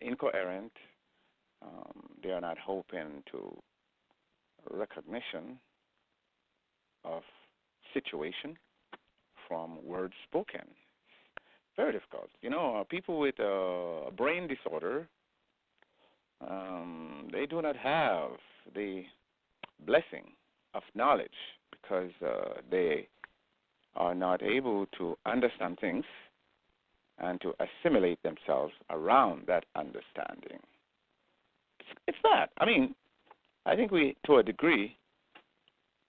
incoherent. They are not open to recognition of situation from words spoken. Very difficult. People with a brain disorder, they do not have the blessing of knowledge because they are not able to understand things and to assimilate themselves around that understanding. It's that. I think we, to a degree,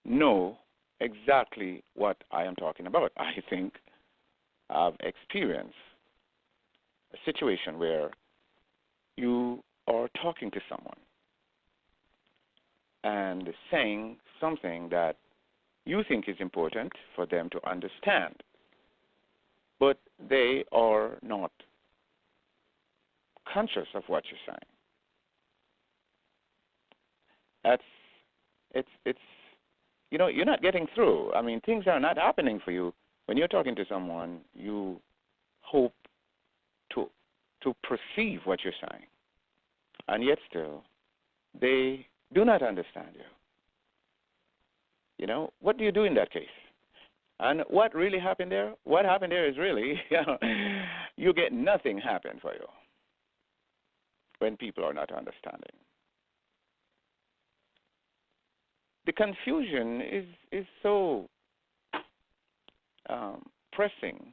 know exactly what I am talking about. I think I've experienced a situation where you are talking to someone and saying something that you think is important for them to understand, but they are not conscious of what you're saying. You're not getting through. Things are not happening for you. When you're talking to someone, you hope to perceive what you're saying, and yet still, they do not understand you. What do you do in that case? And what really happened there? What happened there is really, you get nothing happen for you when people are not understanding. The confusion is so pressing.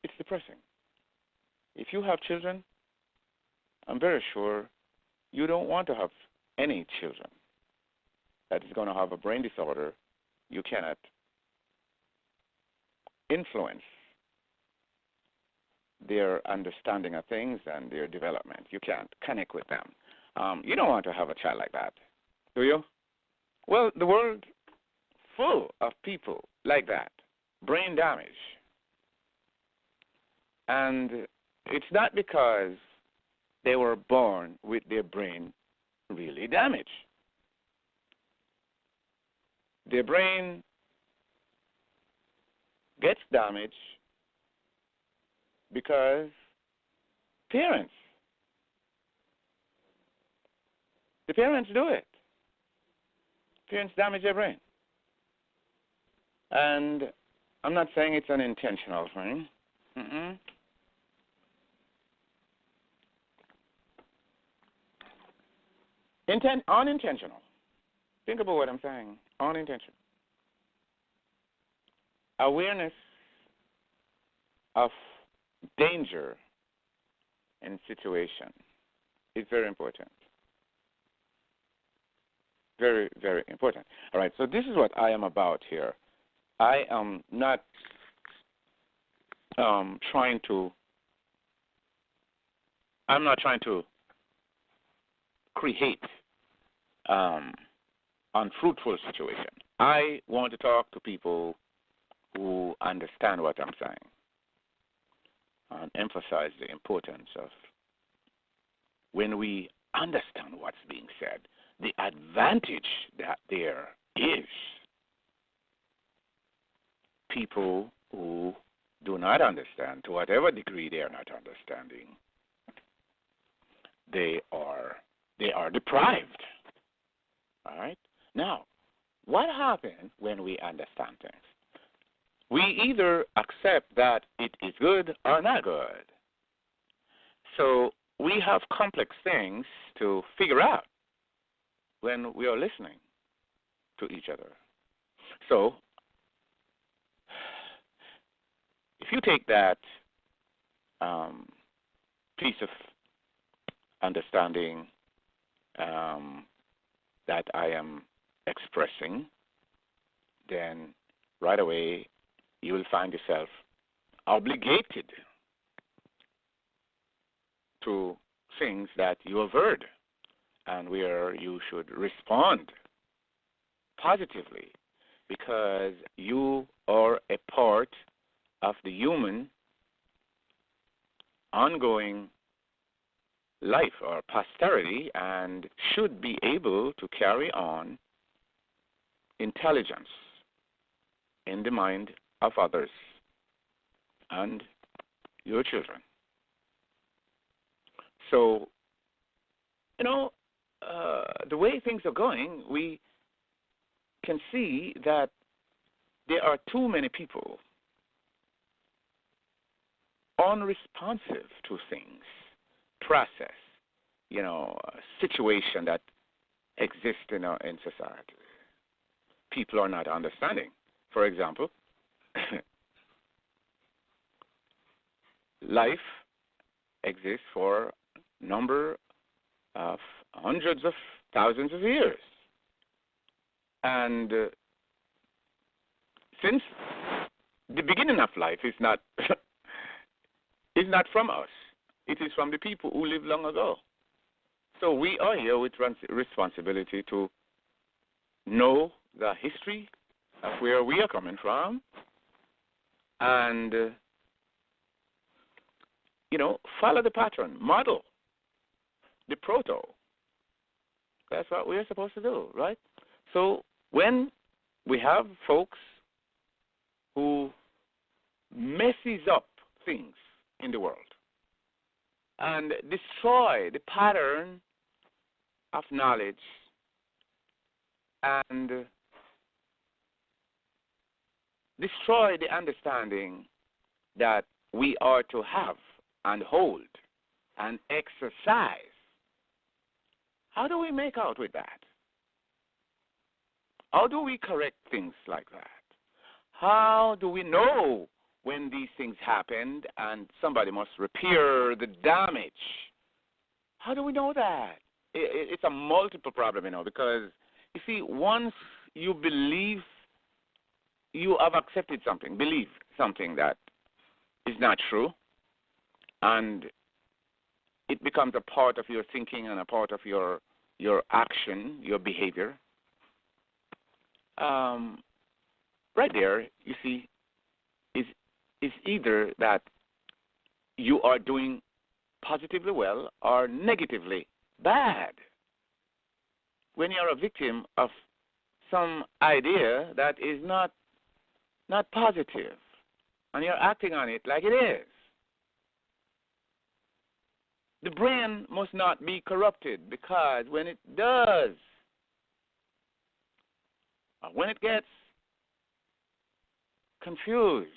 It's depressing. If you have children, I'm very sure you don't want to have any children that is going to have a brain disorder. You cannot influence their understanding of things and their development. You can't connect with them. You don't want to have a child like that, do you? Well, the world full of people like that, brain damage. And it's not because they were born with their brain really damaged. Their brain gets damaged because the parents do it. Parents damage their brain. And I'm not saying it's an intentional thing. Unintentional. Think about what I'm saying. Unintentional. Awareness of danger in situation is very important. Very, very important. All right, so this is what I am about here. I am not trying to create unfruitful situation. I want to talk to people who understand what I'm saying and emphasize the importance of when we understand what's being said, the advantage that there is. People who do not understand, to whatever degree they are not understanding, they are deprived. All right? Now, what happens when we understand things? We either accept that it is good or not good. So we have complex things to figure out when we are listening to each other. So if you take that piece of understanding that I am expressing, then right away you will find yourself obligated to things that you have heard and where you should respond positively because you are a part of the human ongoing life or posterity and should be able to carry on intelligence in the mind of others and your children. So, the way things are going, we can see that there are too many people unresponsive to things, process, situation that exists in society. People are not understanding. For example, life exists for a number of hundreds of thousands of years. And since the beginning of life is not is not from us, it is from the people who lived long ago. So we are here with responsibility to know the history of where we are coming from and, follow the pattern, model the proto. That's what we're supposed to do, right? So when we have folks who messes up things in the world and destroy the pattern of knowledge and destroy the understanding that we are to have and hold and exercise, how do we make out with that? How do we correct things like that? How do we know when these things happened and somebody must repair the damage? How do we know that? It's a multiple problem, because, you see, once you believe you have accepted something, believe something that is not true, and it becomes a part of your thinking and a part of your action, your behavior, right there, you see, is either that you are doing positively well or negatively bad. When you're a victim of some idea that is not positive, and you're acting on it like it is, the brain must not be corrupted, because when it does, when it gets confused,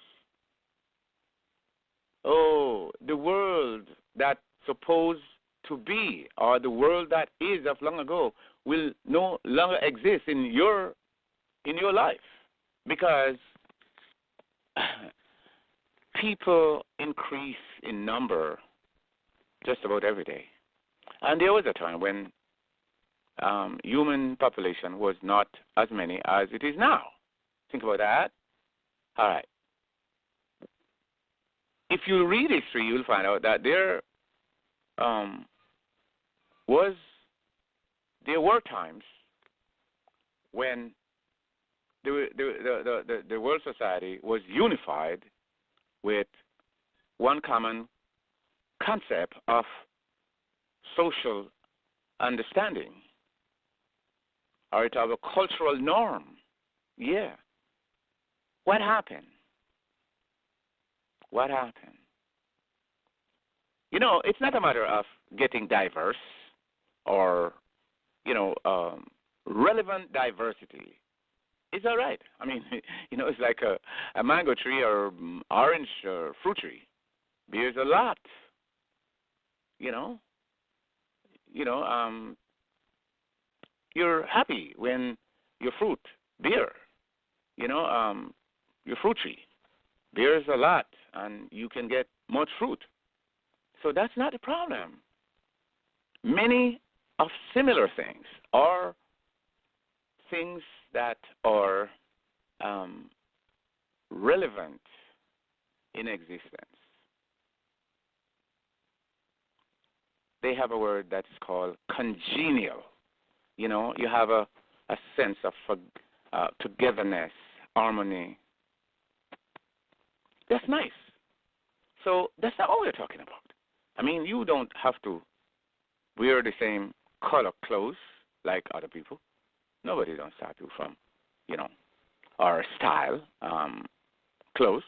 the world that's supposed to be, or the world that is of long ago, will no longer exist in your life, because people increase in number just about every day. And there was a time when human population was not as many as it is now. Think about that. All right. If you read history, you'll find out that there were times when the world society was unified with one common concept of social understanding, or to have a cultural norm. Yeah. What happened? What happened? It's not a matter of getting diverse or, relevant diversity. It's all right. I mean, it's like a mango tree or orange or fruit tree. Bears a lot. You're happy when your fruit bear. Your fruit tree bears a lot, and you can get much fruit. So that's not the problem. Many of similar things are things that are relevant in existence. They have a word that's called congenial. You have a sense of togetherness, harmony. That's nice. So that's not what we're talking about. I mean, you don't have to wear the same color clothes like other people. Nobody don't stop you from, our style, clothes.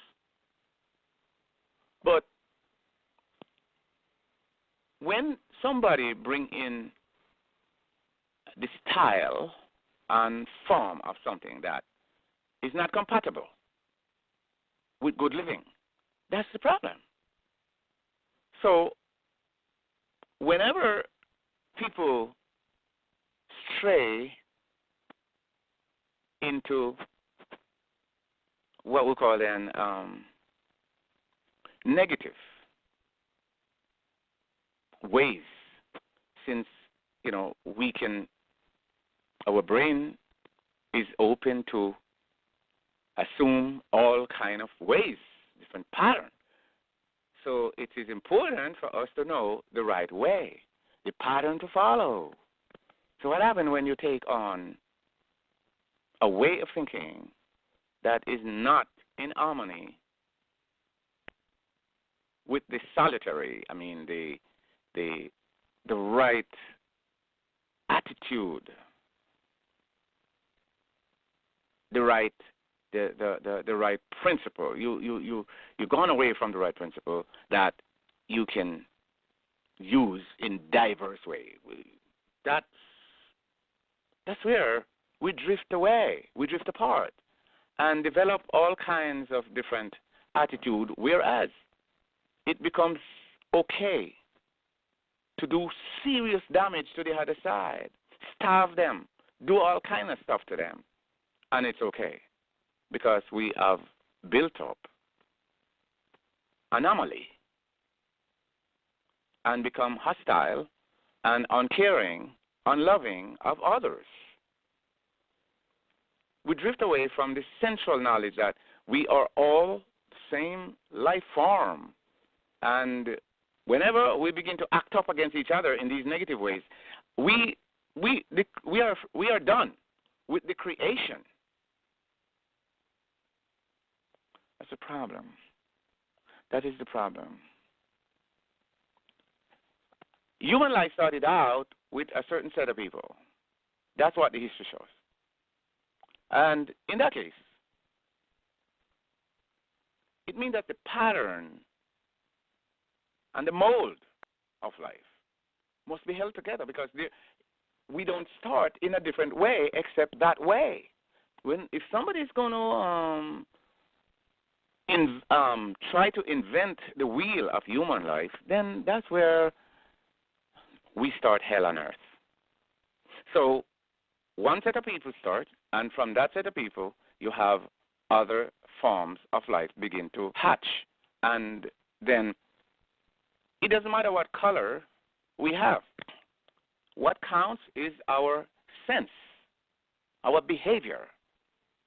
But when somebody bring in the style and form of something that is not compatible with good living, that's the problem. So whenever people stray into what we call then negative ways, since our brain is open to assume all kind of ways, different patterns. So it is important for us to know the right way, the pattern to follow. So what happens when you take on a way of thinking that is not in harmony with the solitary, the right attitude, the right principle. You've gone away from the right principle that you can use in diverse ways. That's where we drift away, we drift apart, and develop all kinds of different attitude, whereas it becomes okay to do serious damage to the other side, starve them, do all kinds of stuff to them, and it's okay because we have built up anomaly and become hostile and uncaring, unloving of others. We drift away from the central knowledge that we are all the same life form. And whenever we begin to act up against each other in these negative ways, we are done with the creation. That's the problem. That is the problem. Human life started out with a certain set of people. That's what the history shows. And in that case, it means that the pattern and the mold of life must be held together because we don't start in a different way except that way. If somebody is going to try to invent the wheel of human life, then that's where we start hell on earth. So one set of people start, and from that set of people, you have other forms of life begin to hatch. And then it doesn't matter what color we have. What counts is our sense, our behavior,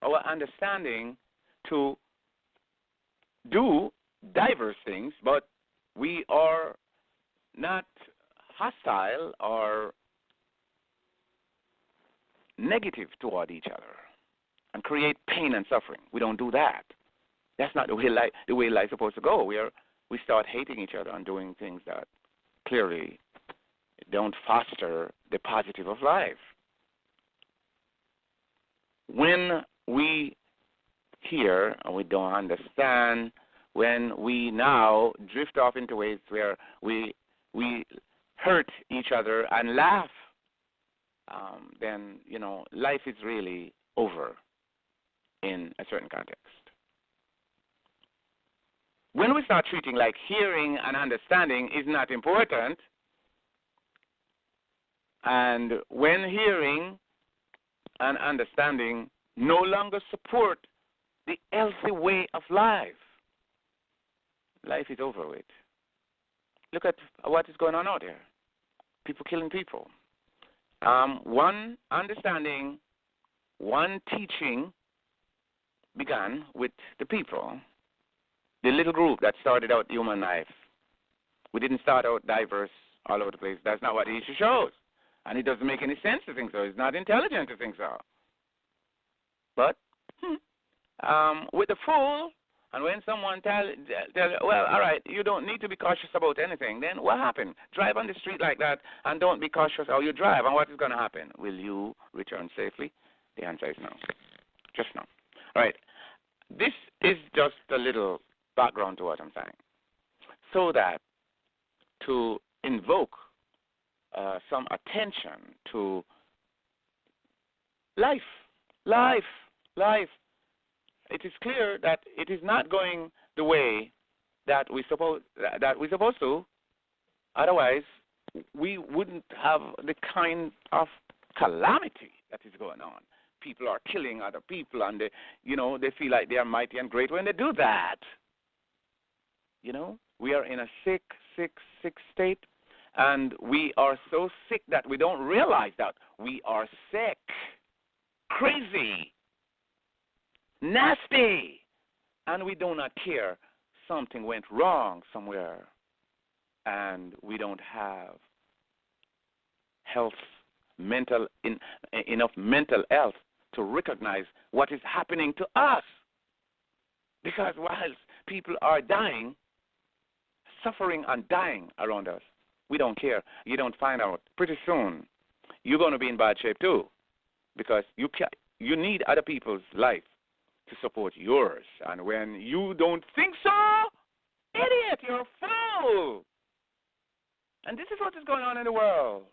our understanding to do diverse things, but we are not hostile or negative toward each other and create pain and suffering. We don't do that. That's not the way life is supposed to go. We start hating each other and doing things that clearly don't foster the positive of life. When we hear and we don't understand, when we now drift off into ways where we hurt each other and laugh, then, life is really over in a certain context. When we start treating like hearing and understanding is not important, and when hearing and understanding no longer support the healthy way of life, life is over with. Look at what is going on out there. People killing people. One understanding, one teaching began with the people, the little group that started out human life. We didn't start out diverse all over the place. That's not what the issue shows. And it doesn't make any sense to think so. It's not intelligent to think so. But with the fool, and when someone tell, well, all right, you don't need to be cautious about anything, then what happened? Drive on the street like that and don't be cautious how you drive, and what is going to happen? Will you return safely? The answer is no. Just no. All right. This is just a little background to what I'm saying. So that to invoke some attention to life. Life. Life. It is clear that it is not going the way that we're supposed to. Otherwise, we wouldn't have the kind of calamity that is going on. People are killing other people, and they feel like they are mighty and great when they do that. We are in a sick state, and we are so sick that we don't realize that we are sick, crazy, nasty, and we do not care. Something went wrong somewhere, and we don't have enough mental health to recognize what is happening to us. Because whilst people are dying, suffering and dying around us, we don't care. You don't find out. Pretty soon, you're going to be in bad shape too, because you need other people's life to support yours. And when you don't think so, idiot, you're a fool. And this is what is going on in the world.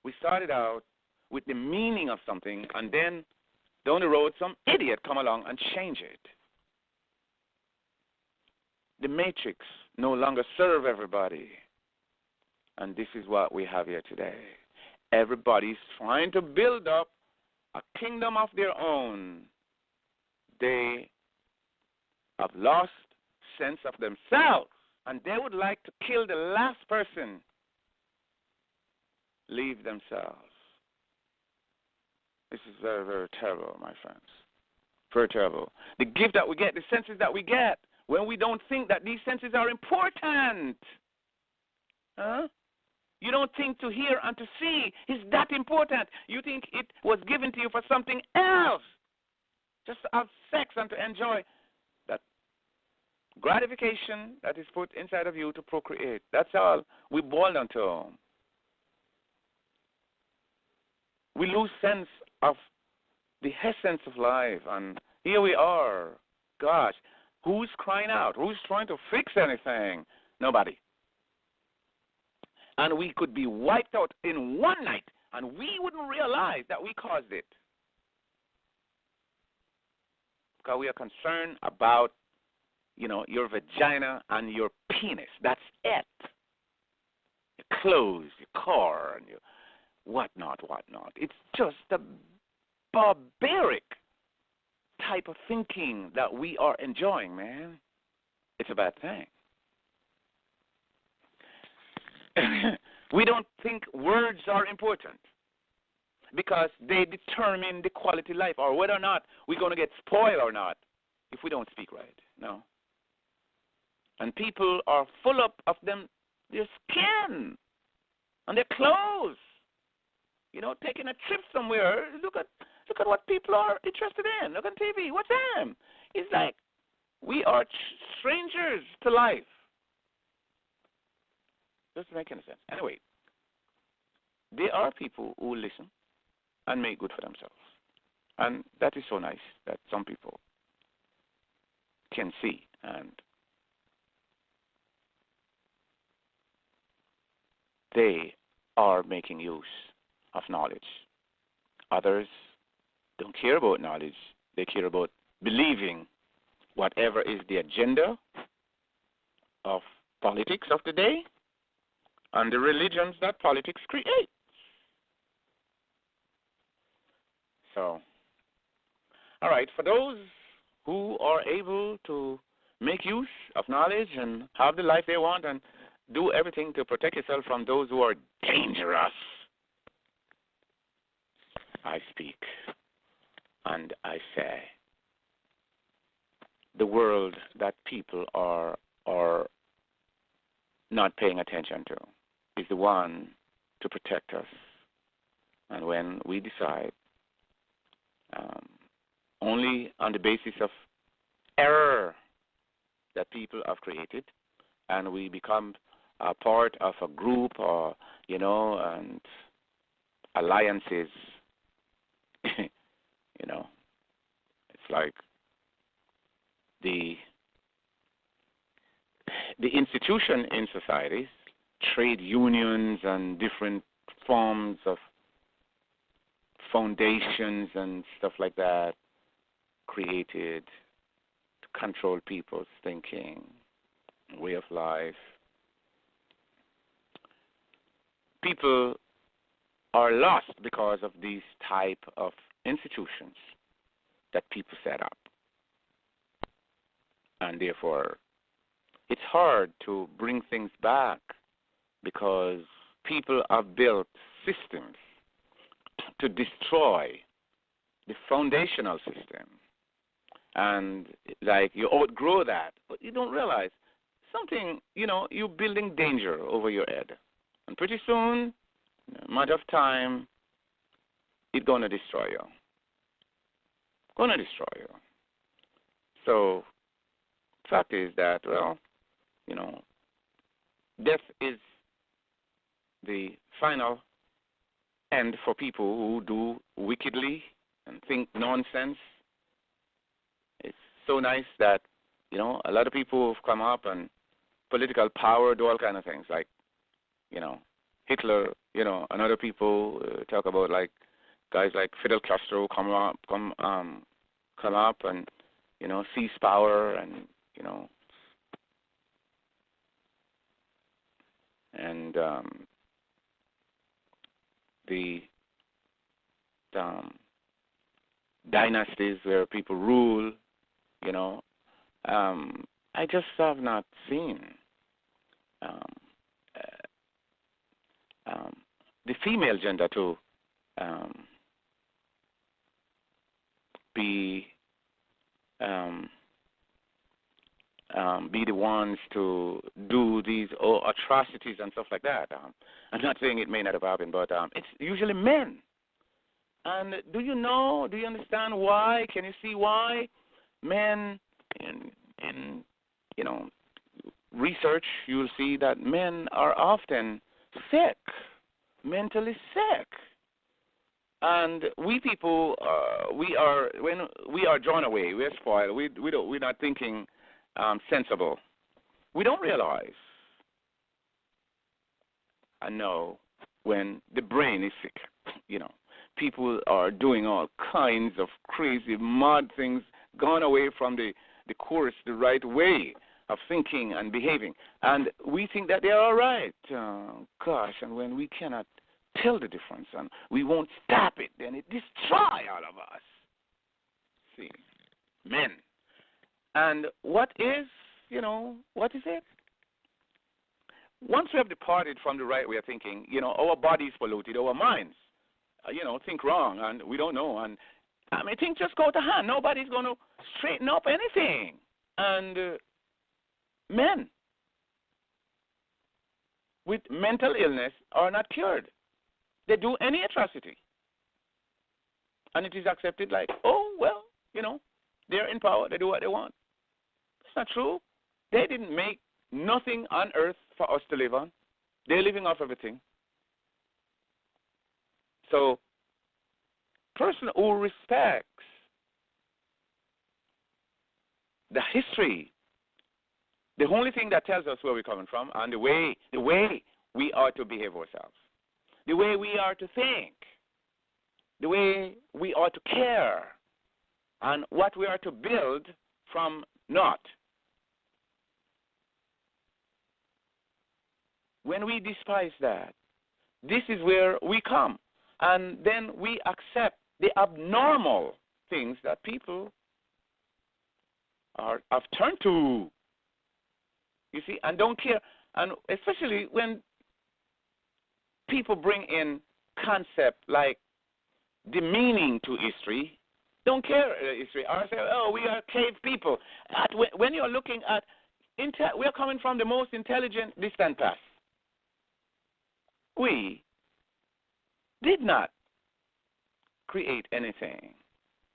We started out with the meaning of something, and then down the road, some idiot come along and change it. The matrix no longer serve everybody. And this is what we have here today. Everybody's trying to build up a kingdom of their own. They have lost sense of themselves, and they would like to kill the last person. Leave themselves. This is very, very terrible, my friends. Very terrible. The gift that we get, the senses that we get, when we don't think that these senses are important. You don't think to hear and to see is that important. You think it was given to you for something else. Just to have sex and to enjoy that gratification that is put inside of you to procreate. That's all we boil down to. We lose sense of the essence of life, and here we are. Gosh, who's crying out? Who's trying to fix anything? Nobody. And we could be wiped out in one night, and we wouldn't realize that we caused it. Because we are concerned about, your vagina and your penis. That's it. Your clothes, your car, and your whatnot. It's just a barbaric type of thinking that we are enjoying, man. It's a bad thing. We don't think words are important because they determine the quality of life or whether or not we're going to get spoiled or not if we don't speak right. No. And people are full up of their skin and their clothes. Taking a trip somewhere, look at what people are interested in. Look on TV. What's them? It's like we are strangers to life. Doesn't make any sense. Anyway, there are people who listen and make good for themselves. And that is so nice that some people can see and they are making use of knowledge. Others don't care about knowledge. They care about believing whatever is the agenda of politics of the day and the religions that politics create. So, all right, for those who are able to make use of knowledge and have the life they want and do everything to protect yourself from those who are dangerous, I speak and I say, the world that people are not paying attention to is the one to protect us. And when we decide only on the basis of error that people have created, and we become a part of a group or, and alliances, it's like the institution in societies, trade unions and different forms of foundations and stuff like that, created to control people's thinking, way of life. People are lost because of these type of institutions that people set up. And therefore, it's hard to bring things back because people have built systems to destroy the foundational system. And like you outgrow that, but you don't realize something, you're building danger over your head. And pretty soon, in a matter of time, it's going to destroy you. Going to destroy you. So, fact is that, death is the final end for people who do wickedly and think nonsense. It's so nice that, a lot of people have come up and political power, do all kind of things like, Hitler, and other people talk about like guys like Fidel Castro come up and, seize power and, and the dynasties where people rule, I just have not seen the female gender to be the ones to do these atrocities and stuff like that. I'm not saying it may not have happened, but it's usually men. And do you understand why? Can you see why men in research, you'll see that men are often sick, mentally sick. And we people, when we are drawn away, we're spoiled. We're not thinking sensible. We don't realize. I know when the brain is sick, people are doing all kinds of crazy, mad things, gone away from the course, the right way of thinking and behaving. And we think that they're all right. Gosh, and when we cannot tell the difference and we won't stop it, then it destroys all of us. See, men. And what is it? Once we have departed from the right way of thinking, our bodies polluted, our minds, think wrong, and we don't know. And things just go to hand. Nobody's going to straighten up anything. And men with mental illness are not cured. They do any atrocity. And it is accepted like, they're in power. They do what they want. It's not true. They didn't make nothing on earth for us to live on. They're living off everything. So, person who respects the history, the only thing that tells us where we're coming from and the way we are to behave ourselves, the way we are to think, the way we are to care, and what we are to build from naught. When we despise that, this is where we come. And then we accept the abnormal things that people have turned to, you see, and don't care. And especially when people bring in concept like demeaning to history, don't care history, or say, we are cave people. When you're looking at, we're coming from the most intelligent distant past. We did not create anything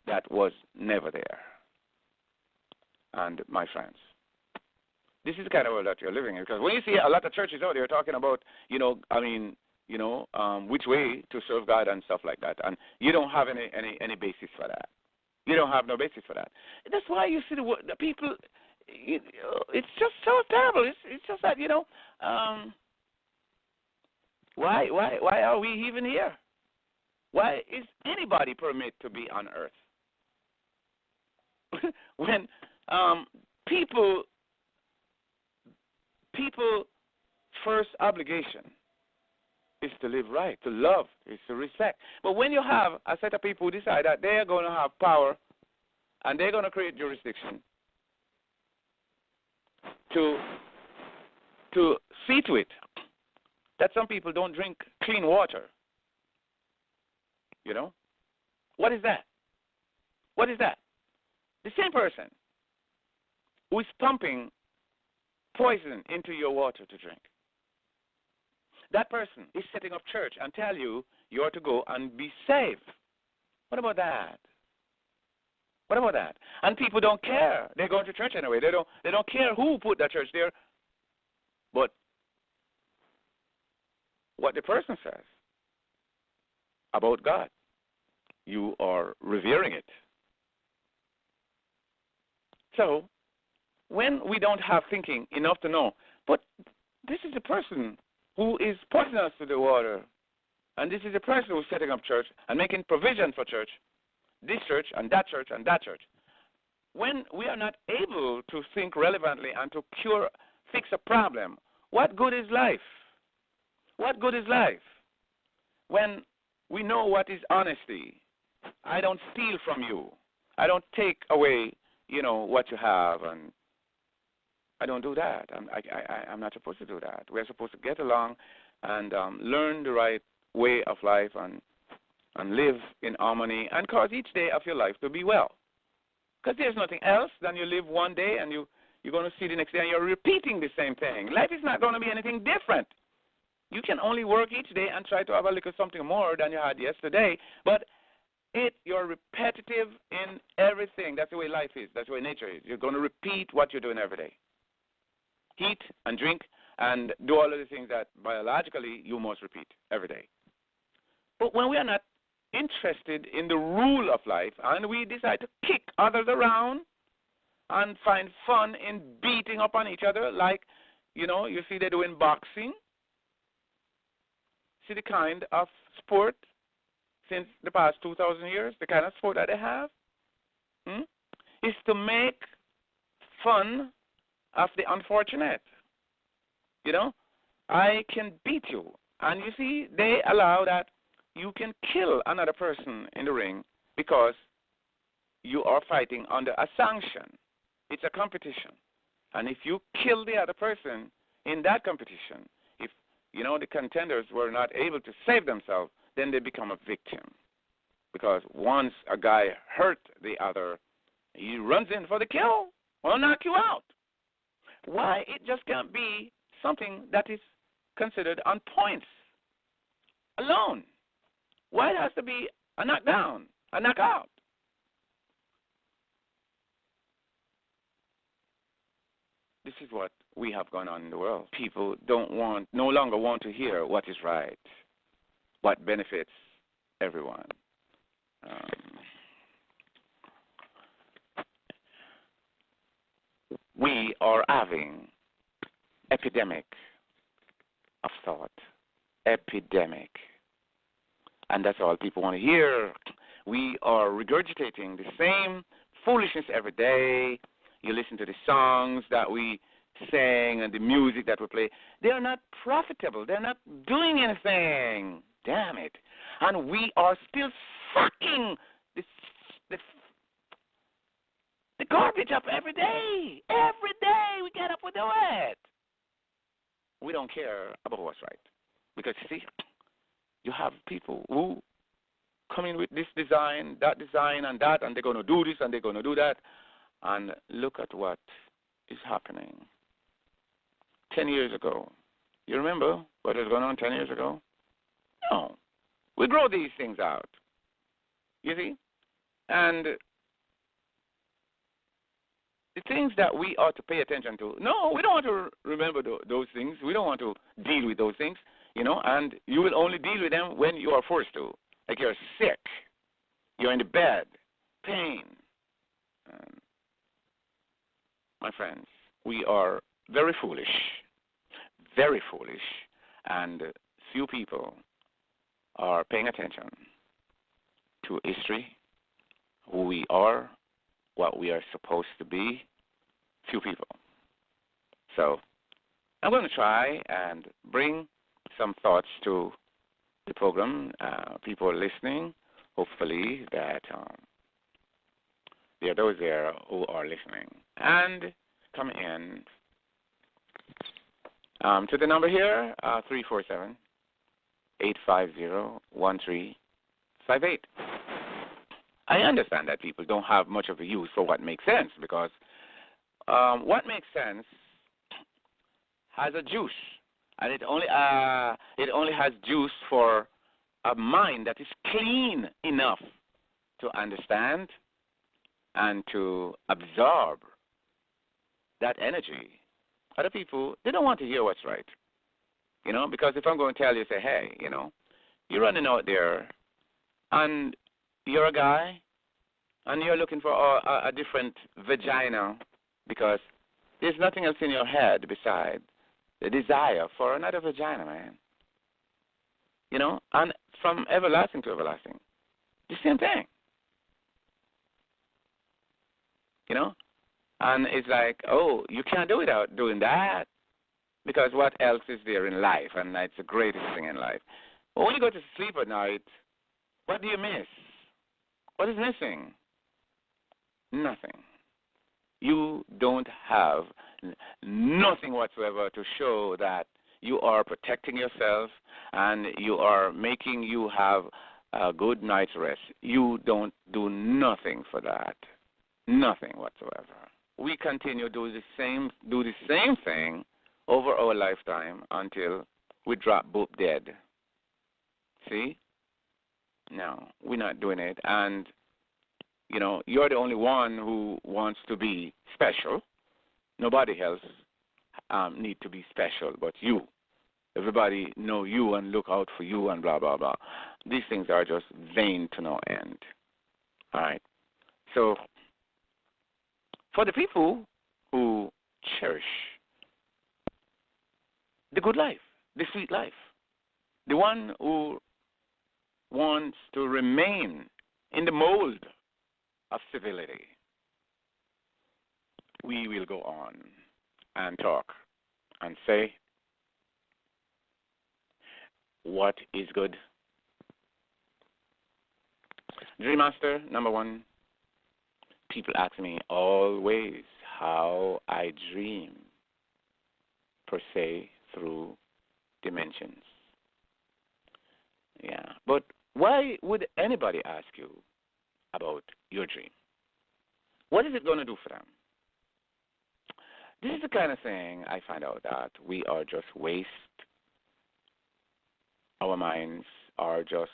that was never there. And my friends, this is the kind of world that you're living in. Because when you see a lot of churches out there talking about, which way to serve God and stuff like that, and you don't have any basis for that. You don't have no basis for that. That's why you see the people it's just so terrible. It's just that, why are we even here? Why is anybody permitted to be on earth? When people first obligation is to live right, to love, is to respect. But when you have a set of people who decide that they are going to have power and they're going to create jurisdiction to see to it that some people don't drink clean water, what is that? What is that? The same person who is pumping poison into your water to drink. That person is setting up church and tell you you are to go and be saved. What about that? What about that? And people don't care. They're going to church anyway. They don't care who put that church there. But what the person says about God, you are revering it. So when we don't have thinking enough to know, but this is the person who is putting us to the water, and this is the person who's setting up church and making provision for church, this church and that church and that church. When we are not able to think relevantly and to fix a problem, what good is life? What good is life? When we know what is honesty, I don't steal from you. I don't take away, what you have, and I don't do that. I'm not supposed to do that. We're supposed to get along and learn the right way of life and live in harmony and cause each day of your life to be well. Because there's nothing else than you live one day and you're going to see the next day and you're repeating the same thing. Life is not going to be anything different. You can only work each day and try to have a little something more than you had yesterday, but you're repetitive in everything. That's the way life is. That's the way nature is. You're going to repeat what you're doing every day. Eat and drink and do all of the things that biologically you must repeat every day. But when we are not interested in the rule of life and we decide to kick others around and find fun in beating up on each other, like, you see they're doing boxing. See the kind of sport since the past 2,000 years, the kind of sport that they have, is to make fun of the unfortunate. I can beat you. And you see, they allow that you can kill another person in the ring because you are fighting under a sanction. It's a competition. And if you kill the other person in that competition, if, the contenders were not able to save themselves, then they become a victim. Because once a guy hurt the other, he runs in for the kill or knock you out. Why it just can't be something that is considered on points alone? Why it has to be a knockdown, a knockout? This is what we have going on in the world. People no longer want to hear what is right, what benefits everyone. We are having epidemic of thought, epidemic. And that's all people want to hear. We are regurgitating the same foolishness every day. You listen to the songs that we sing and the music that we play. They are not profitable. They're not doing anything. Damn it. And we are still sucking the garbage up every day. Every day we get up, we do it. We don't care about what's right. Because, you see, you have people who come in with this design, and that, and they're going to do this, and they're going to do that. And look at what is happening. 10 years ago. You remember what was going on 10 years ago? No. We grow these things out. You see? And the things that we ought to pay attention to, no, we don't want to remember those things. We don't want to deal with those things, and you will only deal with them when you are forced to. Like you're sick, you're in the bed, pain. my friends, we are very foolish, and few people are paying attention to history, who we are, what we are supposed to be. Few people. So I'm going to try and bring some thoughts to the program. People listening, hopefully that there are those there who are listening. And come in to the number here, 347-850-1358. I understand that people don't have much of a use for what makes sense, because what makes sense has a juice, and it only has juice for a mind that is clean enough to understand and to absorb that energy. Other people, they don't want to hear what's right, because if I'm going to tell you, say, hey, you're running out there, and you're a guy, and you're looking for a different vagina, because there's nothing else in your head besides the desire for another vagina, man. And from everlasting to everlasting, the same thing. And it's like, oh, you can't do it without doing that, because what else is there in life? And it's the greatest thing in life. But when you go to sleep at night, what do you miss? What is missing? Nothing. You don't have nothing whatsoever to show that you are protecting yourself and you are making you have a good night's rest. You don't do nothing for that. Nothing whatsoever. We continue to do the same thing over our lifetime until we drop boop dead. See? No, we're not doing it. And you're the only one who wants to be special. Nobody else need to be special but you. Everybody know you and look out for you and blah, blah, blah. These things are just vain to no end. All right? So for the people who cherish the good life, the sweet life, the one who wants to remain in the mold of civility, we will go on and talk and say what is good. Dream Master, number one, people ask me always how I dream, per se, through dimensions. Yeah, but why would anybody ask you about your dream? What is it going to do for them? This is the kind of thing I find out that we are just waste. Our minds are just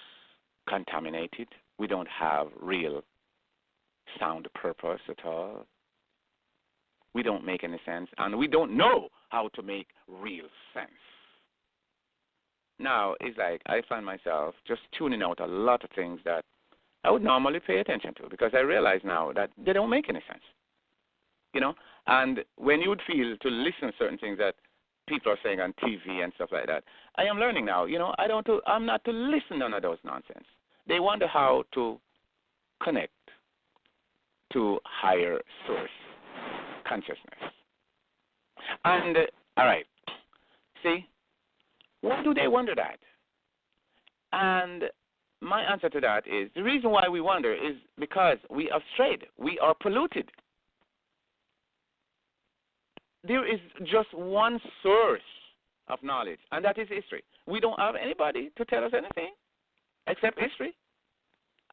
contaminated. We don't have real sound purpose at all. We don't make any sense, and we don't know how to make real sense. Now, it's like I find myself just tuning out a lot of things that I would normally pay attention to, because I realize now that they don't make any sense. And when you would feel to listen to certain things that people are saying on TV and stuff like that, I am learning now, I'm not to listen to none of those nonsense. They wonder how to connect to higher source consciousness. And, all right, see, why do they wonder that? And my answer to that is, the reason why we wonder is because we are strayed. We are polluted. There is just one source of knowledge, and that is history. We don't have anybody to tell us anything except history.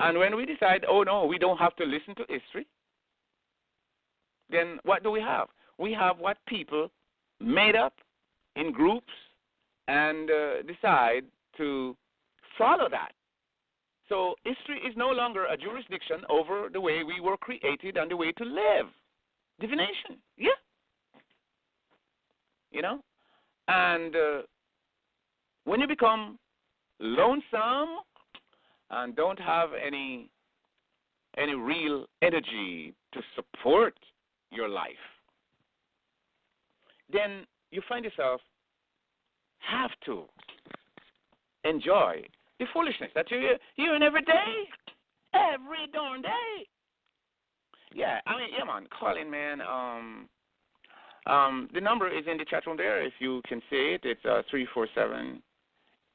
And when we decide, oh, no, we don't have to listen to history, then what do we have? We have what people made up in groups and decide to follow that. So history is no longer a jurisdiction over the way we were created and the way to live. Divination, yeah. And when you become lonesome and don't have any real energy to support your life, then you find yourself have to enjoy the foolishness that you're hearing every day, every darn day. Yeah, I mean, yeah, man, call in, man. The number is in the chat room there. If you can say it, it's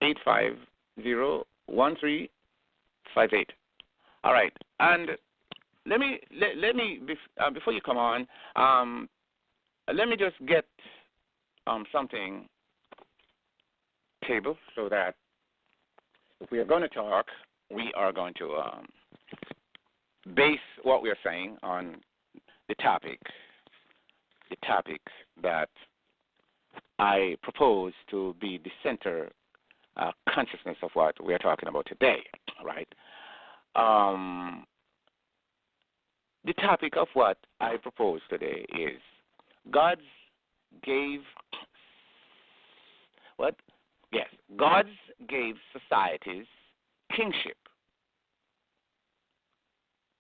347-850-1358. All right, and let me before you come on, let me just get something table so that if we are going to talk, we are going to base what we are saying on the topic that I propose to be the center consciousness of what we are talking about today, right? The topic of what I propose today is God's gave societies kingship.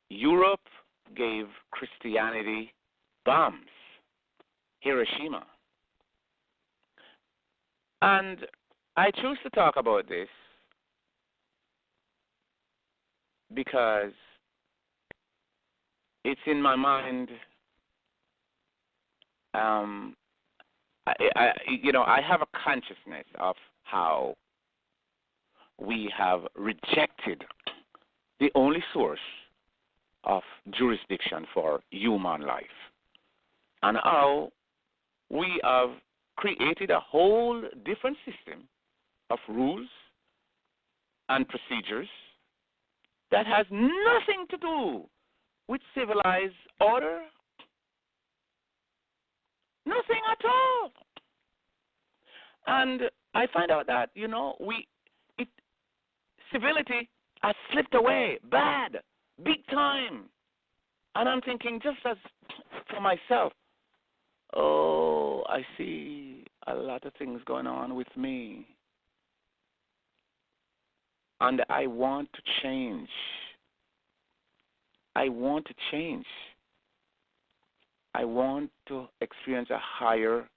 Europe gave Christianity bombs. Hiroshima. And I choose to talk about this because it's in my mind. I have a consciousness of how we have rejected the only source of jurisdiction for human life, and how we have created a whole different system of rules and procedures that has nothing to do with civilized order. Nothing at all. And I find out that, civility has slipped away, bad, big time. And I'm thinking, just as for myself, oh, I see a lot of things going on with me. And I want to change. I want to change. I want to experience a higher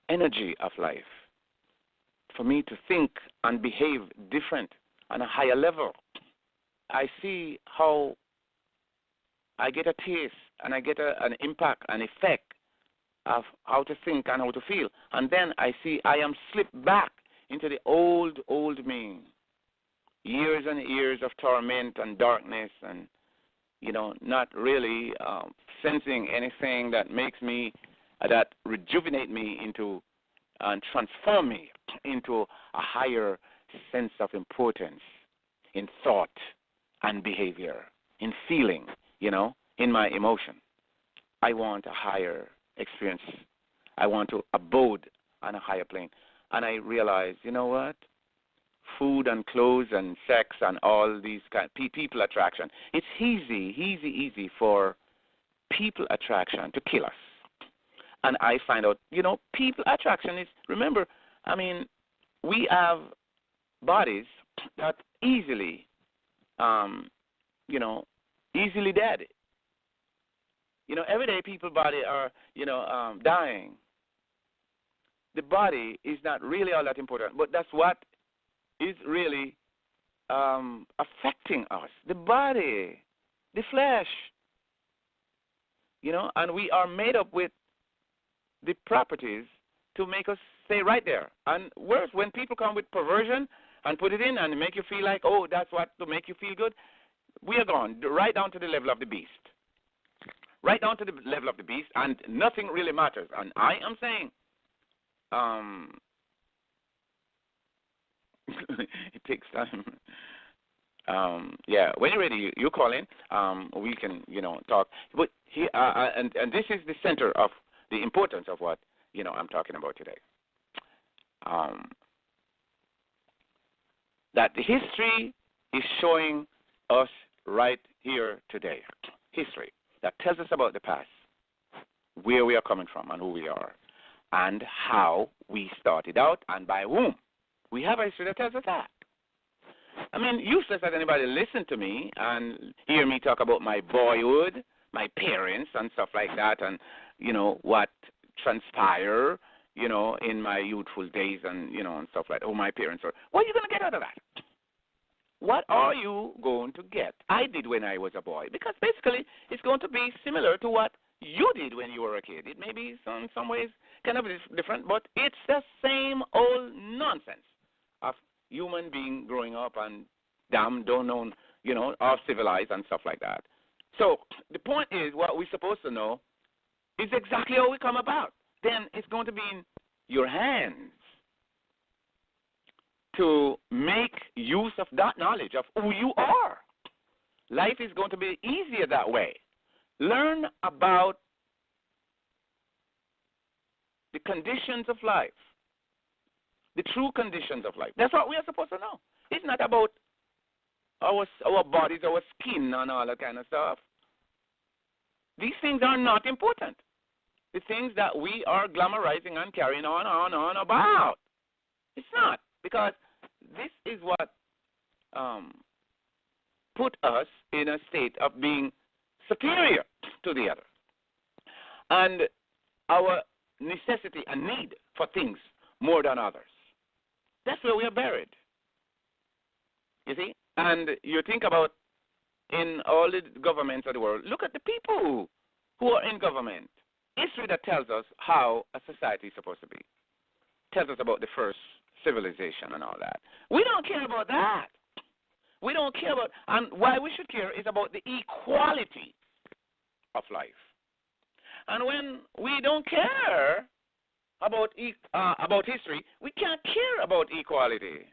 energy of life. For me to think and behave different on a higher level. I see how I get a taste and I get an impact, an effect of how to think and how to feel. And then I see I am slipped back into the old me. Years and years of torment and darkness and, not really sensing anything that makes me, that rejuvenate me into and transform me into a higher sense of importance in thought and behavior, in feeling, in my emotion. I want a higher experience. I want to abode on a higher plane. And I realize, you know what? Food and clothes and sex and all these kind of people attraction. It's easy for people attraction to kill us. And I find out, people attraction is, remember, we have bodies that easily, easily dead. Every day people's body are, dying. The body is not really all that important, but that's what is really affecting us. The body, the flesh, and we are made up with the properties to make us stay right there. And worse, when people come with perversion and put it in and make you feel like, oh, that's what to make you feel good, we are gone right down to the level of the beast. Right down to the level of the beast, and nothing really matters. And I am saying, it takes time. When you're ready, you call in. We can, talk. But here, and this is the center of the importance of what, I'm talking about today. That the history is showing us right here today. History that tells us about the past, where we are coming from and who we are, and how we started out and by whom. We have a history that tells us that. Useless that anybody listen to me and hear me talk about my boyhood my parents and stuff like that, and what transpire, in my youthful days, and and stuff like that. Oh, my parents are. What are you going to get out of that? What are you going to get? I did when I was a boy, because basically it's going to be similar to what you did when you were a kid. It may be some ways kind of different, but it's the same old nonsense of human being growing up and damn don't know, or civilized and stuff like that. So the point is, what we're supposed to know is exactly how we come about. Then it's going to be in your hands to make use of that knowledge of who you are. Life is going to be easier that way. Learn about the conditions of life, the true conditions of life. That's what we are supposed to know. It's not about our bodies, our skin, and all that kind of stuff. These things are not important. The things that we are glamorizing and carrying on about. It's not, because this is what put us in a state of being superior to the other. And our necessity and need for things more than others. That's where we are buried. You see? And you think about in all the governments of the world, look at the people who are in government. History that tells us how a society is supposed to be. Tells us about the first civilization and all that. We don't care about that. We don't care about, and why we should care is about the equality of life. And when we don't care about history, we can't care about equality.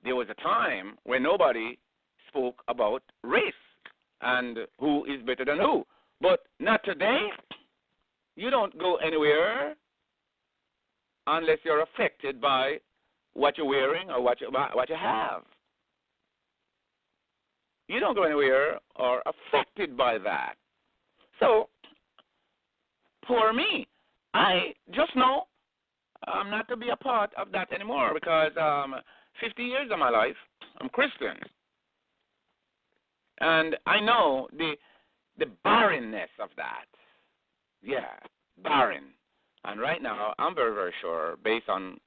There was a time when nobody spoke about race and who is better than who. But not today. You don't go anywhere unless you're affected by what you're wearing or what you have. You don't go anywhere or affected by that. So, for me, I just know I'm not to be a part of that anymore, because 50 years of my life, I'm Christian. And I know the barrenness of that. Yeah, barren. And right now, I'm very, very sure, based on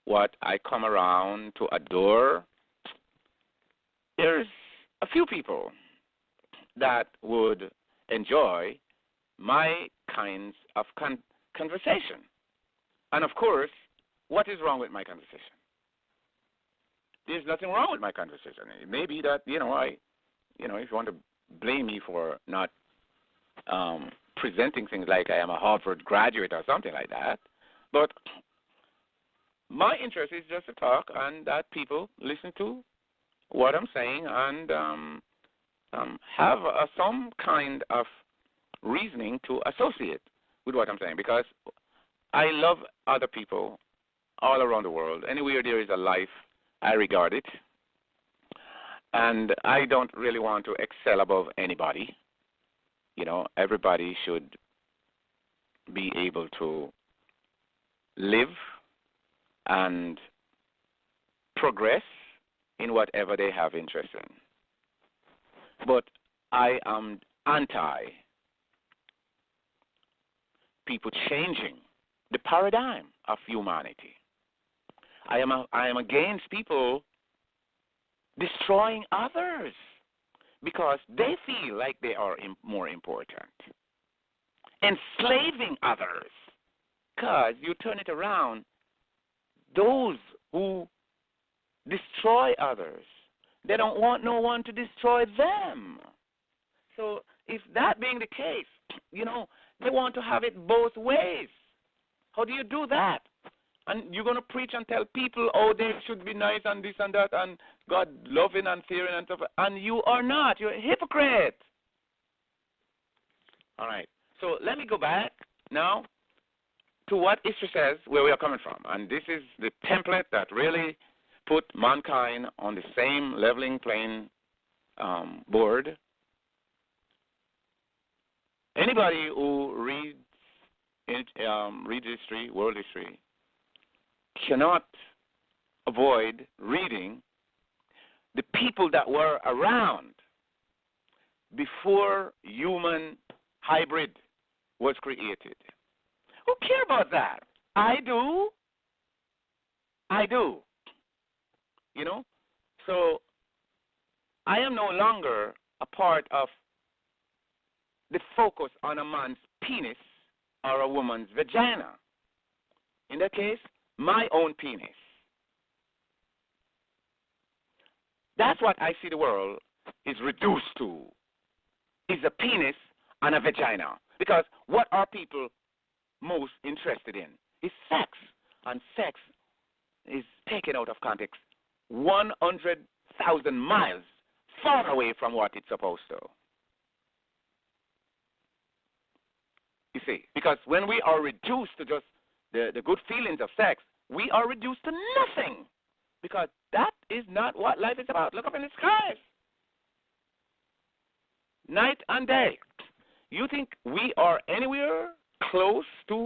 what I come around to adore, there's a few people that would enjoy my kinds of conversation. And, of course, what is wrong with my conversation? There's nothing wrong with my conversation. It may be that, if you want to blame me for not presenting things like I am a Harvard graduate or something like that. But my interest is just to talk and that people listen to what I'm saying and have some kind of reasoning to associate with what I'm saying, because I love other people all around the world. Anywhere there is a life, I regard it. And I don't really want to excel above anybody. Everybody should be able to live and progress in whatever they have interest in. But I am anti people changing the paradigm of humanity. I am against people destroying others because they feel like they are more important. Enslaving others, because you turn it around, those who destroy others, they don't want no one to destroy them. So if that being the case, they want to have it both ways. How do you do that? And you're going to preach and tell people, they should be nice and this and that and God loving and fearing and stuff, and you are not. You're a hypocrite. All right. So let me go back now to what history says, where we are coming from. And this is the template that really put mankind on the same leveling playing board. Anybody who reads history, world history, cannot avoid reading the people that were around before human hybrid was created. Who care about that? I do. I do. You know? So I am no longer a part of the focus on a man's penis or a woman's vagina. In that case, my own penis. That's what I see the world is reduced to, is a penis and a vagina. Because what are people most interested in is sex. And sex is taken out of context 100,000 miles far away from what it's supposed to. You see, because when we are reduced to just the good feelings of sex, we are reduced to nothing. Because that is not what life is about. Look up in the skies. Night and day. You think we are anywhere close to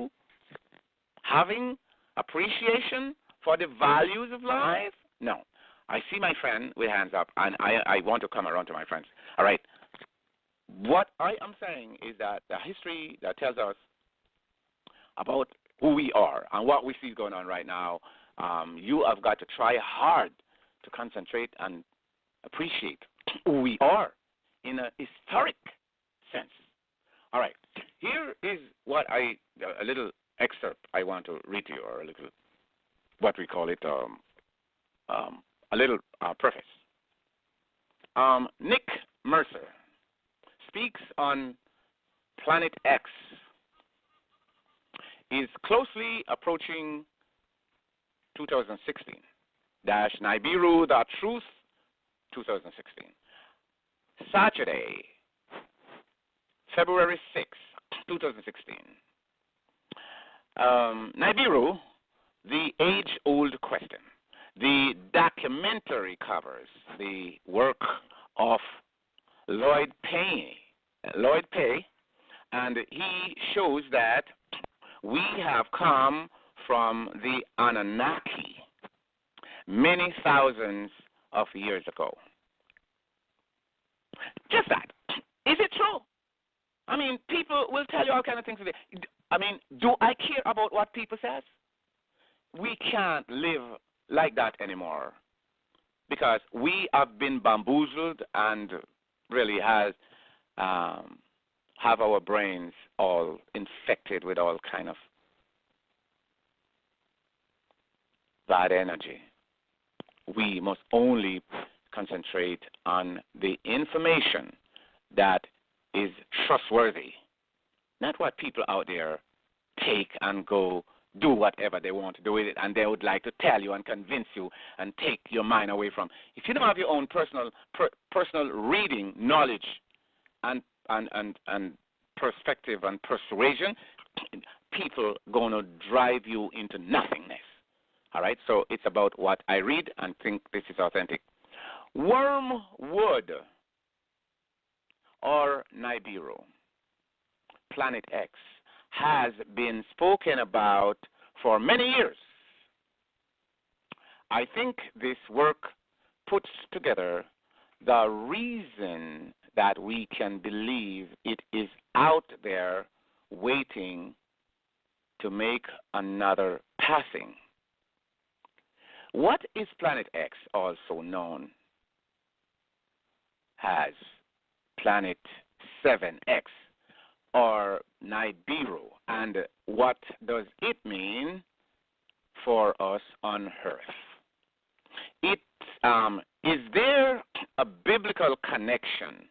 having appreciation for the values of life? No. I see my friend with hands up, and I want to come around to my friends. All right. What I am saying is that the history that tells us about who we are and what we see going on right now, you have got to try hard to concentrate and appreciate who we are in a historic sense. All right. Here is a little excerpt I want to read to you, or a little, what we call it, a little preface. Nick Mercer speaks on Planet X is closely approaching 2016 - Nibiru The Truth 2016. Saturday, February 6, 2016. Nibiru, the age-old question. The documentary covers the work of Lloyd Pye, and he shows that we have come from the Anunnaki many thousands of years ago. Just that. Is it true? I mean, people will tell you all kinds of things today. I mean, do I care about what people say? We can't live like that anymore because we have been bamboozled and really have our brains all infected with all kind of bad energy. We must only concentrate on the information that is trustworthy, not what people out there take and go do whatever they want to do with it, and they would like to tell you and convince you and take your mind away from. If you don't have your own personal reading, knowledge, and perspective and persuasion, people going to drive you into nothingness. All right, so it's about what I read and think this is authentic. Wormwood or Nibiru, Planet X, has been spoken about for many years. I think this work puts together the reason that we can believe it is out there waiting to make another passing. What is Planet X, also known as Planet 7X or Nibiru, and what does it mean for us on Earth? Is there a biblical connection,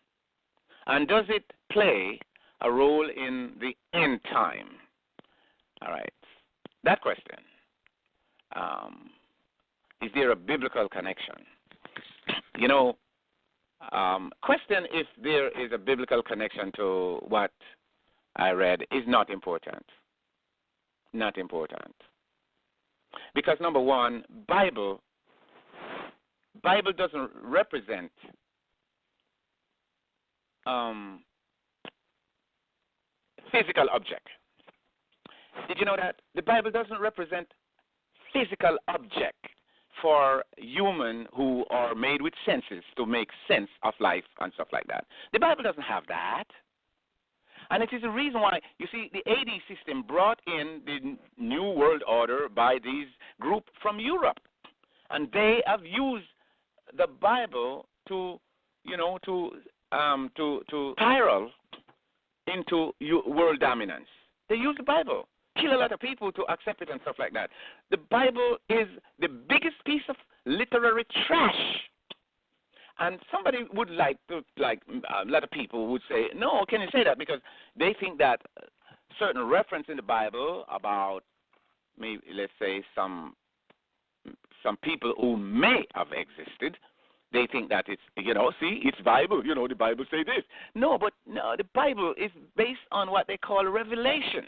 and does it play a role in the end time? All right, that question. Is there a biblical connection? You know, question if there is a biblical connection to what I read is not important. Not important. Because number one, Bible doesn't represent physical object. Did you know that? The Bible doesn't represent physical object for human who are made with senses to make sense of life and stuff like that. The Bible doesn't have that. And it is the reason why, you see, the AD system brought in the New World Order by these group from Europe. And they have used the Bible to spiral into world dominance. They use the Bible, kill a lot of people to accept it and stuff like that. The Bible is the biggest piece of literary trash. And somebody would a lot of people would say, no, can you say that? Because they think that certain reference in the Bible about maybe, let's say, some people who may have existed, they think that it's, see, it's Bible, the Bible say this. No, the Bible is based on what they call revelation.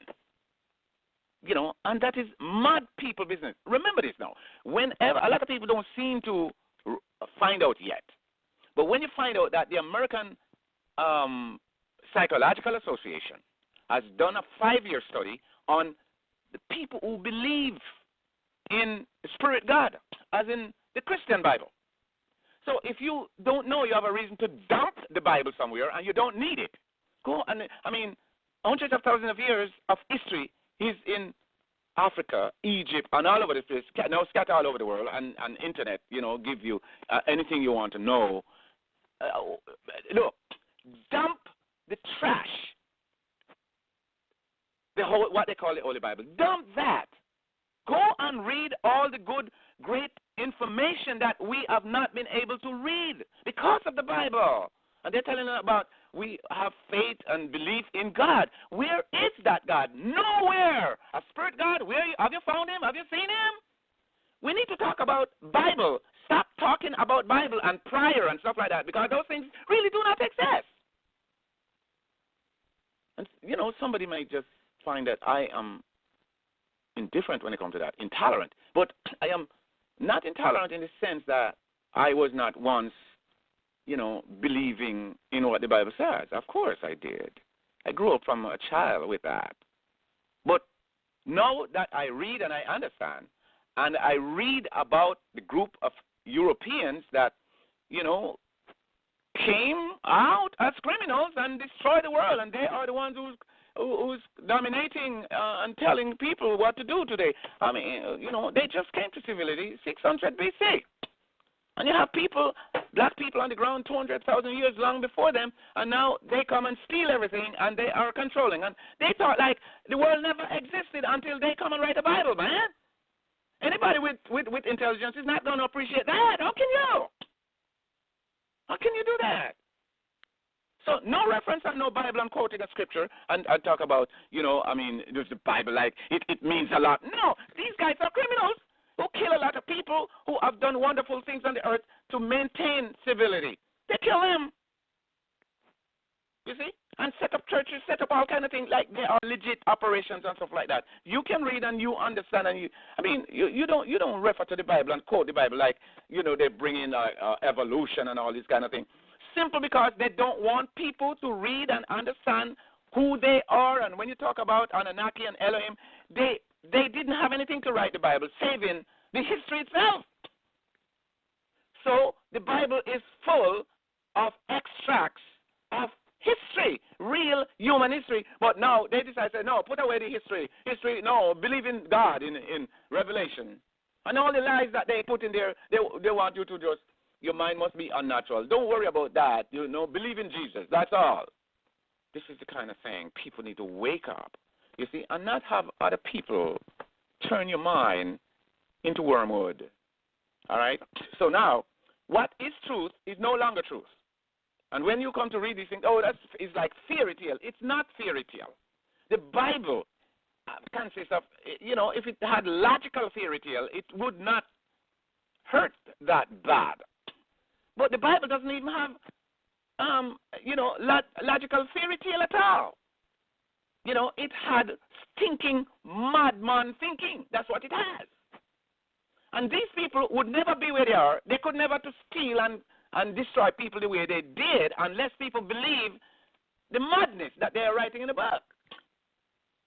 And that is mad people business. Remember this now. Whenever, a lot of people don't seem to find out yet. But when you find out that the American Psychological Association has done a 5-year study on the people who believe in the Spirit God, as in the Christian Bible. So if you don't know, you have a reason to dump the Bible somewhere and you don't need it. Go and, hundreds of thousands of years of history is in Africa, Egypt, and all over the place, now scattered all over the world, and internet, give you anything you want to know. Look, dump the trash, what they call the Holy Bible. Dump that. Go and read all the good, great information that we have not been able to read because of the Bible. And they're telling us about we have faith and belief in God. Where is that God? Nowhere. A spirit God, have you found him? Have you seen him? We need to talk about Bible. Stop talking about Bible and prayer and stuff like that, because those things really do not exist. And, somebody might just find that I am indifferent when it comes to that, intolerant. But I am not intolerant in the sense that I was not once, believing in what the Bible says. Of course I did. I grew up from a child with that. But now that I read and I understand, and I read about the group of Europeans that, came out as criminals and destroyed the world, and they are the ones who's dominating and telling people what to do today. They just came to civility 600 BC. And you have black people on the ground 200,000 years long before them, and now they come and steal everything, and they are controlling. And they thought like the world never existed until they come and write a Bible, man. Anybody with intelligence is not going to appreciate that. How can you? How can you do that? So no reference and no Bible and quoting a scripture and talk about, there's the Bible like it means a lot. No, these guys are criminals who kill a lot of people who have done wonderful things on the earth to maintain civility. They kill them. You see? And set up churches, set up all kind of things, like they are legit operations and stuff like that. You can read and you understand, and you don't refer to the Bible and quote the Bible like, they bring in evolution and all this kind of thing. Simple because they don't want people to read and understand who they are. And when you talk about Anunnaki and Elohim, they didn't have anything to write the Bible, saving the history itself. So the Bible is full of extracts of history, real human history. But now they decide, no, put away the history. History, no, believe in God in Revelation. And all the lies that they put in there, they want you to just, your mind must be unnatural. Don't worry about that. Believe in Jesus. That's all. This is the kind of thing people need to wake up, you see, and not have other people turn your mind into wormwood. All right? So now, what is truth is no longer truth. And when you come to read these things, it's like fairy tale. It's not fairy tale. The Bible consists of, if it had logical fairy tale, it would not hurt that bad. But the Bible doesn't even have, logical fairy tale at all. It had stinking madman thinking. That's what it has. And these people would never be where they are. They could never to steal and destroy people the way they did unless people believe the madness that they are writing in the book.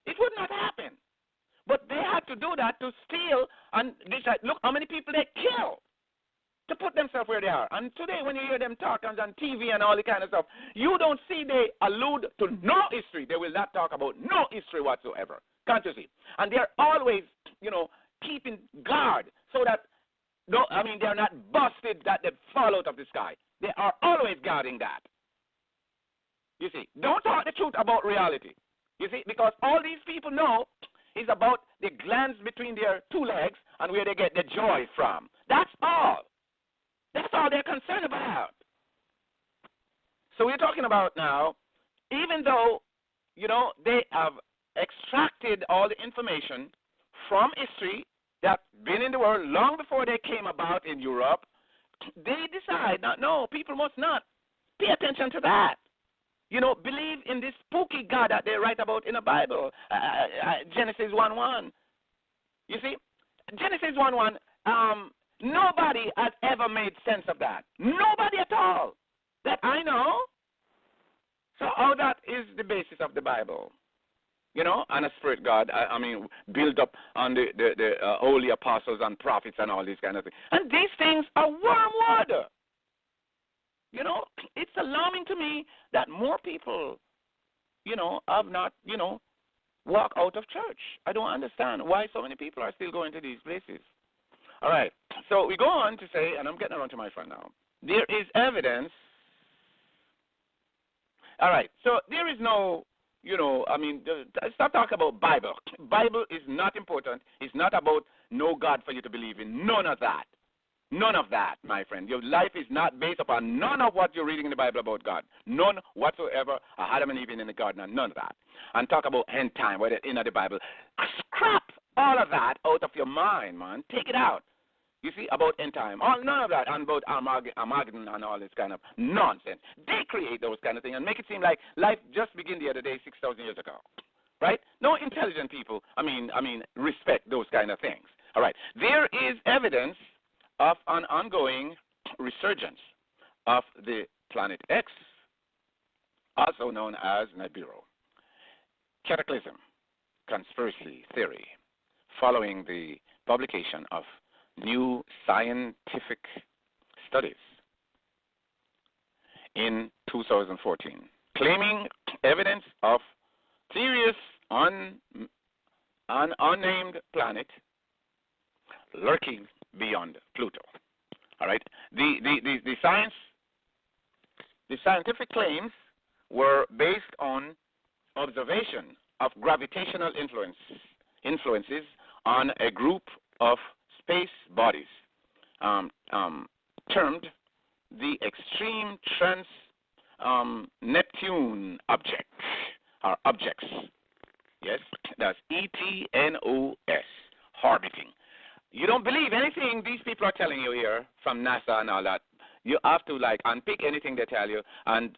It would not happen. But they had to do that to steal and decide. Look how many people they kill to put themselves where they are. And today, when you hear them talk on TV and all the kind of stuff, you don't see they allude to no history. They will not talk about no history whatsoever. Can't you see? And they're always, keeping guard so that, they're not busted that they fall out of the sky. They are always guarding that. You see, don't talk the truth about reality. You see, because all these people know is about the glands between their two legs and where they get the joy from. That's all. That's all they're concerned about. So we're talking about now, even though, they have extracted all the information from history that's been in the world long before they came about in Europe, they decide that, no, people must not pay attention to that. Believe in this spooky God that they write about in the Bible, Genesis 1:1. You see, Genesis 1:1, nobody has ever made sense of that. Nobody at all that I know. So all that is the basis of the Bible. And a spirit God, built up on the holy apostles and prophets and all these kind of things. And these things are wormwood. It's alarming to me that more people, have not, walk out of church. I don't understand why so many people are still going to these places. All right. So we go on to say, and I'm getting around to my friend now, there is evidence. All right. So there is no, stop talking about Bible. Bible is not important. It's not about no God for you to believe in. None of that. None of that, my friend. Your life is not based upon none of what you're reading in the Bible about God. None whatsoever. Adam and Eve in the garden, and none of that. And talk about end time, whether in the Bible. Scrap all of that out of your mind, man. Take it out. You see, about end time. None of that. And about Armageddon and all this kind of nonsense. They create those kind of things and make it seem like life just began the other day 6,000 years ago. Right? No intelligent people, respect those kind of things. All right. There is evidence of an ongoing resurgence of the planet X, also known as Nibiru. Cataclysm, conspiracy theory, following the publication of new scientific studies in 2014, claiming evidence of serious unnamed planet lurking beyond Pluto. All right. The scientific claims were based on observation of gravitational influences on a group of space bodies termed the extreme Neptune objects. Yes, that's ETNOS, orbiting. You don't believe anything these people are telling you here from NASA and all that. You have to unpick anything they tell you and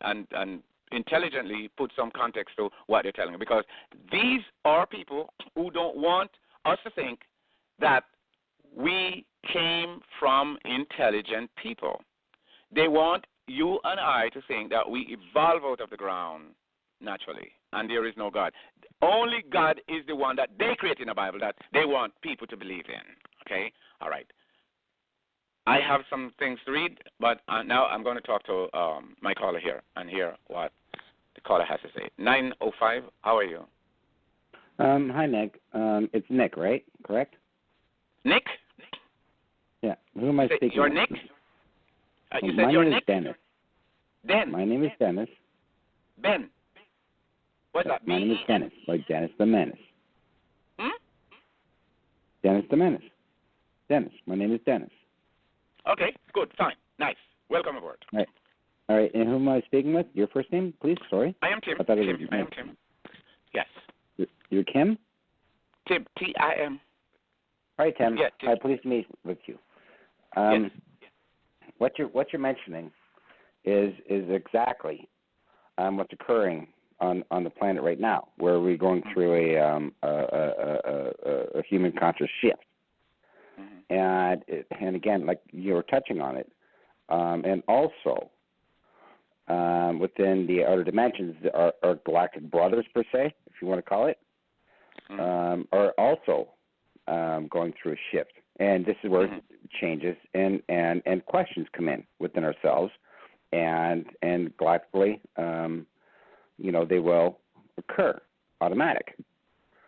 intelligently put some context to what they're telling you, because these are people who don't want us to think that we came from intelligent people. They want you and I to think that we evolve out of the ground naturally, and there is no God. Only God is the one that they create in the Bible that they want people to believe in. Okay? All right. I have some things to read, but now I'm going to talk to my caller here and hear what the caller has to say. 905, how are you? Hi, Nick. It's Nick, right? Correct? Nick? Yeah. Who am I speaking You're with? Nick? You said you're Nick? My name is Dennis. Den? My name is Dennis. Ben? What's that? My name is Dennis, like Dennis the Menace. Dennis the Menace. Dennis. My name is Dennis. Okay, good, fine, nice. Welcome aboard. All right, and who am I speaking with? Your first name, please? Sorry. I am Tim. I am Tim. Yes. You're Kim? Tim, T-I-M. All right, Tim. Yeah, Tim. All right, pleased to meet with you. Yes. What you're mentioning is exactly what's occurring on the planet right now, where we're going through a human conscious shift. Mm-hmm. And again, like you were touching on it, and also within the outer dimensions, our galactic brothers, per se, if you want to call it, are also going through a shift. And this is where changes and questions come in within ourselves, and galactically, they will occur automatic.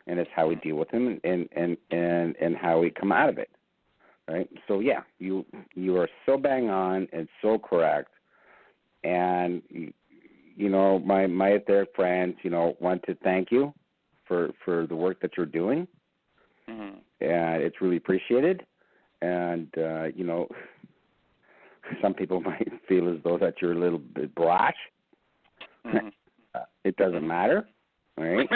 And it's how we deal with them and how we come out of it. Right? So yeah, you are so bang on and so correct. And my etheric friends, want to thank you for the work that you're doing. And it's really appreciated. And some people might feel as though that you're a little bit brash. It doesn't matter. Right?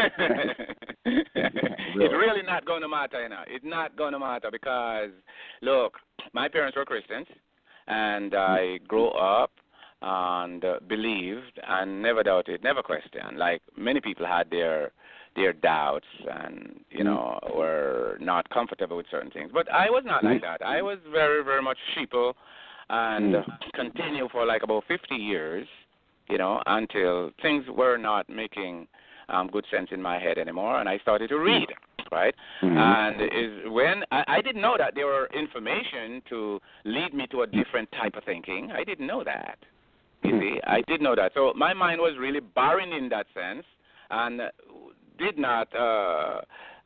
It's really not going to matter, It's not going to matter because, look, my parents were Christians, and I grew up and believed and never doubted, never questioned. Like many people had their doubts and, were not comfortable with certain things. But I was not like that. I was very, very much sheeple and continued for like about 50 years, until things were not making good sense in my head anymore, and I started to read, right? And is when I didn't know that there were information to lead me to a different type of thinking. I didn't know that. You see, I did know that. So my mind was really barren in that sense, and did not.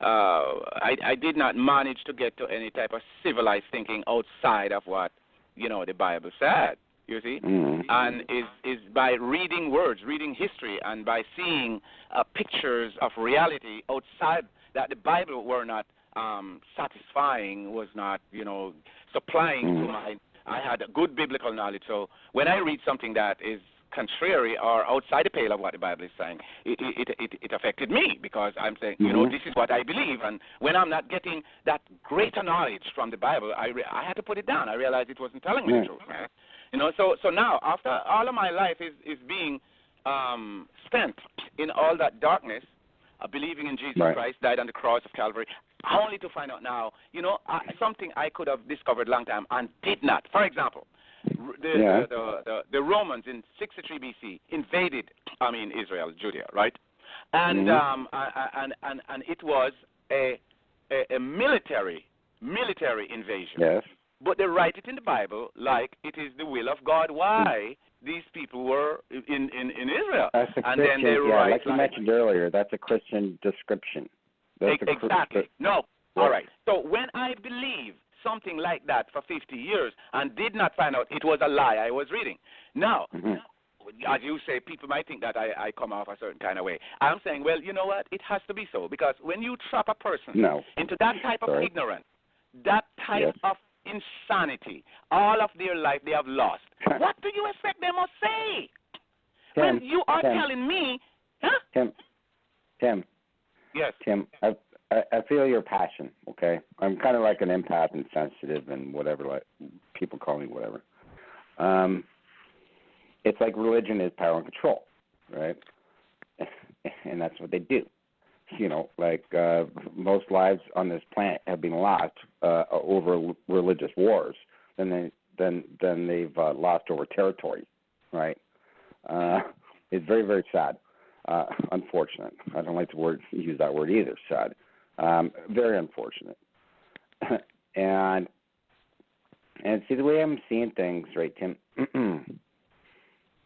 I did not manage to get to any type of civilized thinking outside of what the Bible said. You see, and is by reading words, reading history, and by seeing pictures of reality outside that the Bible were not satisfying, was not supplying to my. I had a good biblical knowledge, so when I read something that is contrary or outside the pale of what the Bible is saying, it affected me because I'm saying, this is what I believe, and when I'm not getting that greater knowledge from the Bible, I had to put it down. I realized it wasn't telling me the truth. Right? So now, after all of my life is being spent in all that darkness, believing in Jesus Christ, died on the cross of Calvary, only to find out now, something I could have discovered a long time and did not. For example, the Romans in 63 BC invaded, Israel, Judea, right? And and it was a military invasion. Yes. But they write it in the Bible like it is the will of God. Why these people were in Israel? That's a and Christian, then they write like you mentioned earlier, that's a Christian description. Exactly. No. All right. So when I believe something like that for 50 years and did not find out it was a lie I was reading. Now, as you say, people might think that I come off a certain kind of way. I'm saying, well, you know what? It has to be so because when you trap a person into that type of ignorance, that type of insanity, all of their life they have lost. What do you expect them to say? When you are telling me, Tim. Yes. Tim, I feel your passion, okay? I'm kind of like an empath and sensitive and whatever, like people call me whatever. It's like religion is power and control, right? And that's what they do. Most lives on this planet have been lost over religious wars than they've lost over territory, right? It's very, very sad. Unfortunate. I don't like to use that word either. Sad. Very unfortunate. and see, the way I'm seeing things, right, Tim,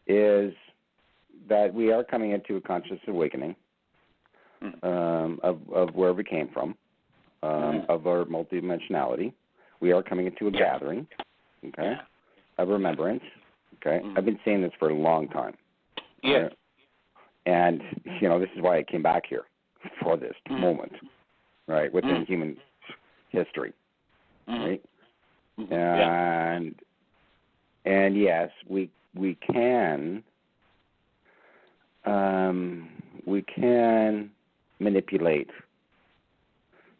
is that we are coming into a conscious awakening of where we came from, of our multidimensionality. We are coming into a gathering, okay, of remembrance. Okay, I've been saying this for a long time. Yes. Right? And, this is why I came back here for this moment, right, within human history, right? And yes, we can manipulate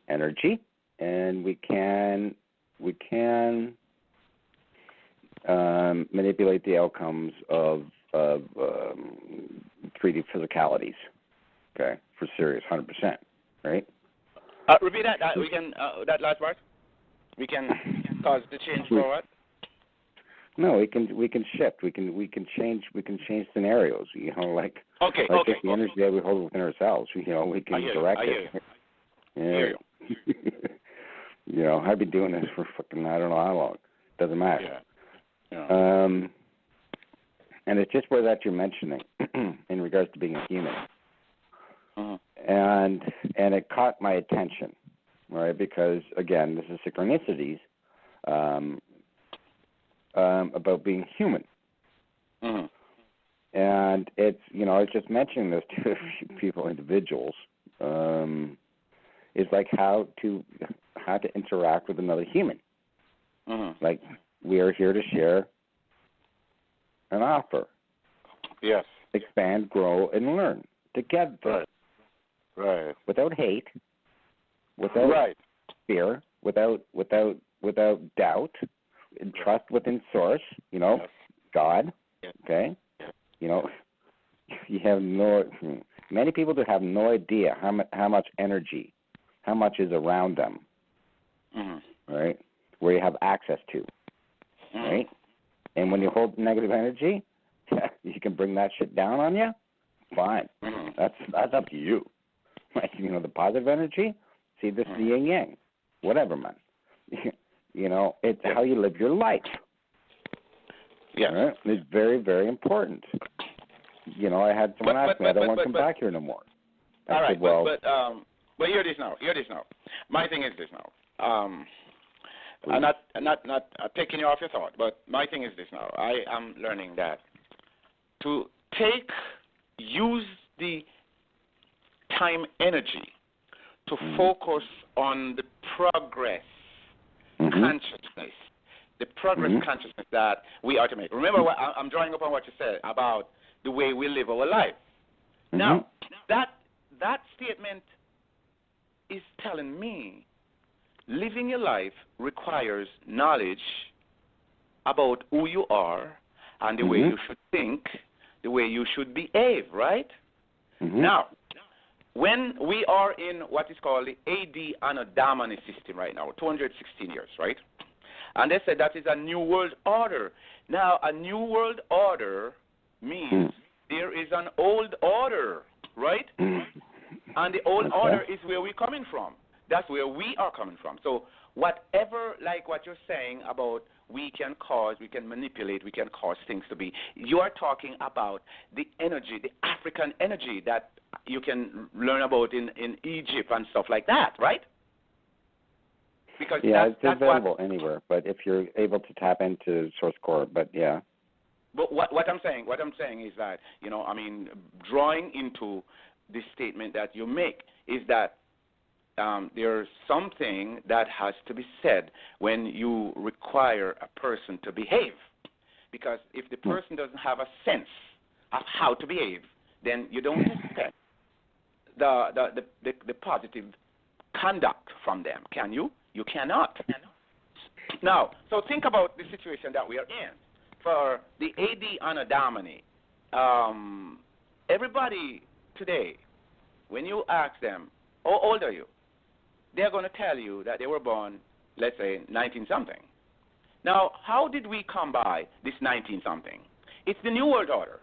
energy, and we can manipulate the outcomes of 3D physicalities, okay, for serious, 100%, right? Repeat that. We can that last part. We can cause the change forward. No, we can shift. We can change scenarios. Like the energy that we hold within ourselves. We can direct it. Hear you. I've been doing this for fucking I don't know how long. Doesn't matter. Yeah. Yeah. And it's just that you're mentioning in regards to being a human. Mm-hmm. And it caught my attention, right? Because again, this is synchronicities about being human. Mm-hmm. And it's I was just mentioning this to a few people, individuals. Is like how to interact with another human. Mm-hmm. Like we are here to share and offer. Yes. Expand, grow, and learn together. Right. Without hate, without fear, without doubt, and trust within Source. Yes. God. Yes. Okay. Yes. You have many people that have no idea how much energy, how much is around them. Mm-hmm. Right. Where you have access to. Mm-hmm. Right. And when you hold negative energy, you can bring that shit down on you. Fine. Mm-hmm. That's up to you. Like, the positive energy, see, this is the yin yang. Whatever, man. It's how you live your life. Yeah. Right? It's very, very important. I had someone ask me, I don't want to come back here no more. All right, said, well, but hear this now. My thing is this now. I'm not taking you off your thought, but my thing is this now. I am learning that to use the time energy to focus on the progress consciousness, the progress consciousness that we are to make. Remember, I'm drawing upon what you said about the way we live our life. Now, that statement is telling me living your life requires knowledge about who you are and the way you should think, the way you should behave, right? Now, when we are in what is called the AD Anno Domini system right now, 216 years, right? And they said that is a new world order. Now, a new world order means there is an old order, right? And the old order is where we're coming from. That's where we are coming from. So whatever, like what you're saying about we can manipulate, we can cause things to be, you are talking about the energy, the African energy that you can learn about in Egypt and stuff like that, right? Because it's available anywhere, but if you're able to tap into Source Core, but yeah. But what I'm saying is that, drawing into this statement that you make is that there's something that has to be said when you require a person to behave. Because if the person doesn't have a sense of how to behave, then you don't expect the positive conduct from them, can you? You cannot. Now, so think about the situation that we are in. For the AD Anno Domini, everybody today, when you ask them, how old are you? They're going to tell you that they were born, let's say, 19-something. Now, how did we come by this 19-something? It's the New World Order,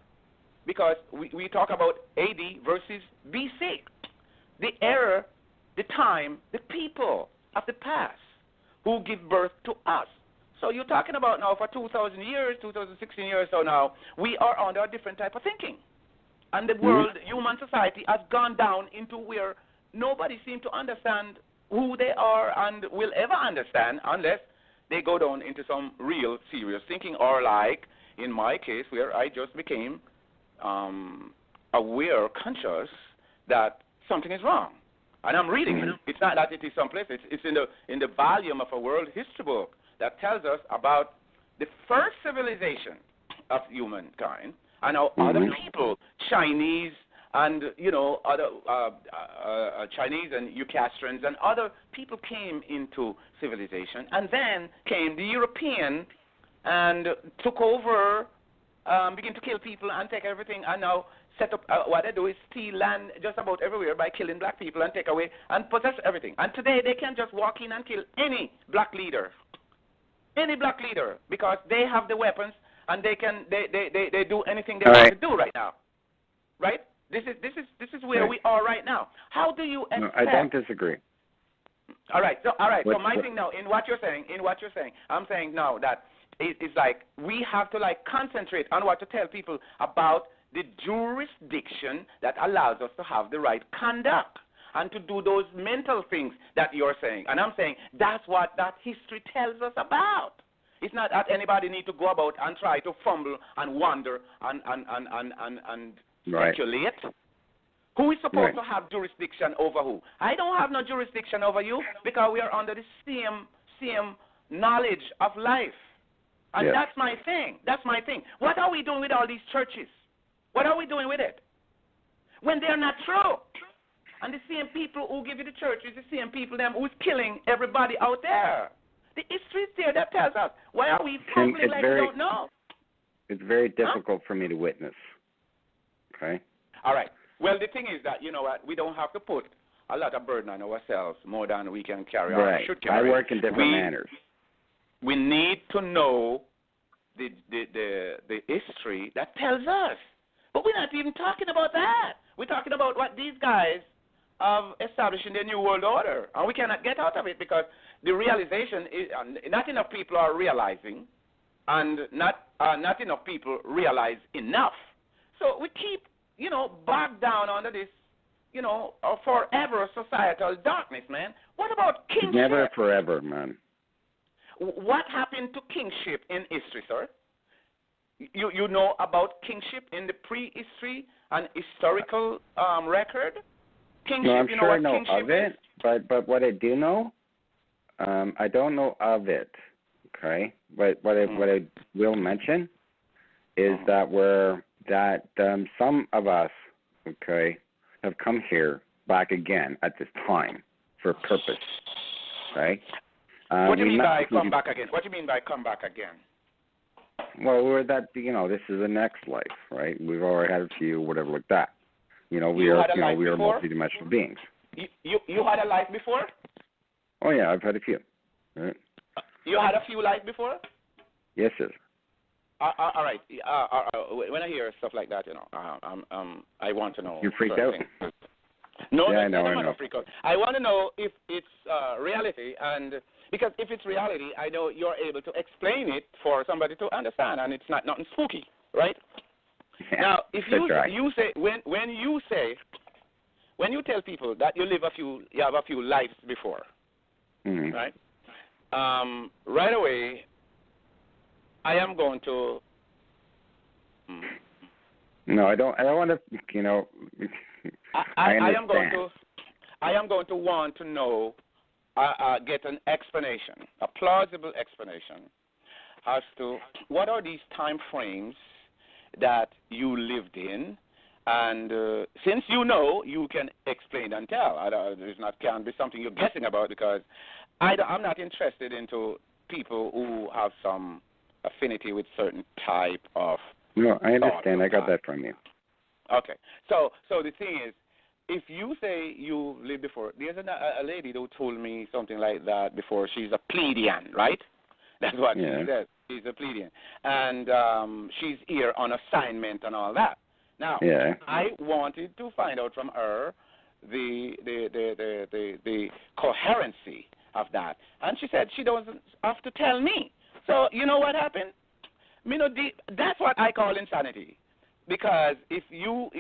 because we talk about AD versus BC. The era, the time, the people of the past who give birth to us. So you're talking about now for 2,000 years, 2016 years or so now, we are under a different type of thinking. And the world, human society, has gone down into where nobody seems to understand who they are and will ever understand unless they go down into some real serious thinking, or like in my case where I just became aware, conscious that something is wrong. And I'm reading it. It's not that it is someplace. It's in the volume of a world history book that tells us about the first civilization of humankind and how other people, Chinese and other Chinese and Eucastrians and other people came into civilization, and then came the European and took over, began to kill people and take everything, and now set up what they do is steal land just about everywhere by killing black people and take away and possess everything. And today they can just walk in and kill any black leader, because they have the weapons and they do anything they want to do right now, right? This is where we are right now. How do you expect? No, I don't disagree. All right. So my What, thing now, in what you're saying, I'm saying now that it's like we have to like concentrate on what to tell people about the jurisdiction that allows us to have the right conduct and to do those mental things that you're saying. And I'm saying that's what that history tells us about. It's not that anybody need to go about and try to fumble and wander and right. speculate. Who is supposed Right. to have jurisdiction over who? I don't have no jurisdiction over you because we are under the same knowledge of life. And Yes. that's my thing. That's my thing. What are we doing with all these churches? What are we doing with it? When they're not true. And the same people who give you the church is the same people them who's killing everybody out there. The history is there that tells us. Why are we fumbling like we don't know? It's very difficult for me to witness. Okay? All right. Well, the thing is that, you know what, we don't have to put a lot of burden on ourselves more than we can carry on. Right. We should carry. I work in different manners. We need to know the history that tells us. But we're not even talking about that. We're talking about what these guys have established in the New World Order. And we cannot get out of it because the realization is not enough people are realizing, and not enough people realize enough. So we keep, bogged down under this, forever societal darkness, man. What about kingship? It's never forever, man. What happened to kingship in history, sir? You know about kingship in the prehistory and historical record? Kingship, No, I'm sure I what know kingship of it, but what I do know, I don't know of it. Okay, but what I will mention is that some of us, okay, have come here back again at this time for a purpose. Right? What do you mean by come back again? What do you mean by come back again? Well, we're that, this is the next life, right? We've already had a few, whatever like that. We are multidimensional beings. You had a life before? Oh yeah, I've had a few. Right? You had a few lives before? Yes, sir. All right. When I hear stuff like that, I want to know. You freaked out? No, yeah, I know. Freak out. I want to know if it's reality, and because if it's reality, I know you're able to explain it for somebody to understand, and it's not nothing spooky, right? Yeah, now, if right. you say when you tell people that you have a few lives before, mm-hmm. right? Right away, I am going to. No, I don't want to. I am going to want to know, get an explanation, a plausible explanation, as to what are these time frames that you lived in, and since you can explain and tell. Can't be something you're guessing about, because I'm not interested into people who have some affinity with certain type of. No, I understand. I got that from you. Okay, so the thing is, if you say you lived before, there's a lady who told me something like that before. She's a Pleiadian, right? That's what she said. She's a Pleiadian, and she's here on assignment and all that. Now, I wanted to find out from her the coherency of that, and she said she doesn't have to tell me. So you know what happened? That's what I call insanity. Because if you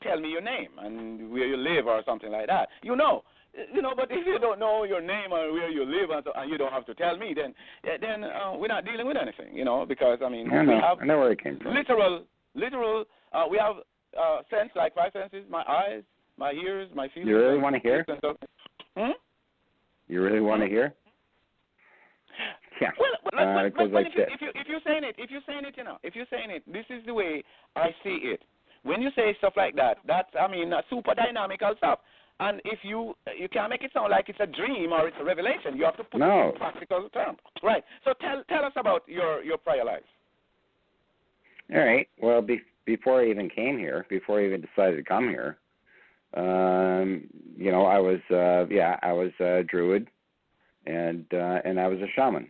tell me your name and where you live or something like that, but if you don't know your name or where you live and you don't have to tell me, then we're not dealing with anything, because we have I know where it came from. literal. We have sense, like 5 senses: my eyes, my ears, my feelings. You really want to hear? You really want to hear? Yeah. Well, but if you're saying it, this is the way I see it. When you say stuff like that, that's super dynamical stuff. And if you can't make it sound like it's a dream or it's a revelation, you have to put it in practical terms. Right. So tell us about your prior life. All right. Well, before I even came here, before I even decided to come here, I was a druid, and I was a shaman.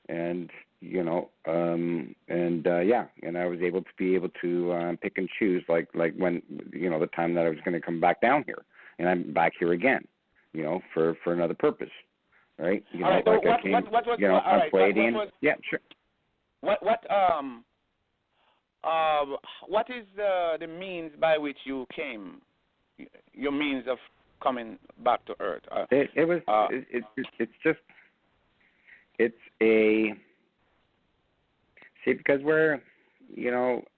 And and I was able to pick and choose like when the time that I was going to come back down here, and I'm back here again, for another purpose, right? All right. So what was all right? Palladian. Yeah, sure. What is the means by which you came? Your means of coming back to Earth? Because we're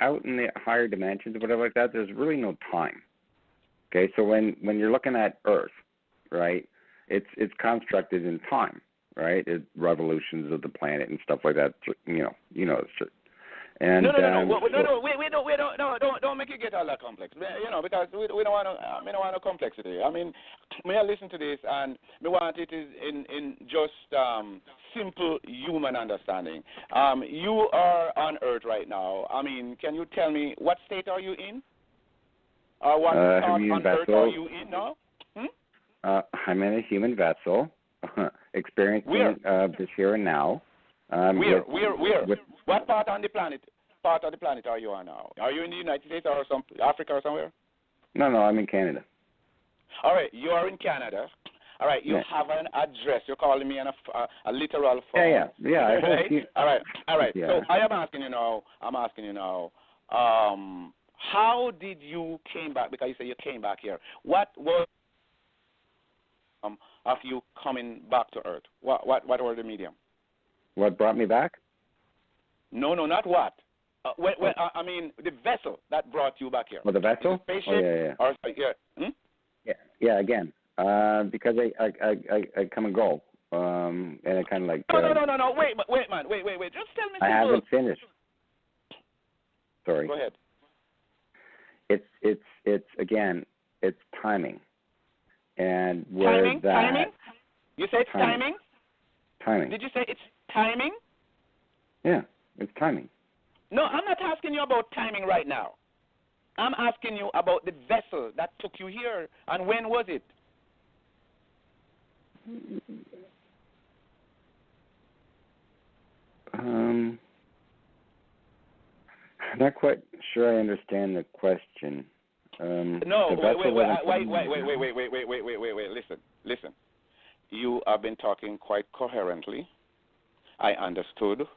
out in the higher dimensions or whatever like that. There's really no time. Okay, so when you're looking at Earth, right, it's constructed in time, right? It's revolutions of the planet and stuff like that. It's and don't make it get all that complex. Because we don't want to. We don't want no complexity. I mean, may I listen to this and we want it is in just simple human understanding. You are on Earth right now. I mean, can you tell me what state are you in? What part on Earth are you in now? I'm in a human vessel, experiencing this here and now. Where? What part on the planet? Part of the planet are you on now? Are you in the United States or Africa or somewhere? No, I'm in Canada. All right, you are in Canada. All right, you have an address. You're calling me on a literal phone. Yeah. Right? All right. Yeah. So I am asking you now. How did you came back? Because you say you came back here. What was of you coming back to Earth? What were the medium? What brought me back? No, not what. I mean, the vessel that brought you back here. Well, the vessel? Spaceship? Yeah. Or, Yeah. Again, because I come and go, and I kind of like. No. Wait, man. Just tell me. I haven't finished. Sorry. Go ahead. It's again, it's timing, and timing. You say it's timing. Timing. Did you say it's timing? Yeah, it's timing. No, I'm not asking you about timing right now. I'm asking you about the vessel that took you here, and when was it? I'm not quite sure I understand the question. No, wait. Listen. You have been talking quite coherently. I understood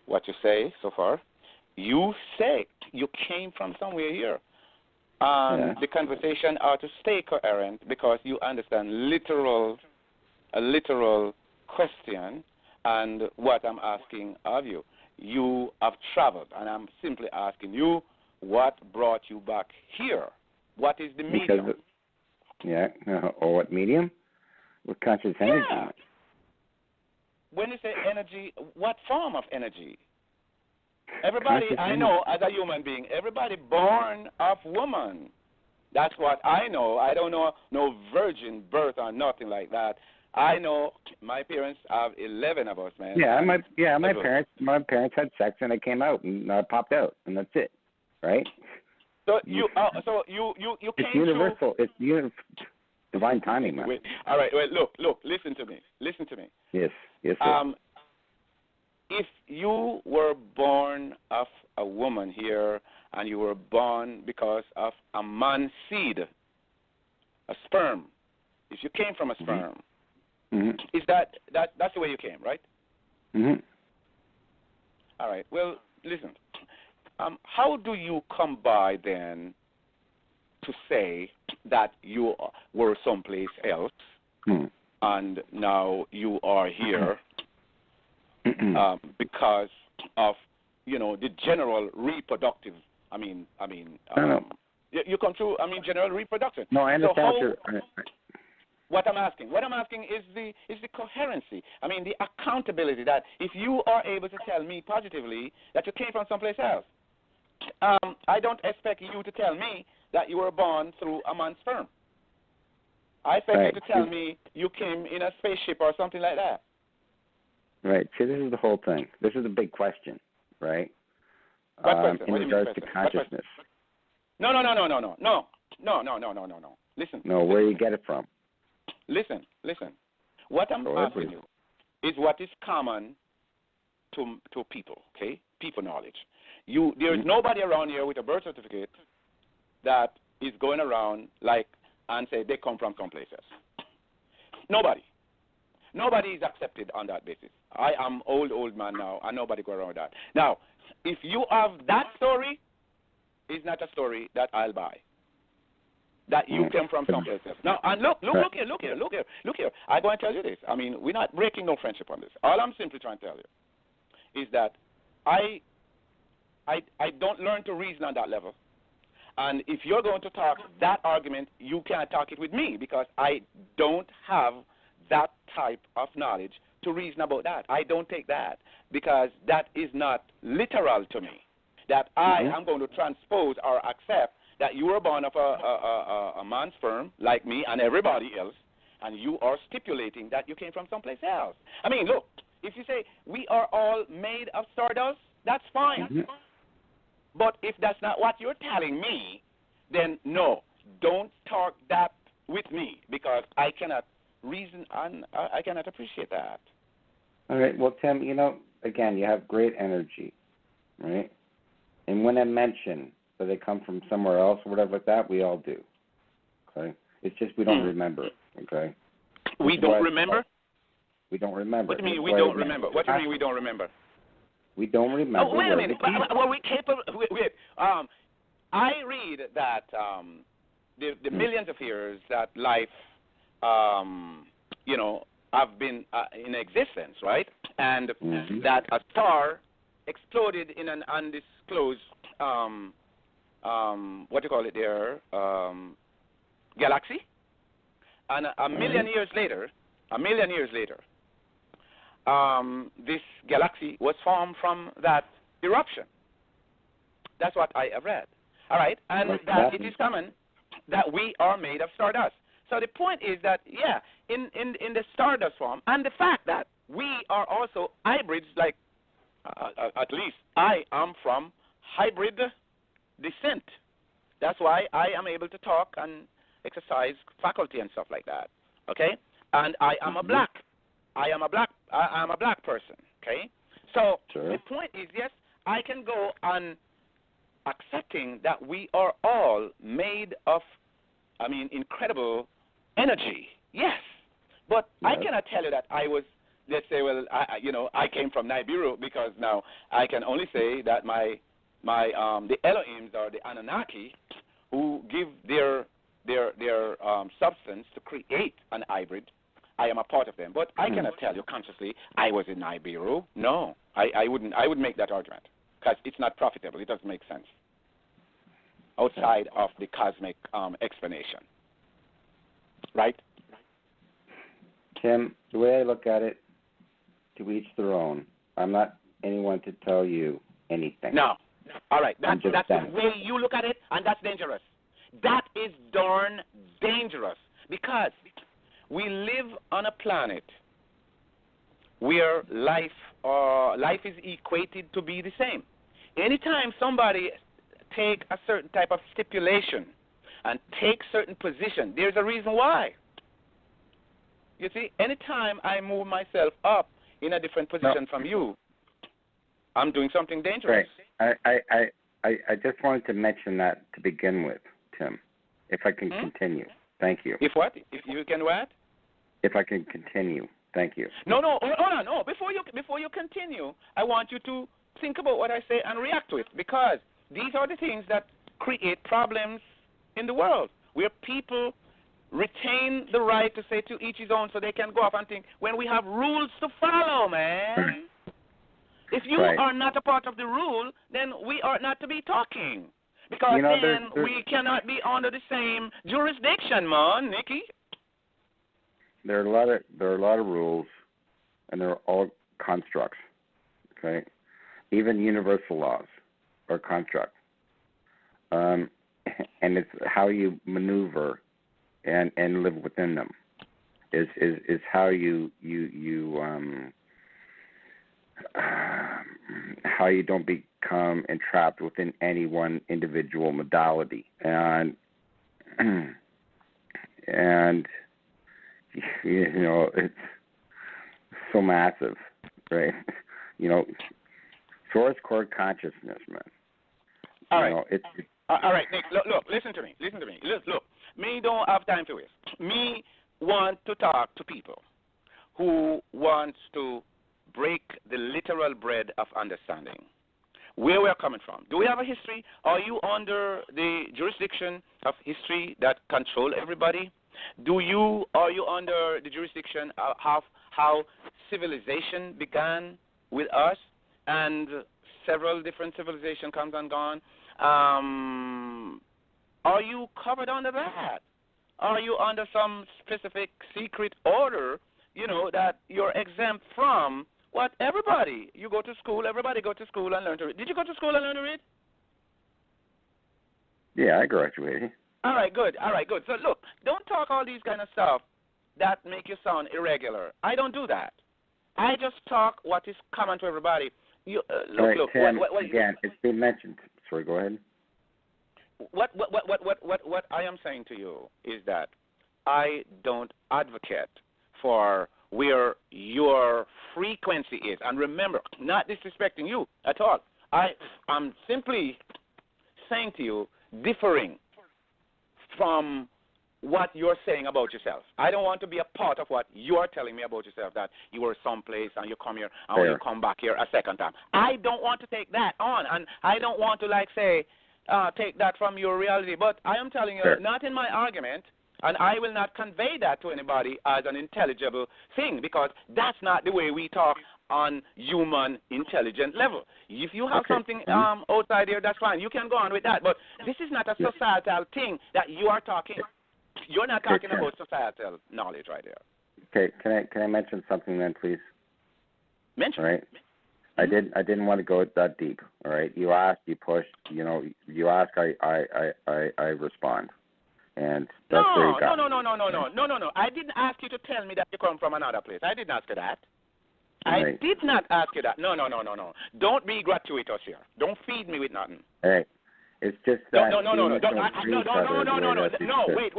what you say so far. You say you came from somewhere here. The conversation ought to stay coherent because you understand a literal question and what I'm asking of you. You have traveled, and I'm simply asking you, what brought you back here? What is the medium? Or what medium? With conscious energy. Yeah. When you say energy, what form of energy? Everybody I know as a human being, everybody born of woman. That's what I know. I don't know no virgin birth or nothing like that. I know my parents have 11 of us, man. My parents had sex and they came out and popped out, and that's it, right? So you it's came universal. It's divine timing, man. All right. Look. Listen to me. Yes, sir. If you were born of a woman here, and you were born because of a man's seed, a sperm. If you came from a sperm, is that's the way you came, right? All right. Well, listen. How do you come by then to say that you were someplace else and now you are here because of the general reproductive? You come through. General reproduction. No, I understand. What I'm asking is the coherency. The accountability that if you are able to tell me positively that you came from someplace else, I don't expect you to tell me that you were born through a man's sperm. I expect you to tell me you came in a spaceship or something like that. Right. See, this is the whole thing. This is a big question, right? What question? In regards to consciousness. No. Listen. No, where do you get it from? Listen. What I'm asking you is what is common to people, okay? People knowledge. There is nobody around here with a birth certificate that is going around and say they come from some places. Nobody. Nobody is accepted on that basis. I am old man now, and nobody go around with that. Now, if you have that story, it's not a story that I'll buy. That you came from someplace else. Now, and look here. I'm going to tell you this. I mean, we're not breaking no friendship on this. All I'm simply trying to tell you is that I don't learn to reason on that level. And if you're going to talk that argument, you can't talk it with me because I don't have that type of knowledge to reason about that. I don't take that because that is not literal to me. That I am going to transpose or accept that you were born of a man's sperm like me and everybody else, and you are stipulating that you came from someplace else. I mean, look, if you say we are all made of stardust, that's fine. But if that's not what you're telling me, then no, don't talk that with me because I cannot reason and I cannot appreciate that. All right. Well, Tim, again, you have great energy, right? And when I mention that they come from somewhere else or whatever like that, we all do. Okay? It's just we don't remember. Okay? We don't remember? We don't remember. What do you mean we don't remember? What do you mean we don't remember? We don't remember. Oh, wait a minute. Well, we capable. Wait. I read that the millions of years that life, have been in existence, right? And that a star exploded in an undisclosed, what do you call it there, galaxy. And a million years later, this galaxy was formed from that eruption. That's what I have read. All right, and that it is common that we are made of stardust. So the point is that, in the stardust form, and the fact that we are also hybrids, like at least I am from hybrid descent. That's why I am able to talk and exercise faculty and stuff like that. Okay, and I am a black. I am a black person. Okay, so the point is, yes, I can go on accepting that we are all made of, incredible energy. Yes, but I cannot tell you that I was. Let's say, well, I came from Nibiru because now I can only say that the Elohims or the Anunnaki, who give their substance to create an hybrid, I am a part of them. But I cannot tell you consciously I was in Nibiru. No, I wouldn't. I would make that argument because it's not profitable. It doesn't make sense outside of the cosmic explanation. Right? Tim, the way I look at it, to each their own. I'm not anyone to tell you anything. No. All right. That's the way you look at it, and that's dangerous. That is darn dangerous because we live on a planet where life is equated to be the same. Anytime somebody take a certain type of stipulation and take certain position, there's a reason why. You see, anytime I move myself up in a different position from you, I'm doing something dangerous. Right. I just wanted to mention that to begin with, Tim, if I can continue. Thank you. If what? If you can what? If I can continue. Thank you. No. Before you continue, I want you to think about what I say and react to it because these are the things that create problems in the world where people retain the right to say to each his own so they can go off and think when we have rules to follow, man. If you are not a part of the rule, then we are not to be talking. Because then we cannot be under the same jurisdiction, man, Nikki. There are a lot of rules, and they're all constructs. Okay, even universal laws are constructs, and it's how you maneuver and live within them. Is how you how you don't become entrapped within any one individual modality, and it's so massive, right? Source core consciousness, man. All right. All right, Nick. Look. Listen to me. Look. Me don't have time to waste. Me want to talk to people who wants to break the literal bread of understanding, where we're coming from. Do we have a history? Are you under the jurisdiction of history that control everybody? Are you under the jurisdiction of how civilization began with us and several different civilizations comes and gone? Are you covered under that? Are you under some specific secret order, that you're exempt from what everybody? You go to school, everybody go to school and learn to read. Did you go to school and learn to read? Yeah, I graduated. All right, good. So look, don't talk all these kind of stuff that make you sound irregular. I don't do that. I just talk what is common to everybody. Look, Tim, again, it's been mentioned. Sorry, go ahead. What I am saying to you is that I don't advocate for where your frequency is. And remember, not disrespecting you at all. I'm simply saying to you, differing from what you're saying about yourself. I don't want to be a part of what you're telling me about yourself, that you were someplace and you come here and when you come back here a second time. I don't want to take that on, and I don't want to, take that from your reality. But I am telling you, not in my argument, and I will not convey that to anybody as an intelligible thing, because that's not the way we talk on human intelligence level. If you have something outside here, that's fine. You can go on with that. But this is not a societal thing that you are talking. You're not talking about societal knowledge right there. Okay, can I mention something then, please? Mention. All right. Mm-hmm. I didn't want to go that deep. All right. You asked, you pushed. You ask, I respond. And that's where you got. No. I didn't ask you to tell me that you come from another place. I didn't ask you that. Right. I did not ask you that. No. Don't be gratuitous here. Don't feed me with nothing. All right. It's just that. No. Wait.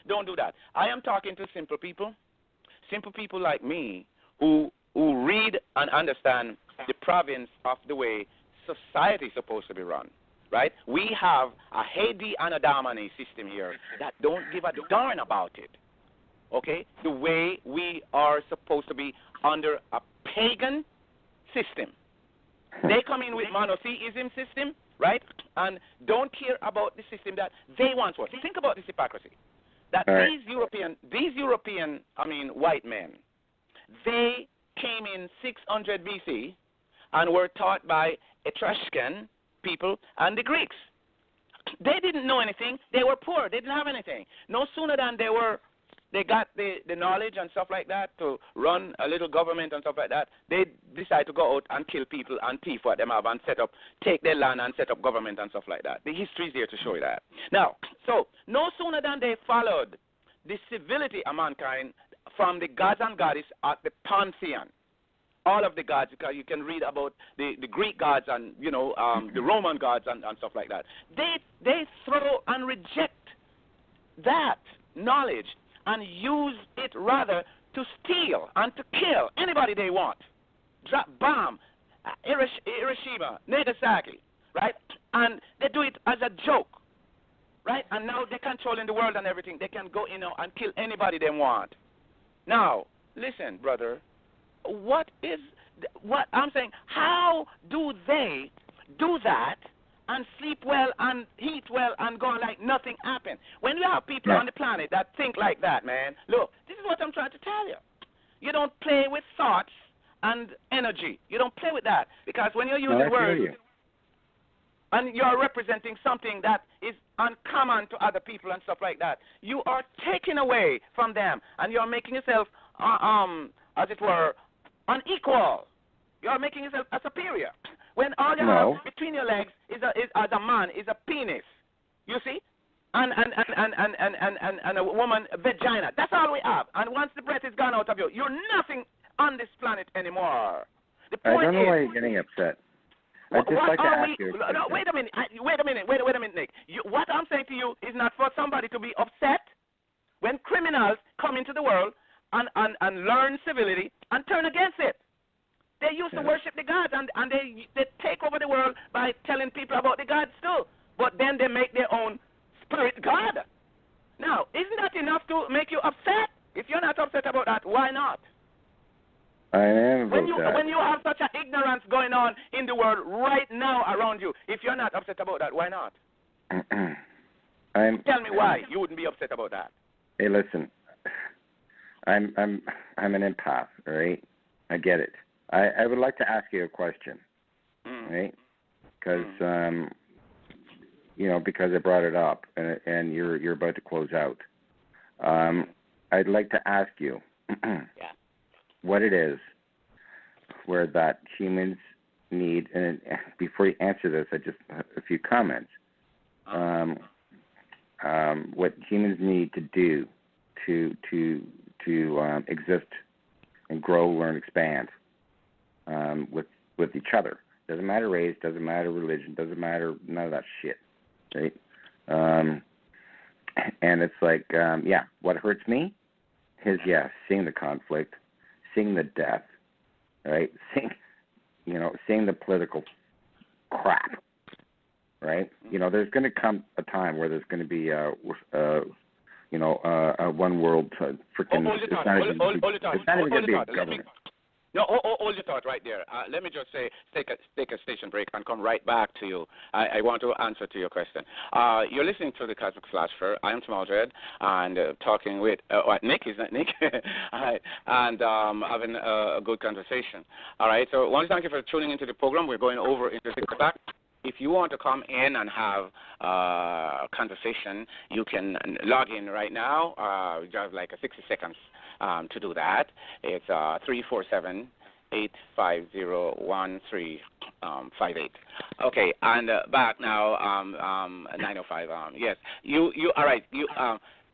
Don't do that. I am talking to simple people like me who read and understand the province of the way society is supposed to be run. Right? We have a Haiti and a Damani system here that don't give a darn about it. Okay? The way we are supposed to be under a pagan system. They come in with monotheism system, right? And don't care about the system that they want to. Think about this hypocrisy. That these European, white men, they came in 600 BC and were taught by Etruscan people and the Greeks. They didn't know anything. They were poor. They didn't have anything. No sooner than they got the knowledge and stuff like that to run a little government and stuff like that, they decide to go out and kill people and thief what them have and take their land and set up government and stuff like that. The history is there to show you that. Now, so no sooner than they followed the civility of mankind from the gods and goddesses at the pantheon, all of the gods, because you can read about the Greek gods and the Roman gods and stuff like that. They throw and reject that knowledge and use it rather to steal and to kill anybody they want. Drop bomb, Hiroshima, Nagasaki, right? And they do it as a joke, right? And now they're controlling the world and everything. They can go in and kill anybody they want. Now, listen, brother. What I'm saying, how do they do that and sleep well and eat well and go on like nothing happened? When you have people on the planet that think like that, man, look, this is what I'm trying to tell you. You don't play with thoughts and energy. You don't play with that, because when you're using words and you're representing something that is uncommon to other people and stuff like that, you are taking away from them and you're making yourself, as it were, unequal. You're making yourself a superior. When all you have between your legs is as a man is a penis. You see? And a woman vagina. That's all we have. And once the breath is gone out of you, you're nothing on this planet anymore. The point I don't know why you're getting upset. I'd just like to ask you. No, wait a minute, Nick. What I'm saying to you is not for somebody to be upset when criminals come into the world and learn civility and turn against it. They used to worship the gods, and they take over the world by telling people about the gods too. But then they make their own spirit god. Now, isn't that enough to make you upset? If you're not upset about that, why not? I am about that. When you have such an ignorance going on in the world right now around you, if you're not upset about that, why not? Tell me why you wouldn't be upset about that. Hey, listen, I'm an empath, all right? I get it. I would like to ask you a question, right? Because because I brought it up, and you're about to close out. I'd like to ask you what it is where that humans need, and before you answer this, I just a few comments. What humans need to do to exist and grow, learn, expand with each other. Doesn't matter race, doesn't matter religion, doesn't matter none of that shit, right? And it's like, what hurts me is seeing the conflict, seeing the death, right? Seeing the political crap, right? There's going to come a time where there's going to be a one world freaking. It's not even going to be a government. Hold your thought right there. Let me just say, take a station break and come right back to you. I want to answer to your question. You're listening to the Cosmic Philosopher. I am Small Dread, and talking with Nick, is that Nick? All right, and having a good conversation. All right, so I want to thank you for tuning into the program. We're going over into 6 o'clock. If you want to come in and have a conversation, you can log in right now. You have like 60 seconds to do that. It's 347-850-1358. Okay, and back now, 905. Yes, you all right. You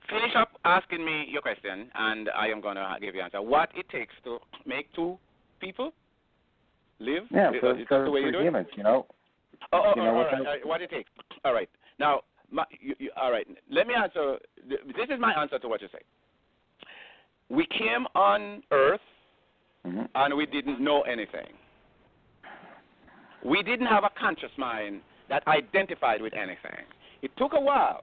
finish up asking me your question, and I am going to give you an answer. What it takes to make 2 people live? Yeah, is that the way you do humans, it? All right. What it takes. All right. Now, all right. Let me answer. This is my answer to what you say. We came on Earth, and we didn't know anything. We didn't have a conscious mind that identified with anything. It took a while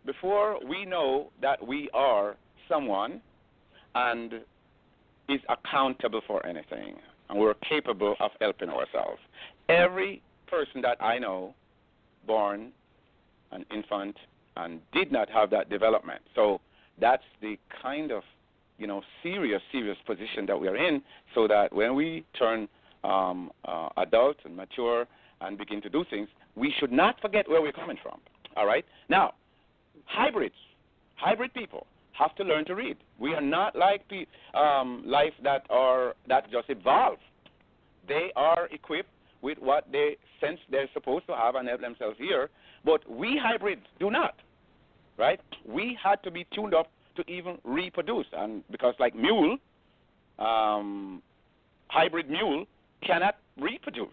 before we know that we are someone and is accountable for anything, and we're capable of helping ourselves. Every person that I know, born an infant and did not have that development. So that's the kind of, serious position that we are in, so that when we turn adult and mature and begin to do things, we should not forget where we're coming from. All right? Now, hybrid people have to learn to read. We are not like life that just evolve. They are equipped with what they sense they're supposed to have and help themselves here, but we hybrids do not, right? We had to be tuned up to even reproduce, and because like mule, hybrid mule cannot reproduce,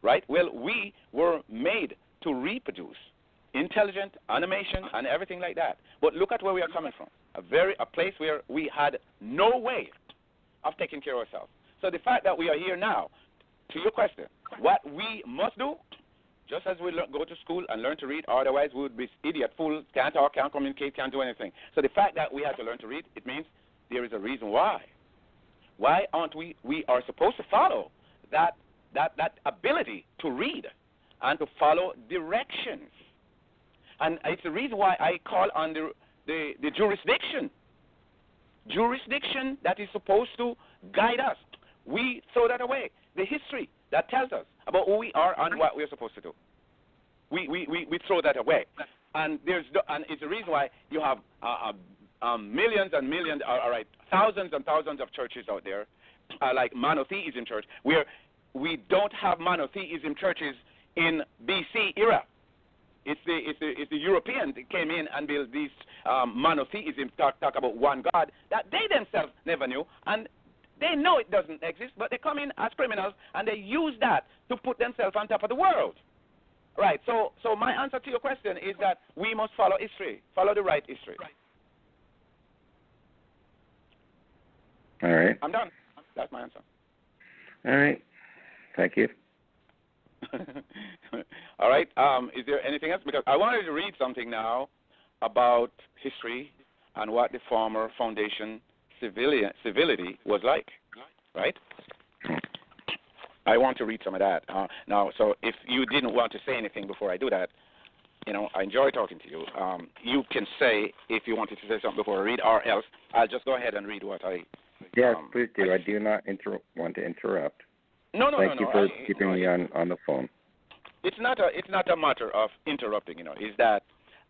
right? Well, we were made to reproduce, intelligent, animation, and everything like that. But look at where we are coming from, a place where we had no way of taking care of ourselves. So the fact that we are here now, to your question, what we must do, just as we go to school and learn to read, otherwise we would be idiot, fool, can't talk, can't communicate, can't do anything. So the fact that we have to learn to read, it means there is a reason why. Why aren't we are supposed to follow that ability to read and to follow directions. And it's the reason why I call on the jurisdiction. Jurisdiction that is supposed to guide us. We throw that away. The history that tells us about who we are and what we're supposed to do. We throw that away. And it's the reason why you have millions and millions, thousands and thousands of churches out there, like monotheism church, where we don't have monotheism churches in BC era. It's the Europeans that came in and built these monotheism, talk about one God that they themselves never knew, and they know it doesn't exist, but they come in as criminals and they use that to put themselves on top of the world. Right. So my answer to your question is that we must follow history, follow the right history. Right. All right. I'm done. That's my answer. All right. Thank you. All right. Is there anything else? Because I wanted to read something now about history and what the former foundation civility was like, right? I want to read some of that. Now, so if you didn't want to say anything before I do that, I enjoy talking to you. You can say if you wanted to say something before I read, or else I'll just go ahead and read what I. Yes, please do. I do not want to interrupt. No. Thank you for keeping me on the phone. It's not a matter of interrupting. Is that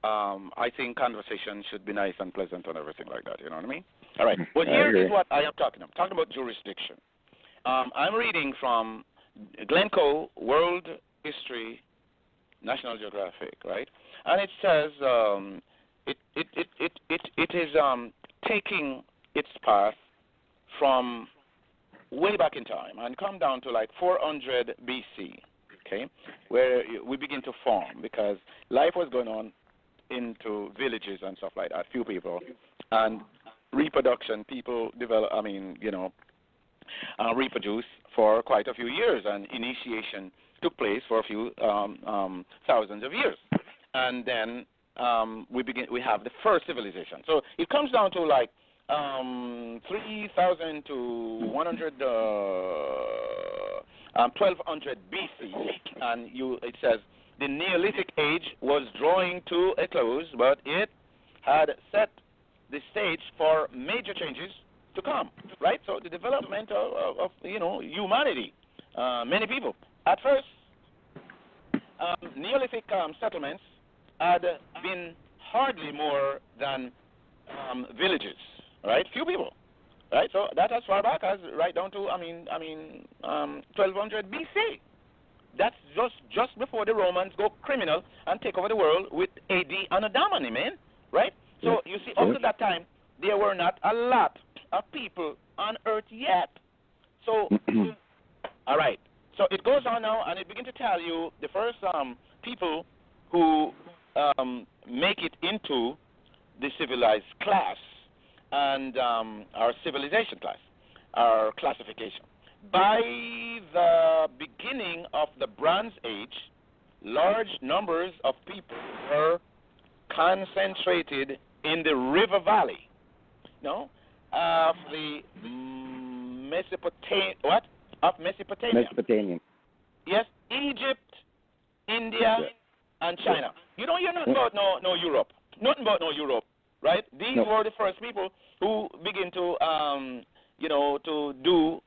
I think conversation should be nice and pleasant and everything like that. You know what I mean? All right. Well, here is what I am talking about. Talking about jurisdiction. I'm reading from Glencoe World History, National Geographic, right? And it says it is taking its path from way back in time and come down to like 400 BC, okay, where we begin to form because life was going on into villages and stuff like that, few people, and reproduction, people develop, reproduce for quite a few years, and initiation took place for a few thousands of years, and then we have the first civilization. So it comes down to like 3,000 to 1200 BC, and it says the Neolithic age was drawing to a close, but it had set the stage for major changes to come, right? So the development of humanity, many people. At first, Neolithic settlements had been hardly more than villages, right? Few people, right? So that's as far back as right down to 1200 BC. That's just before the Romans go criminal and take over the world with AD Anno-Domini, man, right? So you see, up to that time, there were not a lot of people on Earth yet. So, all right. So it goes on now, and it begins to tell you the first people who make it into the civilized class and our civilization class, our classification. By the beginning of the Bronze Age, large numbers of people were concentrated in the river valley, of the Mesopotamia. Yes, Egypt, India, and China. You don't hear nothing about no Europe. Nothing about no Europe, right? These were the first people who begin to to do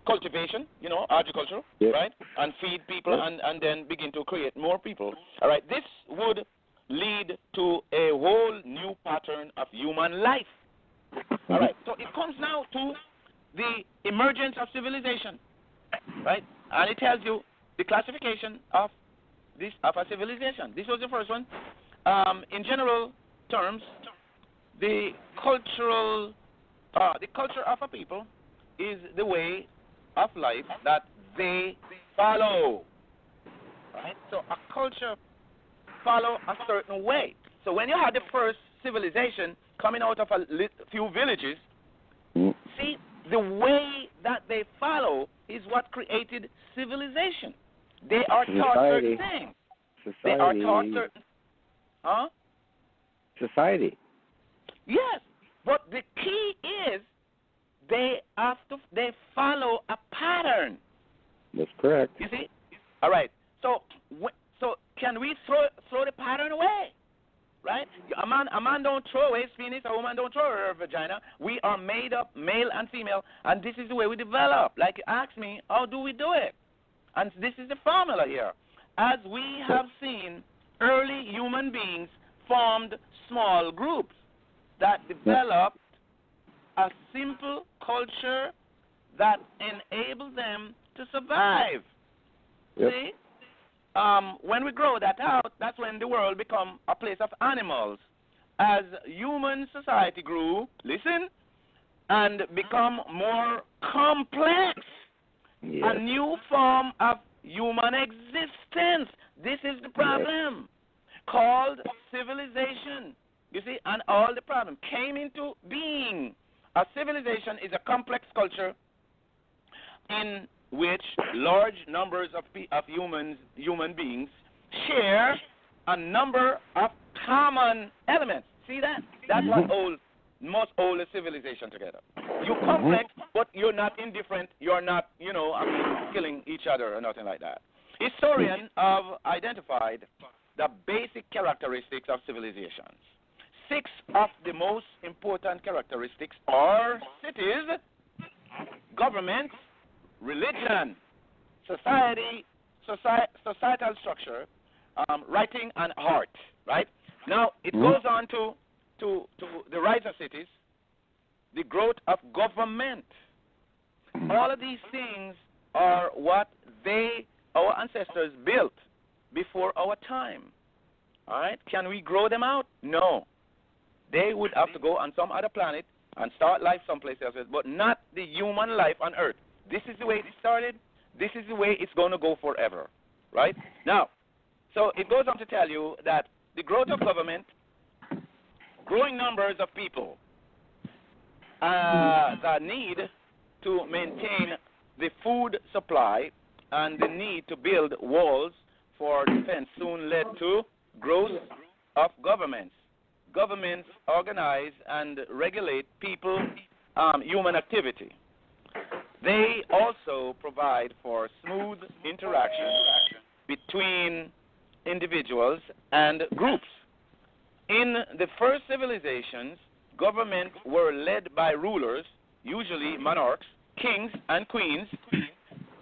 cultivation, agriculture, right? And feed people and then begin to create more people. All right, this would lead to a whole new pattern of human life. All right, so it comes now to the emergence of civilization, right? And it tells you the classification of a civilization. This was the first one. In general terms, the culture of a people is the way of life that they follow, right? So a culture follow a certain way. So when you had the first civilization coming out of a few villages, see, the way that they follow is what created civilization. They are taught certain things. They are taught certain... Society. Yes, but the key is they follow a pattern. That's correct. You see? All right. So can we throw the pattern away? Right? A man don't throw away his penis, a woman don't throw her vagina. We are made up, male and female, and this is the way we develop. Like you asked me, how do we do it? And this is the formula here. As we have seen, early human beings formed small groups that developed a simple culture that enabled them to survive. Yep. See? When we grow that out, that's when the world become a place of animals. As human society grew, listen, and become more complex, a new form of human existence. This is the problem, called civilization. You see, and all the problem came into being. A civilization is a complex culture in which large numbers of human beings share a number of common elements. See that? That's what most older civilization together. You complex, but you're not indifferent. You're not, killing each other or nothing like that. Historians have identified the basic characteristics of civilizations. 6 of the most important characteristics are cities, government, religion, societal structure, writing, and art. Right? Now, it goes on to the rise of cities, the growth of government. All of these things are what our ancestors built before our time. All right? Can we grow them out? No. They would have to go on some other planet and start life someplace else, but not the human life on Earth. This is the way it started. This is the way it's going to go forever. Right? Now, so it goes on to tell you that the growth of government, growing numbers of people, the need to maintain the food supply, and the need to build walls for defense soon led to growth of governments. Governments organize and regulate people, human activity. They also provide for smooth interaction between individuals and groups. In the first civilizations, governments were led by rulers, usually monarchs, kings, and queens,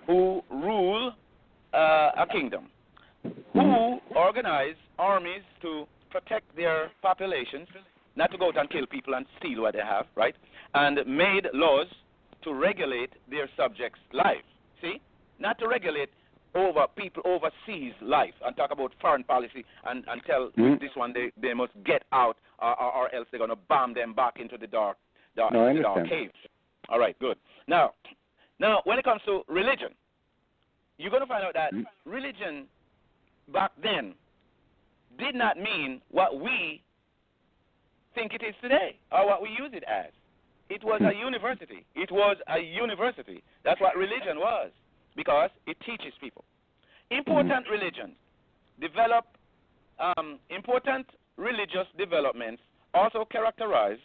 who rule a kingdom, who organize armies to protect their populations, not to go out and kill people and steal what they have, right? And made laws to regulate their subjects' lives. See? Not to regulate over people overseas life and talk about foreign policy and tell this one they must get out or else they're going to bomb them back into the dark caves. All right, good. Now, when it comes to religion, you're going to find out that religion back then did not mean what we think it is today or what we use it as. It was a university. It was a university. That's what religion was, because it teaches people. Important religions develop, important religious developments also characterized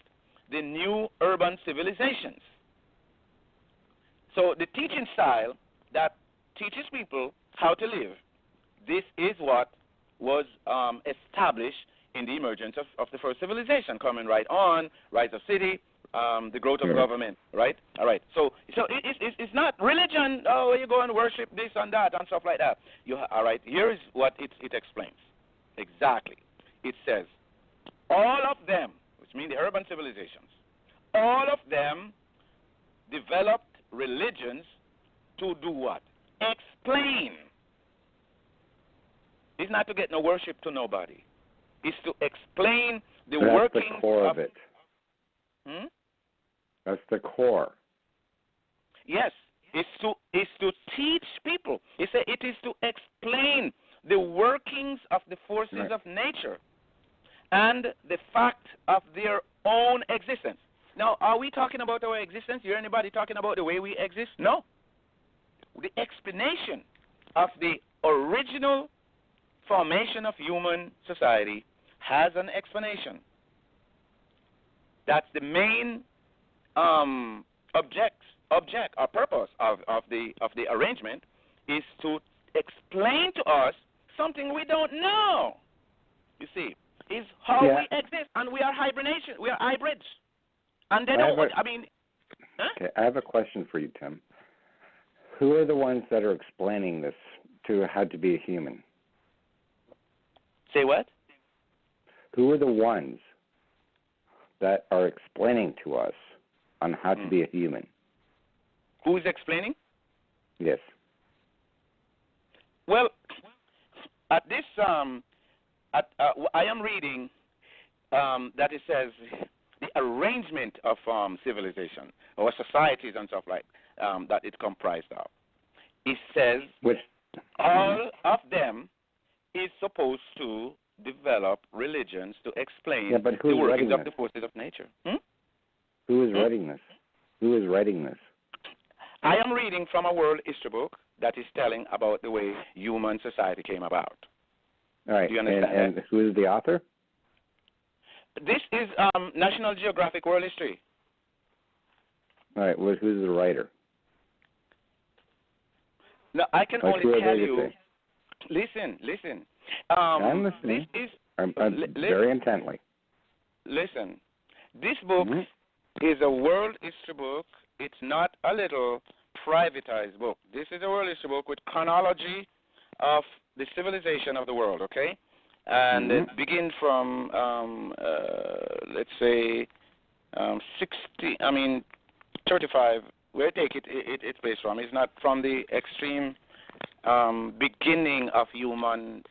the new urban civilizations. So the teaching style that teaches people how to live, this is what was established in the emergence of the first civilization, coming right on, rise of city, the growth of government, right? All right. So it's not religion, you go and worship this and that and stuff like that. All right, here is what it explains. Exactly. It says, all of them, which means the urban civilizations, all of them developed religions to do what? Explain. It's not to get no worship to nobody. It's to explain the workings the core of it. That's the core. Yes, it's to teach people. It is to explain the workings of the forces of nature and the fact of their own existence. Now, are we talking about our existence? Hear anybody talking about the way we exist? No. The explanation of the original formation of human society has an explanation. That's the main object or purpose of the arrangement, is to explain to us something we don't know. You see, is how we exist, and we are hibernation. We are hybrids, and they don't. Okay, I have a question for you, Tim. Who are the ones that are explaining this to how to be a human? Say what? Who are the ones that are explaining to us on how to be a human? Who is explaining? Yes. Well, at this, I am reading that it says the arrangement of civilization or societies and stuff like that it comprised of. It says all of them is supposed to develop religions to explain the workings of the forces of nature. Who is writing this? Who is writing this? I am reading from a world history book that is telling about the way human society came about. All right. Do you understand and who is the author? This is National Geographic World History. All right. Well, who's the writer? No, I can What's only your tell ability you. to say? Listen. I'm listening. This is I'm very intently. Listen. This book is a world history book. It's not a little privatized book. This is a world history book with chronology of the civilization of the world. Okay, and it begins from let's say 35. Where take it's based from. It's not from the extreme beginning of human,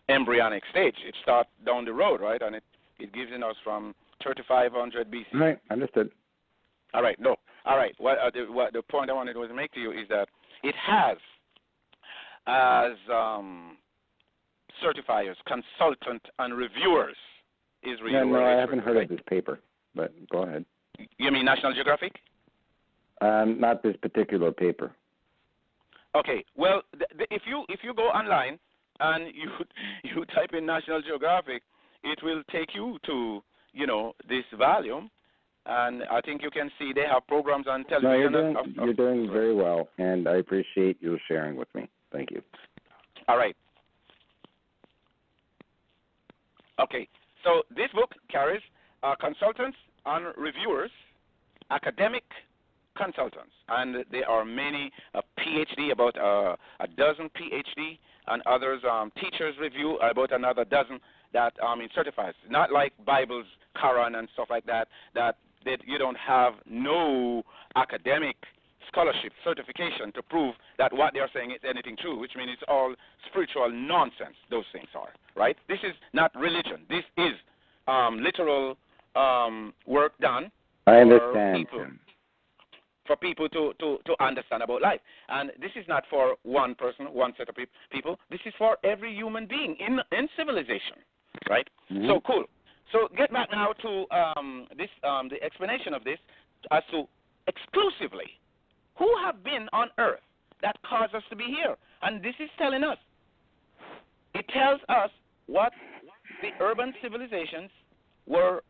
embryonic stage. It starts down the road, right? And it gives in us from 3500 BC. Right, understood. All right, no. All right, what the point I wanted to make to you is that it has as certifiers, consultant, and reviewers Israel. No, I haven't heard of this paper, but go ahead. You mean National Geographic? Not this particular paper. Okay. Well, if you go online and you type in National Geographic, it will take you to this volume, and I think you can see they have programs on television. No, you're doing very well, and I appreciate you sharing with me. Thank you. All right. Okay. So this book carries consultants and reviewers, academic consultants, and there are many PhD, about a dozen PhD, and others teachers review about another dozen that it certifies. Not like Bibles, Quran, and stuff like that you don't have no academic scholarship certification to prove that what they are saying is anything true, which means it's all spiritual nonsense. Those things are right. This is not religion. This is literal work done. I understand. For people to understand about life. And this is not for one person, one set of people. This is for every human being in civilization, right? So cool. So get back now to the explanation of this as to exclusively who have been on Earth that caused us to be here. And this is telling us. It tells us what the urban civilizations were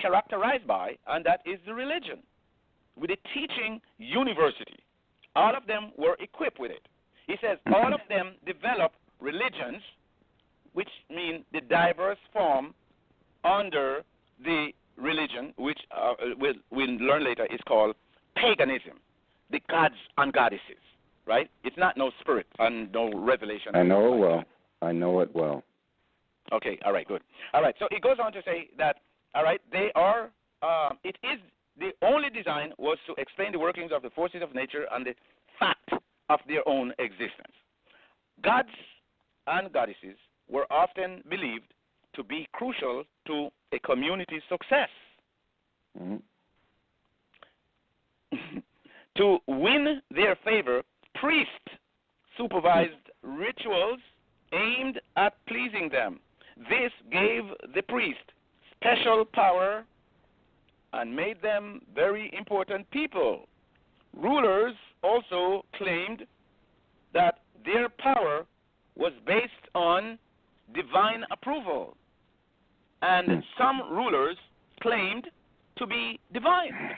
characterized by, and that is the religion. With a teaching university. All of them were equipped with it. He says all of them developed religions, which mean the diverse form under the religion, which we'll learn later is called paganism, the gods and goddesses, right? It's not no spirit and no revelation. I know it well. I know it well. Okay, all right, good. All right, so it goes on to say that, all right, they are, it is, the only design was to explain the workings of the forces of nature and the fact of their own existence. Gods and goddesses were often believed to be crucial to a community's success. To win their favor, priests supervised rituals aimed at pleasing them. This gave the priest special power and made them very important people. Rulers also claimed that their power was based on divine approval, and some rulers claimed to be divine.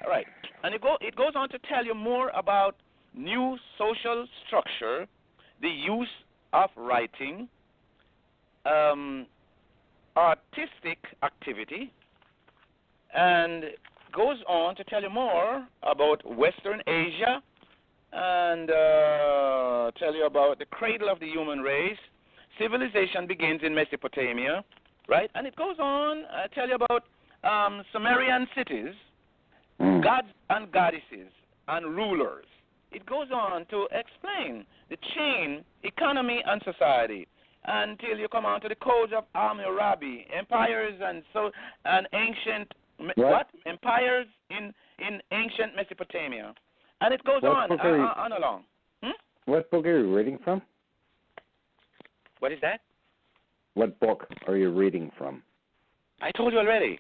All right, and it goes on to tell you more about new social structure, the use of writing, artistic activity, and goes on to tell you more about Western Asia and tell you about the cradle of the human race. Civilization begins in Mesopotamia, right? And it goes on to tell you about Sumerian cities, gods and goddesses, and rulers. It goes on to explain the chain, economy, and society until you come on to the codes of Hammurabi, empires and ancient empires in ancient Mesopotamia, and it goes on along. What book are you reading from? What is that? What book are you reading from? I told you already.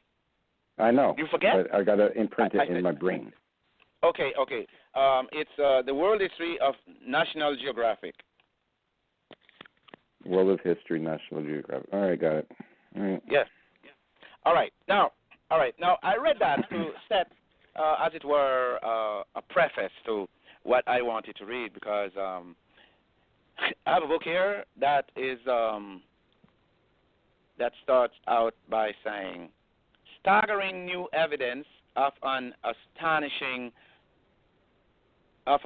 I know. You forget? But I got to imprint it in my brain. Okay. It's the World History of National Geographic. World of History, National Geographic. All right, got it. All right. Yes. All right. Now, I read that to set, as it were, a preface to what I wanted to read because I have a book here that is that starts out by saying, staggering new evidence of an astonishing. I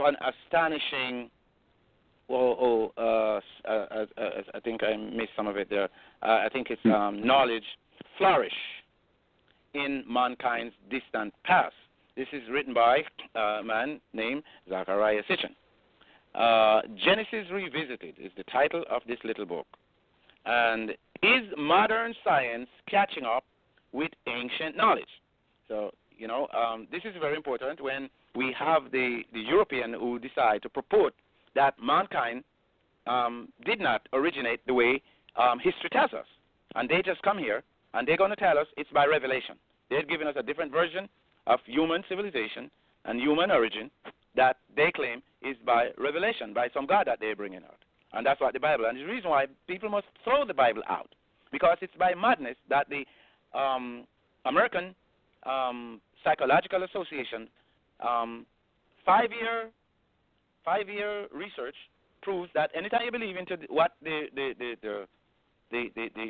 think I missed some of it there. I think it's knowledge flourish in mankind's distant past. This is written by a man named Zachariah Sitchin. Genesis Revisited is the title of this little book. And is modern science catching up with ancient knowledge? So, this is very important when we have the European who decide to purport that mankind did not originate the way history tells us. And they just come here and they're going to tell us it's by revelation. They're giving us a different version of human civilization and human origin that they claim is by revelation, by some God that they're bringing out. And that's what the Bible, and the reason why people must throw the Bible out, because it's by madness that the American Psychological Association 5-year research proves that anytime you believe into what the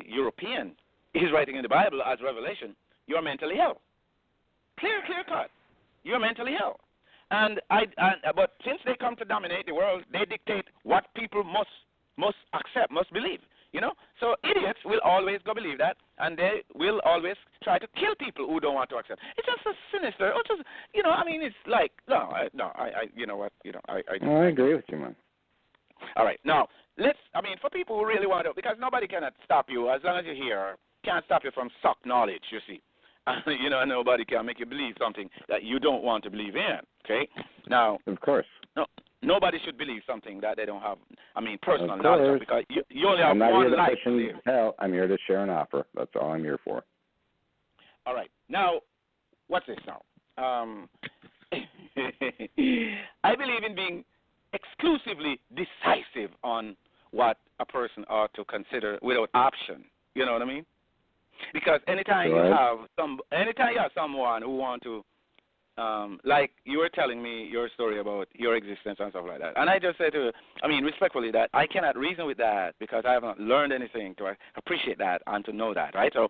European is writing in the Bible as revelation, you're mentally ill. Clear cut. You're mentally ill. But since they come to dominate the world, they dictate what people must accept, must believe. So idiots will always go believe that, and they will always try to kill people who don't want to accept. It's just a sinister. It's like I agree with you, man. All right, now for people who really want to, because nobody cannot stop you as long as you're here. Can't stop you from suck knowledge. You see. Nobody can make you believe something that you don't want to believe in, okay? Now, of course. Nobody should believe something that they don't have, personal knowledge of, because you only have one life to live. Hell, I'm here to share and offer. That's all I'm here for. All right. Now, what's this now? I believe in being exclusively decisive on what a person ought to consider without option. You know what I mean? Because anytime you have someone who want to, like you were telling me your story about your existence and stuff like that, and I just said respectfully, that I cannot reason with that because I have not learned anything to appreciate that and to know that, right? So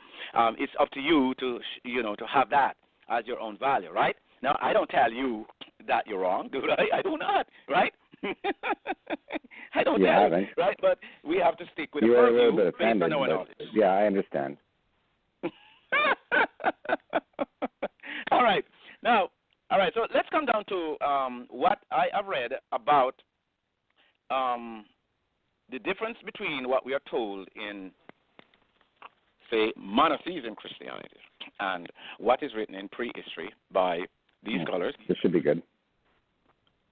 it's up to you to to have that as your own value, right? Now I don't tell you that you're wrong, do I? I do not, right? I don't tell you, right? But we have to stick with the purview based on our knowledge. Yeah, I understand. All right. So let's come down to what I have read about the difference between what we are told in, say, monotheism Christianity and what is written in prehistory by these scholars. This should be good.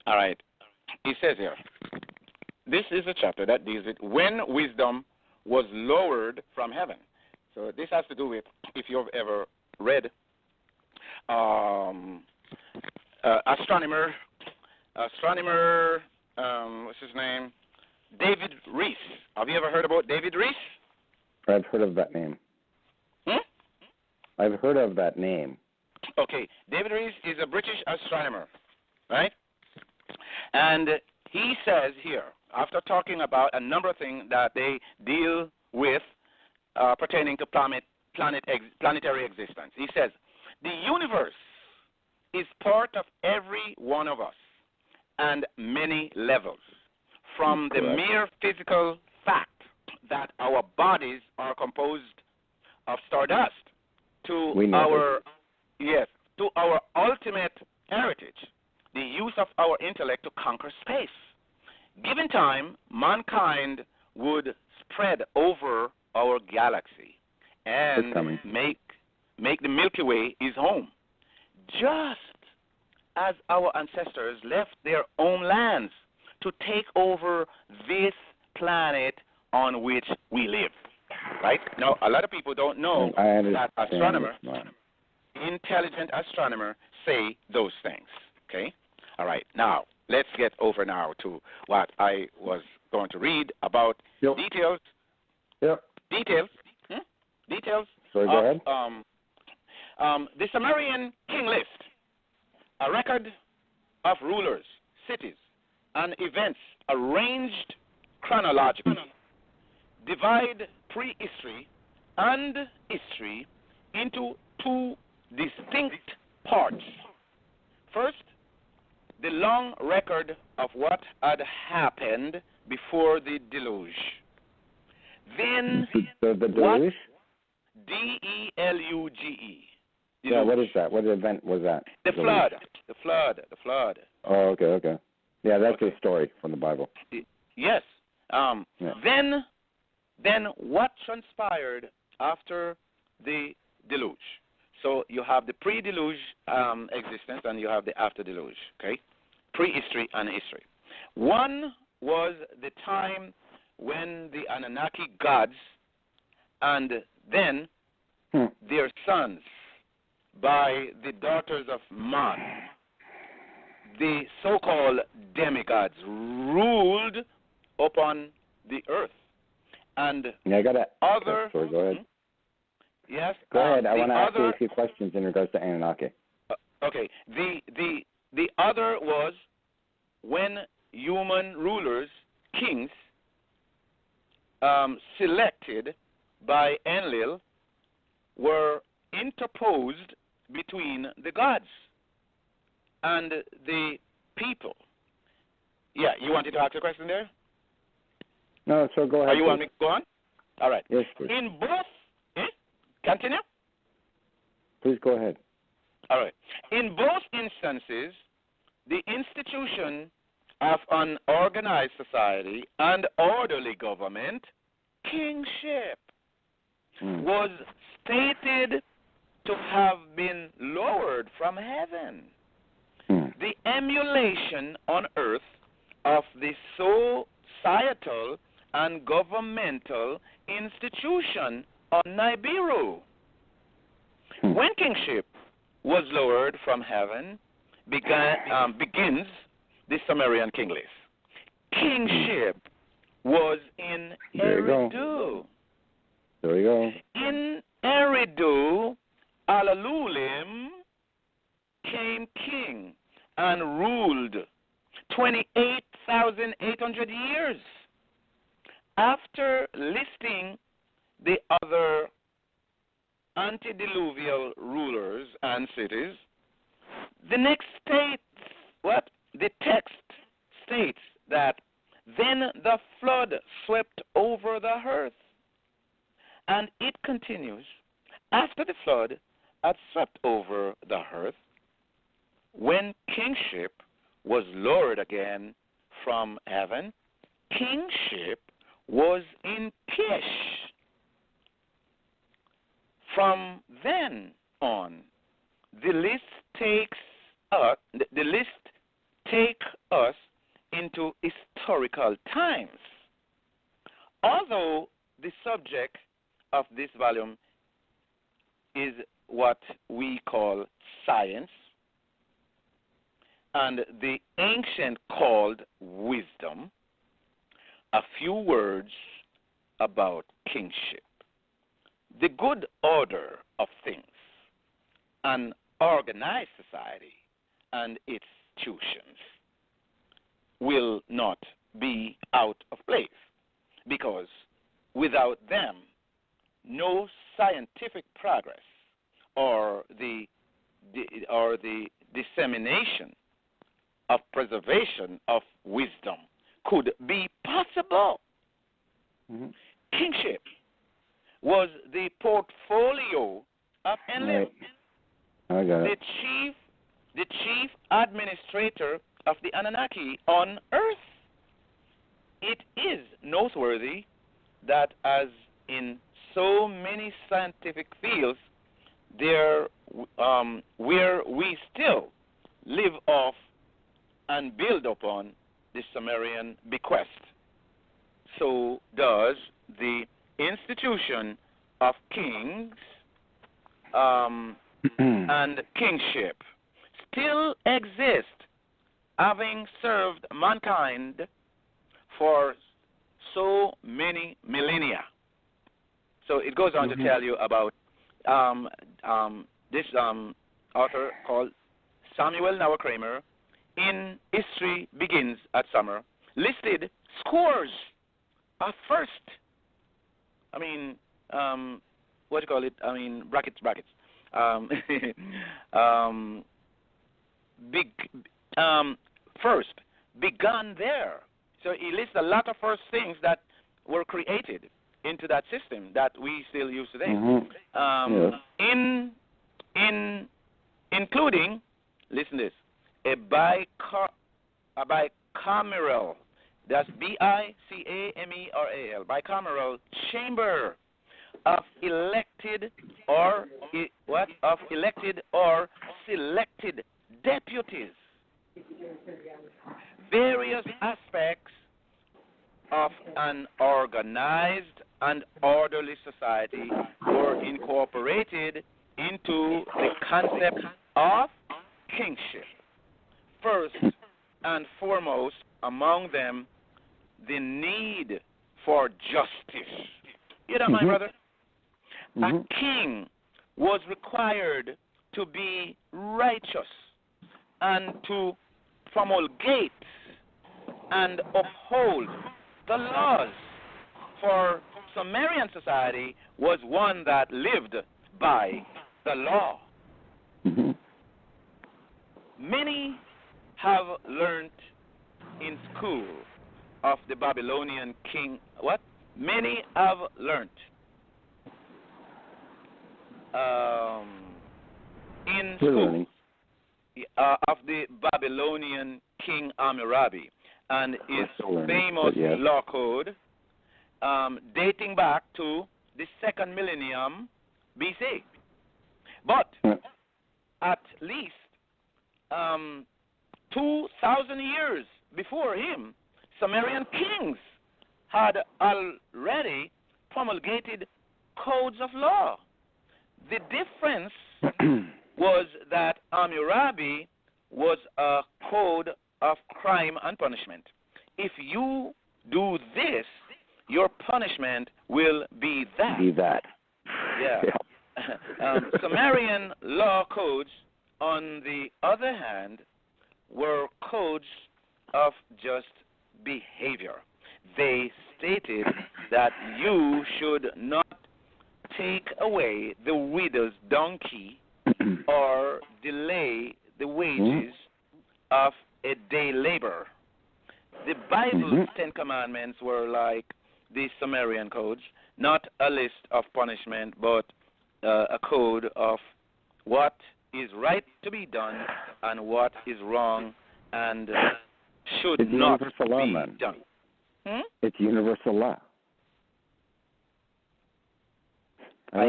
All right. He says here, this is a chapter that deals with when wisdom was lowered from heaven. So this has to do with, if you've ever read astronomer, what's his name? David Rees. Have you ever heard about David Rees? I've heard of that name. I've heard of that name. Okay. David Rees is a British astronomer, right? And he says here, after talking about a number of things that they deal with pertaining to planetary existence. He says, the universe is part of every one of us and many levels, from the mere physical fact that our bodies are composed of stardust to our ultimate heritage, the use of our intellect to conquer space. Given time, mankind would spread over our galaxy and make the Milky Way his home, just as our ancestors left their own lands to take over this planet on which we live. Right? Now, a lot of people don't know that intelligent astronomers say those things. Okay? All right. Now, let's get over now to what I was going to read about Yep. details Yep. details details Sorry, go ahead. the Sumerian king list, a record of rulers, cities, and events arranged chronologically, divide prehistory and history into two distinct parts. First, the long record of what had happened before the deluge. Then, the deluge? D-E-L-U-G-E. Yeah, what is that? What event was that? The flood. The flood. Oh, okay. Yeah, that's a story from the Bible. Yes. Yeah. Then what transpired after the deluge? So you have the pre-deluge existence and you have the after-deluge, okay? Prehistory and history. One was the time when the Anunnaki gods and then their sons by the daughters of Man, the so-called demigods, ruled upon the earth. And yeah, I got to. other. Sorry, go ahead. Yes. Go ahead. I want to ask you other. a few questions in regards to Anunnaki. Okay. The other was when human rulers, kings, selected by Enlil, were interposed between the gods and the people. Yeah, you wanted to ask a question there? No, so go ahead. You want me to go on? All right. Yes, please. In both, continue? Please go ahead. All right. In both instances, the institution of an organized society and orderly government, kingship, was stated to have been lowered from heaven. The emulation on earth of the societal and governmental institution on Nibiru. When kingship was lowered from heaven, begins the Sumerian king list. Kingship was in Eridu. There you go. In Eridu, Alalulim came king and ruled 28,800 years. After listing the other antediluvial rulers and cities, the next the text states that then the flood swept over the earth. And it continues, after the flood had swept over the earth, when kingship was lowered again from heaven, kingship was in Kish. From then on, the list takes us into historical times. Although the subject of this volume is what we call science, and the ancient called wisdom, a few words about kingship. The good order of things, an organized society and institutions will not be out of place, because without them, no scientific progress or the dissemination of preservation of wisdom could be possible. Kingship was the portfolio of Enlil, the chief administrator of the Anunnaki on Earth. It is noteworthy that, as in so many scientific fields, where we still live off and build upon the Sumerian bequest, so does the institution of kings and kingship still exist, having served mankind for so many millennia. So it goes on to tell you about this author called Samuel Noah Kramer in History Begins at Summer, listed scores of first. What do you call it? Brackets. First began there. So he lists a lot of first things that were created into that system that we still use today. Including, listen to this, a bicameral, that's bicameral, bicameral chamber of elected or selected deputies. Various aspects of an organized and orderly society were incorporated into the concept of kingship. First and foremost among them, the need for justice. You know, my brother? A king was required to be righteous and to promulgate and uphold the laws. For Sumerian society was one that lived by the law. Many have learned in school of the Babylonian king. What? Many have learned in school of the Babylonian king Hammurabi and his famous law code dating back to the second millennium BC. But at least 2,000 years before him, Sumerian kings had already promulgated codes of law. The difference was that Hammurabi was a code of crime and punishment. If you do this, your punishment will be that. Yeah. Sumerian law codes, on the other hand, were codes of just behavior. They stated that you should not take away the widow's donkey or delay the wages of a day labor. The Bible's Ten Commandments were like the Sumerian codes, not a list of punishment, but a code of what is right to be done and what is wrong and should not be done. It's universal law. I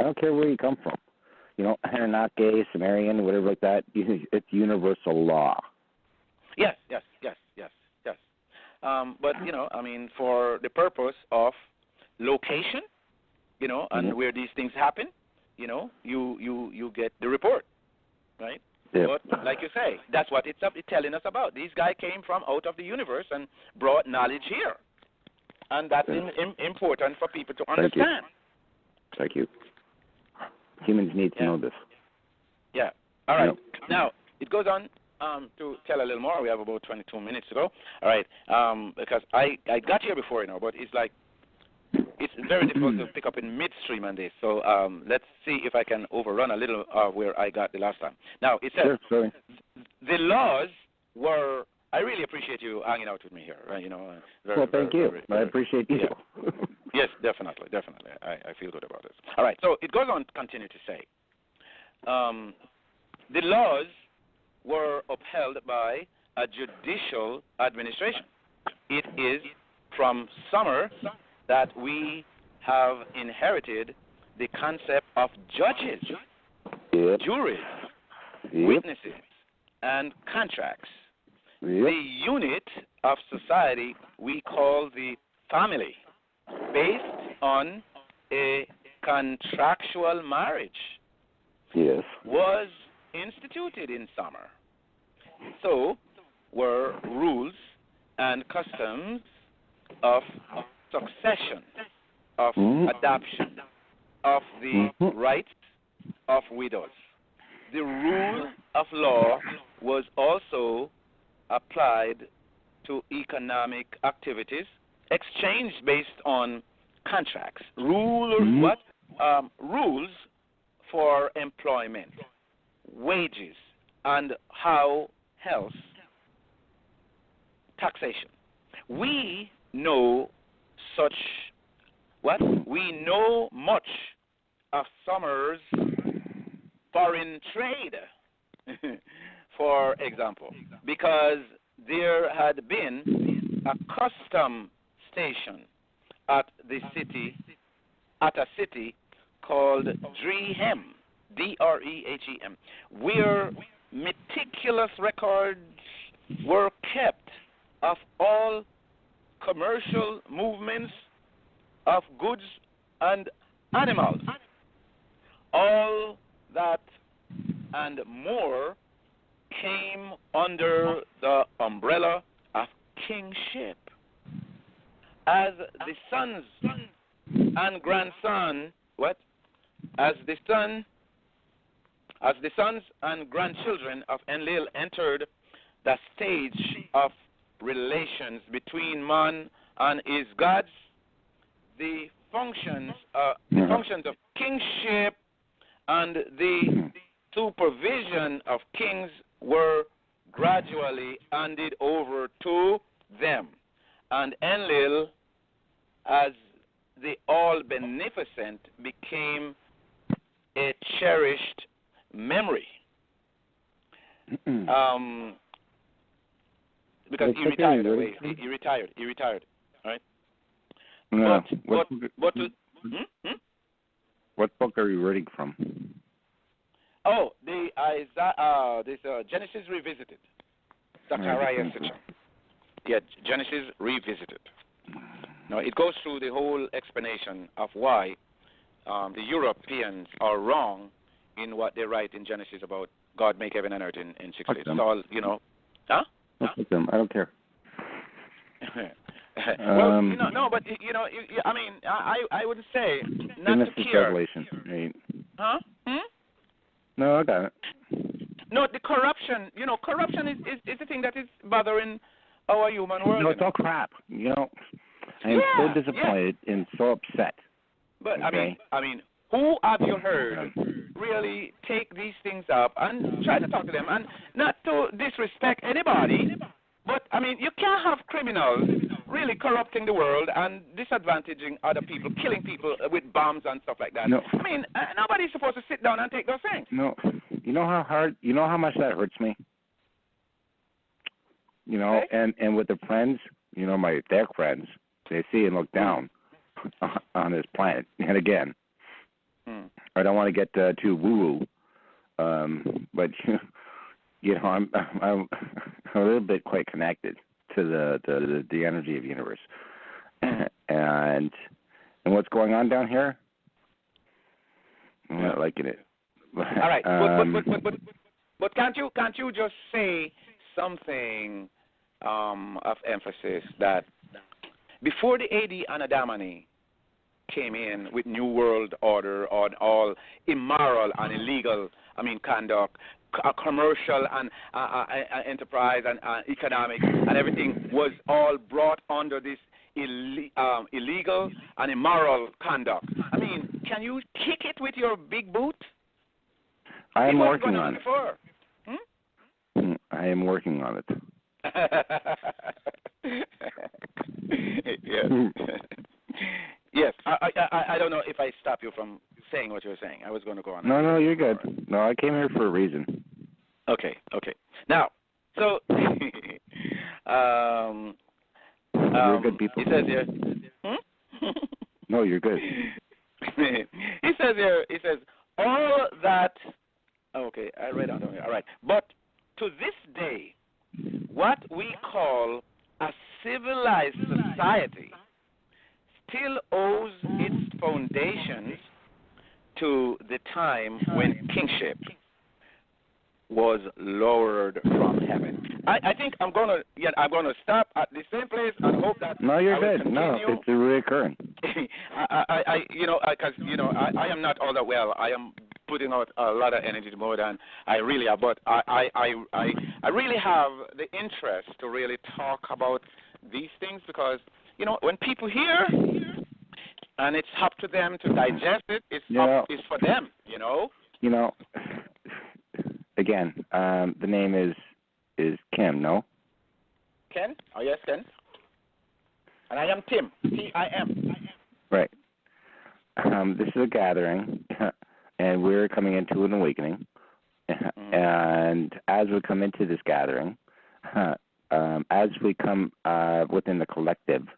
don't care where you come from. You know, Anunnaki, Sumerian, whatever like that. It's universal law. Yes. But, for the purpose of location, and where these things happen, you get the report, right? Yep. But like you say, that's what it's telling us about. These guys came from out of the universe and brought knowledge here. And that's important for people to understand. Thank you. Humans need to know this. Yeah. All right. Now, it goes on to tell a little more. We have about 22 minutes to go. All right. Because I got here before, but it's like, it's very difficult to pick up in midstream on this. So let's see if I can overrun a little where I got the last time. Now, it says, the laws were, I really appreciate you hanging out with me here. Right? Thank you. I appreciate you. Yeah. Yes, definitely. I feel good about this. All right, so it goes on to continue to say, the laws were upheld by a judicial administration. It is from Summer that we have inherited the concept of judges, juries, witnesses, and contracts. The unit of society we call the family, based on a contractual marriage, was instituted in Summer. So were rules and customs of succession, of adoption, of the rights of widows. The rule of law was also applied to economic activities, exchanged based on contracts. Rules for employment, wages, and how else taxation. We know we know much of Summers' foreign trade, for example, because there had been a custom station at a city called Drehem, Drehem, where meticulous records were kept of all commercial movements of goods and animals. All that and more came under the umbrella of kingship. As the sons and grandson, As the sons and grandchildren of Enlil entered the stage of relations between man and his gods, the functions of kingship and the supervision of kings were gradually handed over to them. And Enlil, as the all-beneficent, became a cherished memory. Because he retired away. He retired. Right? No. What book are you reading from? Oh, this Genesis Revisited. Zachariah section. Yeah, Genesis Revisited. Now, it goes through the whole explanation of why the Europeans are wrong in what they write in Genesis about God make heaven and earth in 6 days. It's all, Huh? I don't care. Well, no, but I mean, I would say not Genesis to care. Revelation, right? Huh? No, I got it. No, the corruption. Corruption is the thing that is bothering our human world. No, it's all crap. I am so disappointed and so upset. But okay? I mean, who have you heard really take these things up and try to talk to them, and not to disrespect anybody? But I mean, you can't have criminals really corrupting the world and disadvantaging other people, killing people with bombs and stuff like that. No. I mean, nobody's supposed to sit down and take those things. No. You know how much that hurts me? Okay. And with the friends, their friends, they see and look down on this planet. And again, I don't want to get too woo-woo, but I'm a little bit quite connected to the energy of the universe, and what's going on down here. I'm not liking it. All right, but can't you just say something of emphasis that before the AD Anadamani came in with New World Order on all immoral and illegal, conduct, commercial and enterprise and economic and everything was all brought under this illegal and immoral conduct. I mean, can you kick it with your big boot? I am working on it. I am working on it. Yes. Yes. I don't know if I stopped you from saying what you were saying. I was going to go on. No, you're good. No, I came here for a reason. Okay. Now, so you're good people. He says here. No, you're good. He says all that. Okay, I read out on here. All right, but to this day, what we call a civilized society still owes its foundations to the time when kingship was lowered from heaven. I think I'm gonna stop at the same place and hope that No, you're I will good. continue. No, it's reoccurring. I am not all that well. I am putting out a lot of energy more than I really have, but I really have the interest to really talk about these things because when people hear and it's up to them to digest it, it's for them. Again, the name is Kim, no? Ken? Oh, yes, Ken. And I am Tim. T-I-M. Right. This is a gathering, and we're coming into an awakening. Mm-hmm. And as we come into this gathering, as we come within the collective,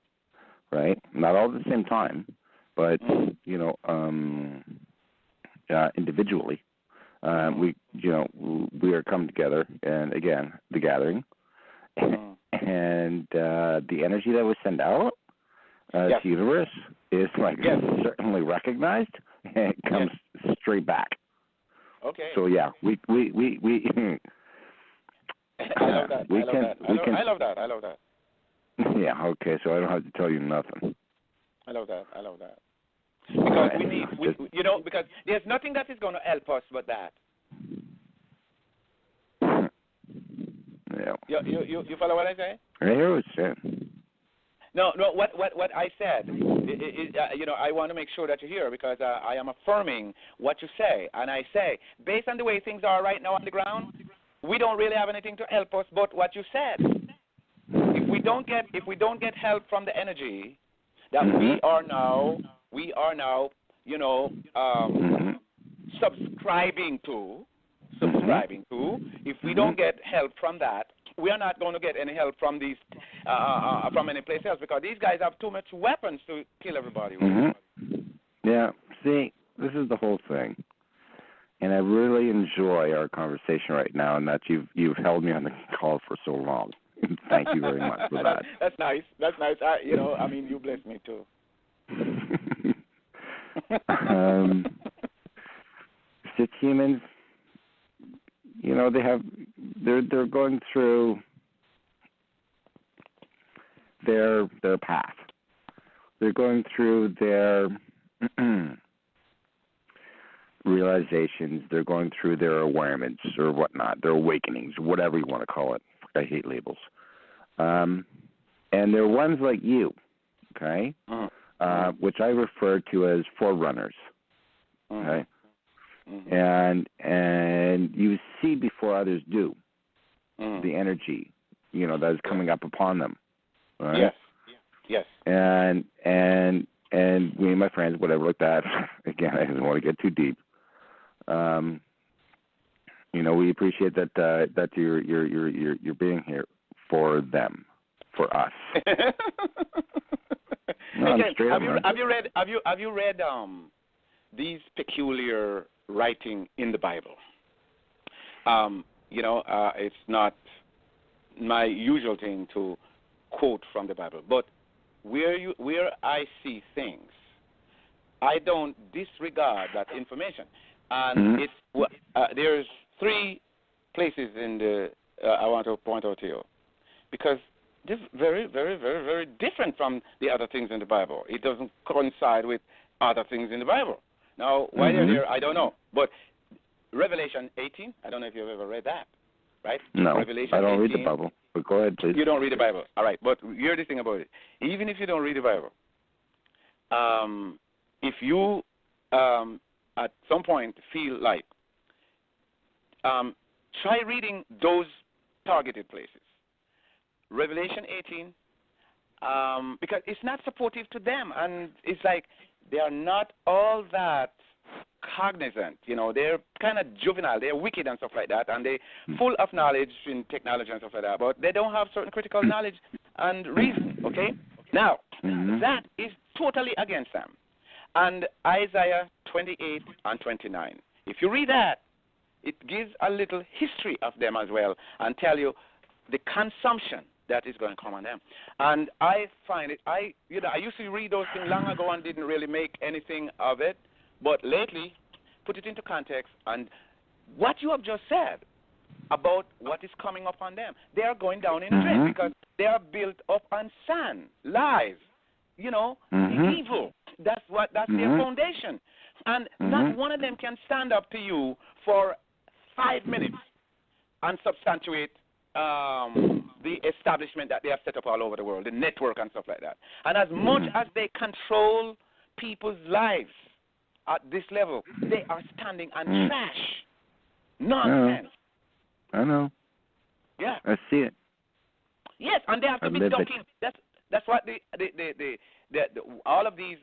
right? Not all at the same time, but, individually. We are coming together, and again, the gathering, and the energy that was sent out to the universe is certainly recognized, and it comes straight back. Okay. So we I love that. I love that. Yeah. Okay. So I don't have to tell you nothing. I love that. Because we need, because there's nothing that is going to help us but that. Yeah. You follow what I say? I hear what you're saying. No. What I said, I want to make sure that you hear because I am affirming what you say, and I say based on the way things are right now on the ground, we don't really have anything to help us but what you said. If we don't get help from the energy that we are now, subscribing to. If we don't get help from that, we are not going to get any help from these, from any place else because these guys have too much weapons to kill everybody with. Mm-hmm. Yeah. See, this is the whole thing, and I really enjoy our conversation right now, and that you've held me on the call for so long. Thank you very much for that. That's nice. You bless me too. Six humans, they're going through their path. They're going through their realizations. They're going through their awareness or whatnot, their awakenings, whatever you want to call it. I hate labels. And they're ones like you, okay, which I refer to as forerunners, okay? And you see before others do the energy, that is coming up upon them, right? Yes. And me and my friends, whatever like that. Again, I don't want to get too deep. We appreciate that you're being here for them, for us. No, have you read these peculiar writing in the Bible? It's not my usual thing to quote from the Bible, but where I see things, I don't disregard that information. And there's three places in the I want to point out to you, because this is very, very, very, very different from the other things in the Bible. It doesn't coincide with other things in the Bible. Now, why they're there, I don't know. But Revelation 18, I don't know if you've ever read that, right? No, Revelation I don't 18, read the Bible. But go ahead, please. You don't read the Bible. All right, but here's the thing about it. Even if you don't read the Bible, if you at some point feel like, try reading those targeted places. Revelation 18, because it's not supportive to them, and it's like they are not all that cognizant. They're kind of juvenile, they're wicked and stuff like that, and they're full of knowledge in technology and stuff like that, but they don't have certain critical knowledge and reason, okay? Now, that is totally against them. And Isaiah 28 and 29, if you read that, it gives a little history of them as well and tell you the consumption that is going to come on them. And I find it, I used to read those things long ago and didn't really make anything of it, but lately, put it into context, and what you have just said about what is coming upon them. They are going down in drain because they are built up on sand, lies, evil. That's their foundation. And not one of them can stand up to you for 5 minutes and substantiate the establishment that they have set up all over the world, the network and stuff like that. And as much as they control people's lives at this level, they are standing on trash. Nonsense. I know. Yeah. I see it. Yes, and they have to be ducking. That's what the all of these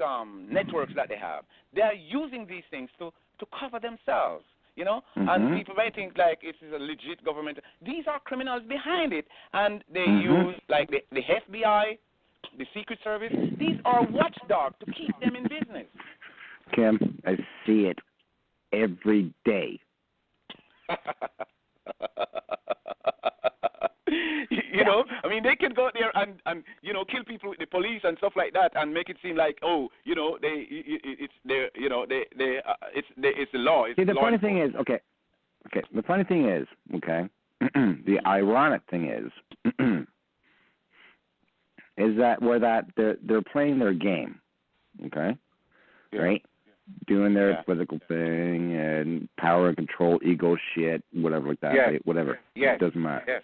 networks that they have. They are using these things to cover themselves. And people might think like it is a legit government. These are criminals behind it, and they use like the FBI, the Secret Service. These are watchdogs to keep them in business. Kim, I see it every day. I mean, they can go there and kill people with the police and stuff like that, and make it seem like it's the law. See, the funny thing is, okay. The funny thing is, the ironic thing is that they're playing their game, right? Doing their political thing and power and control, ego shit, whatever like that, right? Whatever. Yes. It doesn't matter.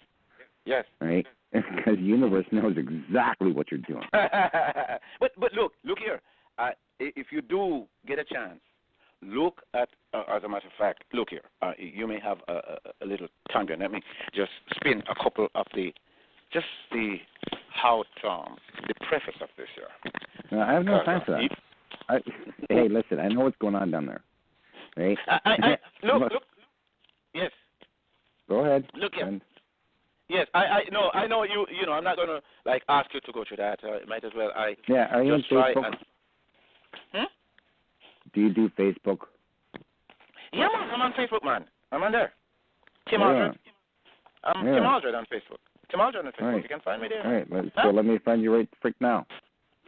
Yes. Right? Because the universe knows exactly what you're doing. But look here. If you do get a chance, look at, as a matter of fact, look here. You may have a little tangent. Let me just spin a couple of the preface of this here. I have no time for that. Hey, listen, I know what's going on down there. Right? Look. Yes. Go ahead. Look here. Yes, I know you. I'm not gonna ask you to go through that. Might as well. Are you on Facebook? Do you do Facebook? Yeah, man, I'm on Facebook, man. I'm on there. Tim Aldred. Tim Aldred on Facebook. Tim Aldred on Facebook. Right. You can find me there. All right. So let me find you right frick now.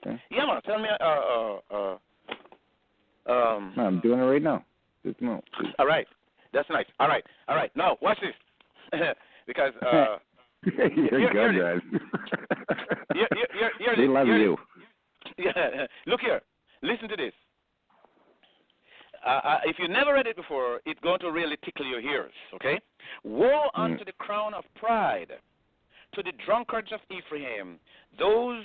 Okay. Yeah, man. Tell me. No, I'm doing it right now. Just no. All right. That's nice. All right. Now watch this. Because you're good, guys. They love you. Yeah. Look here. Listen to this. If you never read it before, it's going to really tickle your ears. Okay. Woe unto the crown of pride, to the drunkards of Ephraim, to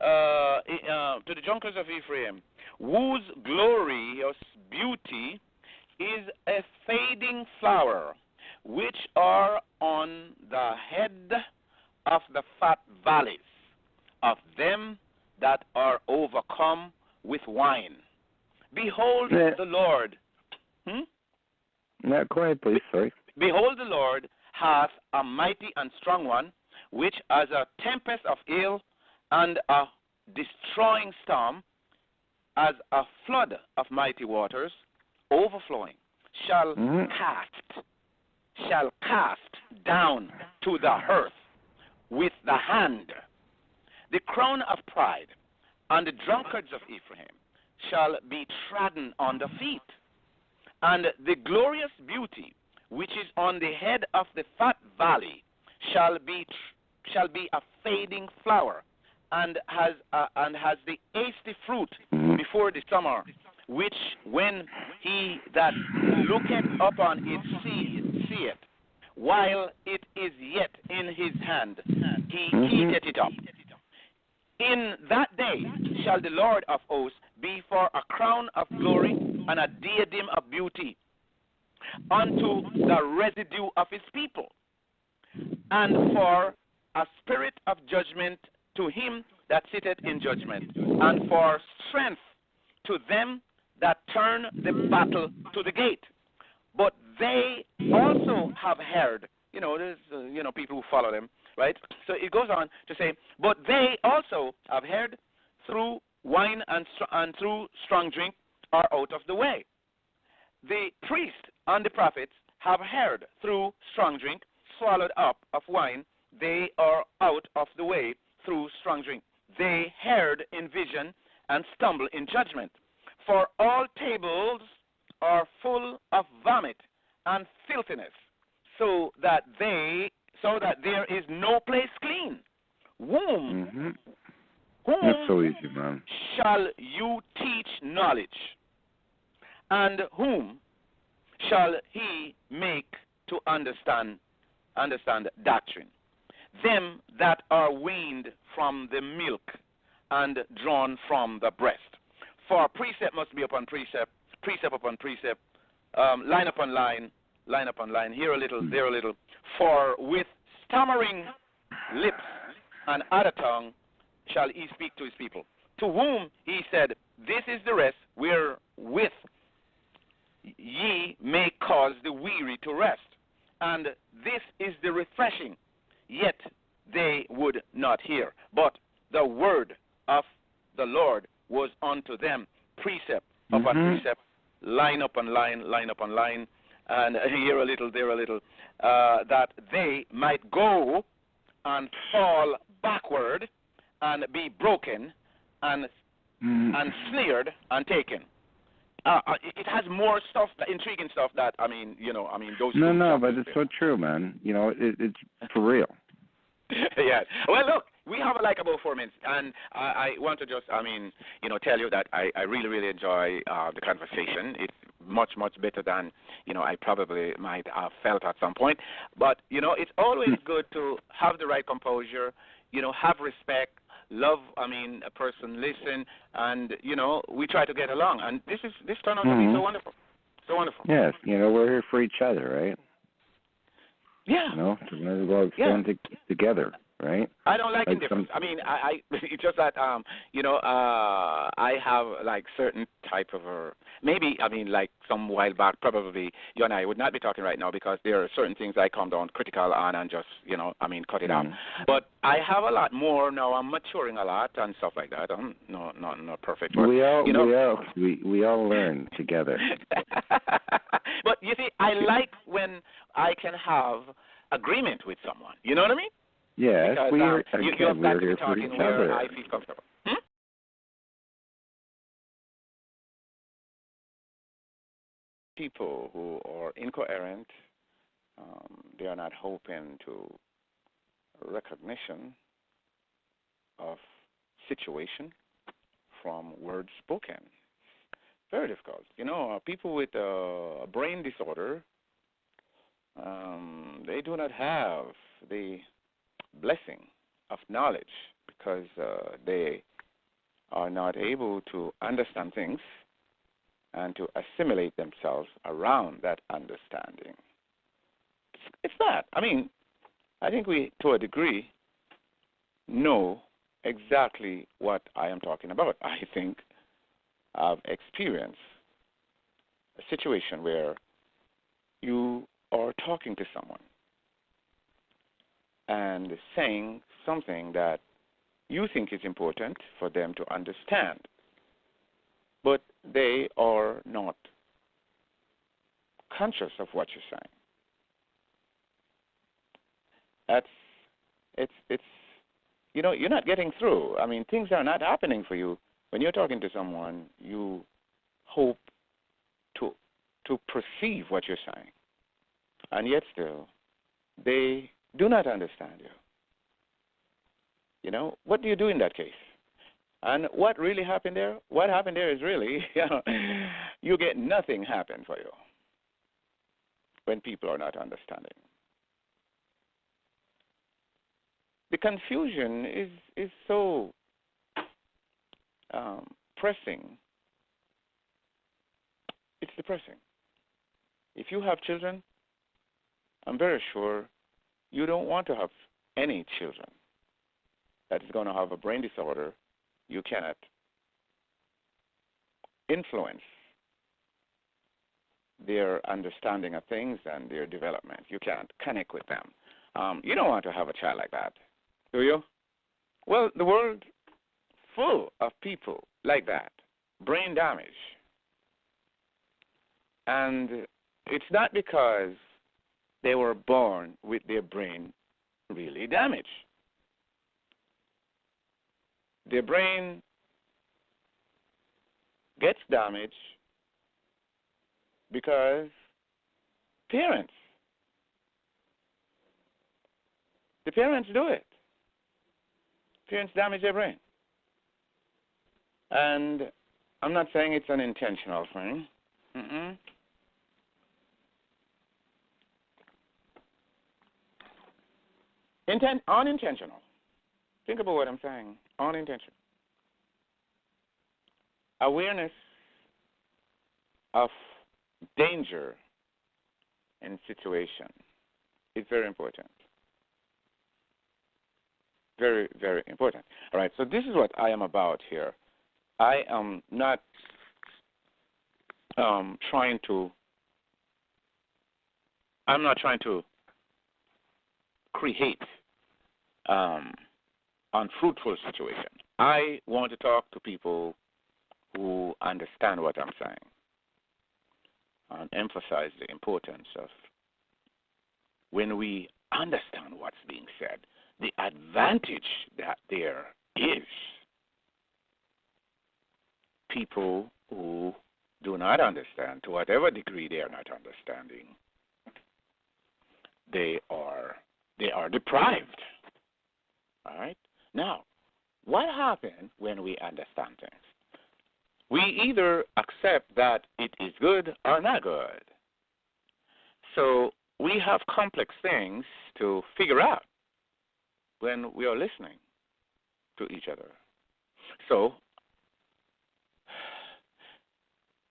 the drunkards of Ephraim, whose glorious beauty is a fading flower, which are on the head of the fat valleys of them that are overcome with wine. Behold the Lord. Go ahead, please. Sorry. Behold, the Lord hath a mighty and strong one, which as a tempest of hail and a destroying storm, as a flood of mighty waters overflowing, shall cast down to the earth with the hand. The crown of pride and the drunkards of Ephraim shall be trodden on the feet, and the glorious beauty which is on the head of the fat valley shall be a fading flower, and has the hasty fruit before the summer, which when he that looketh upon it seeth, while it is yet in his hand, he eateth it up. In that day shall the Lord of hosts be for a crown of glory and a diadem of beauty unto the residue of his people, and for a spirit of judgment to him that sitteth in judgment, and for strength to them that turn the battle to the gate. But they also have heard, there's people who follow them, right? So it goes on to say, but they also have heard through wine and through strong drink are out of the way. The priest and the prophets have heard through strong drink, swallowed up of wine, they are out of the way through strong drink. They heard in vision and stumble in judgment. For all tables are full of vomit and filthiness. so that there is no place clean. That's Whom so easy, man. shall you teach knowledge? And whom shall he make to understand doctrine? Them that are weaned from the milk and drawn from the breast. For precept must be upon precept, precept upon precept, line upon line, line upon line, here a little, there a little. For with stammering lips and other tongue shall he speak to his people. To whom he said, this is the rest wherewith ye may cause the weary to rest. And this is the refreshing. Yet they would not hear. But the word of the Lord was unto them precept upon precept, line upon line, line upon line, and here a little, there a little, that they might go and fall backward and be broken and snared and taken. It has more stuff, intriguing stuff that, those. No, but it's so true, man. It's for real. Yeah. Well, look, we have like about 4 minutes, and I want to just, tell you that I really, really enjoy the conversation. It's much, much better than, I probably might have felt at some point. But, it's always good to have the right composure, have respect, love, a person, listen, and, we try to get along. And this turned out to be so wonderful. So wonderful. Yes, we're here for each other, right? Yeah. To go stand together, right? I don't like indifference. It's just that, I have like certain type of, maybe, like some while back, probably you and I would not be talking right now because there are certain things I come down critical on and just, cut it out. But I have a lot more now. I'm maturing a lot and stuff like that. I'm not perfect. But, we all learn together. But you see, I like when I can have agreement with someone. You know what I mean? Yes, because, we're here for each where other. I feel comfortable. People who are incoherent, they are not open to recognition of situation from words spoken. Very difficult. People with a brain disorder, they do not have the blessing of knowledge because they are not able to understand things and to assimilate themselves around that understanding. It's that. I think we, to a degree, know exactly what I am talking about. I think I've experienced a situation where you are talking to someone and saying something that you think is important for them to understand, but they are not conscious of what you're saying. You're not getting through. Things are not happening for you. When you're talking to someone, you hope to perceive what you're saying, and yet still, they do not understand you. What do you do in that case? And what really happened there? What happened there is really, you get nothing happen for you when people are not understanding. The confusion is so pressing. It's depressing. If you have children, I'm very sure you don't want to have any children that is going to have a brain disorder. You cannot influence their understanding of things and their development. You can't connect with them. You don't want to have a child like that, do you? Well, the world full of people like that, brain damage. And it's not because they were born with their brain really damaged. Their brain gets damaged because parents The parents do it. Parents damage their brain. And I'm not saying it's an intentional thing. Unintentional. Think about what I'm saying. Unintentional. Awareness of danger in situation is very important. Very, very important. All right, so this is what I am about here. I am not trying to create unfruitful situation. I want to talk to people who understand what I'm saying and emphasize the importance of when we understand what's being said, the advantage that there is. People who do not understand, to whatever degree they are not understanding, they are deprived. All right? Now, what happens when we understand things? We either accept that it is good or not good. So we have complex things to figure out when we are listening to each other. So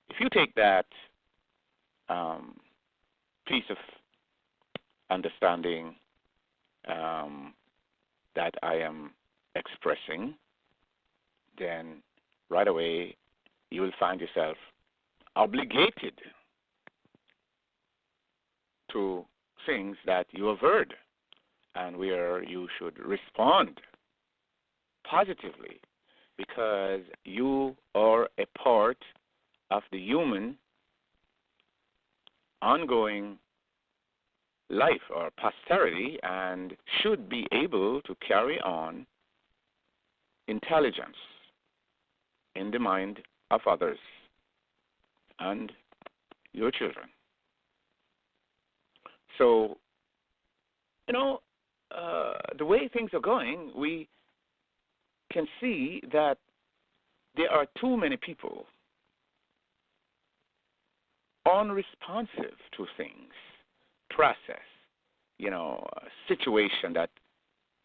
if you take that piece of understanding that I am expressing, then right away you will find yourself obligated to things that you have heard and where you should respond positively because you are a part of the human ongoing life or posterity and should be able to carry on intelligence in the mind of others and your children. So, the way things are going, we can see that there are too many people unresponsive to things, process, situation that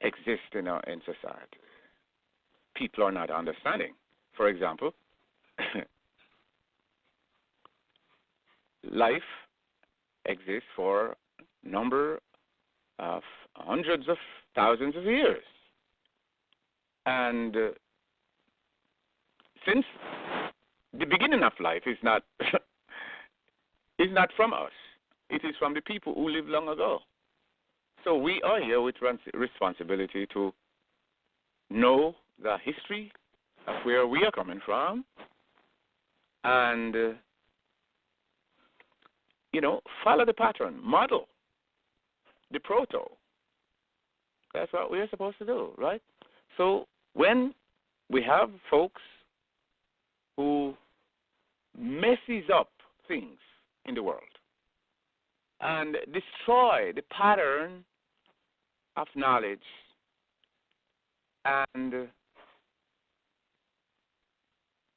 exists in society. People are not understanding. For example, life exists for a number of hundreds of thousands of years. And since the beginning of life is not is not from us. It is from the people who lived long ago. So we are here with responsibility to know the history of where we are coming from and, follow the pattern, model the proto. That's what we're supposed to do, right? So when we have folks who messes up things in the world and destroy the pattern of knowledge and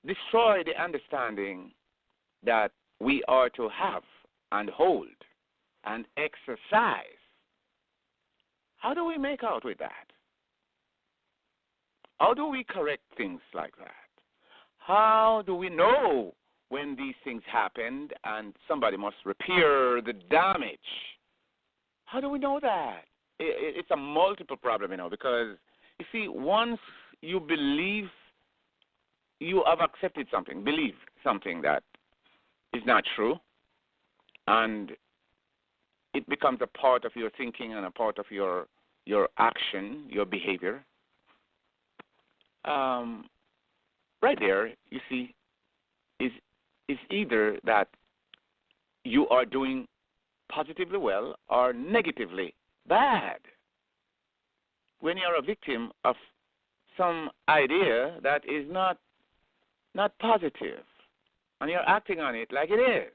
destroy the understanding that we are to have and hold and exercise, how do we make out with that? How do we correct things like that? How do we know when these things happened and somebody must repair the damage? How do we know that? It's a multiple problem, because, you see, once you believe you have accepted something, believe something that is not true, and it becomes a part of your thinking and a part of your action, your behavior, right there, you see, is either that you are doing positively well or negatively bad. When you're a victim of some idea that is not positive, and you're acting on it like it is,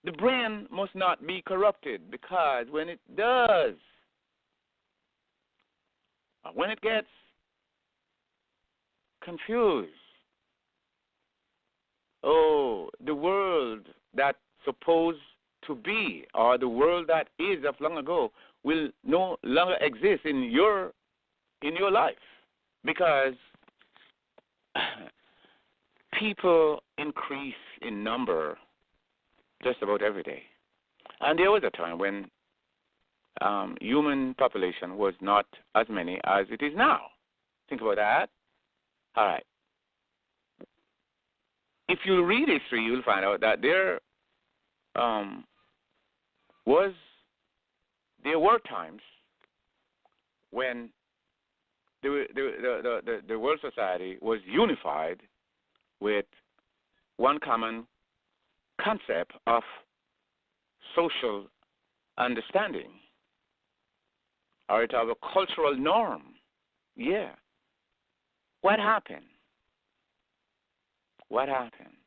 the brain must not be corrupted, because when it does, when it gets confused, the world that's supposed to be, or the world that is of long ago, will no longer exist in your life, because people increase in number just about every day. And there was a time when human population was not as many as it is now. Think about that. All right. If you read history, you'll find out that there were times when the world society was unified with one common concept of social understanding, or it of a cultural norm. Yeah. What happened? What happened?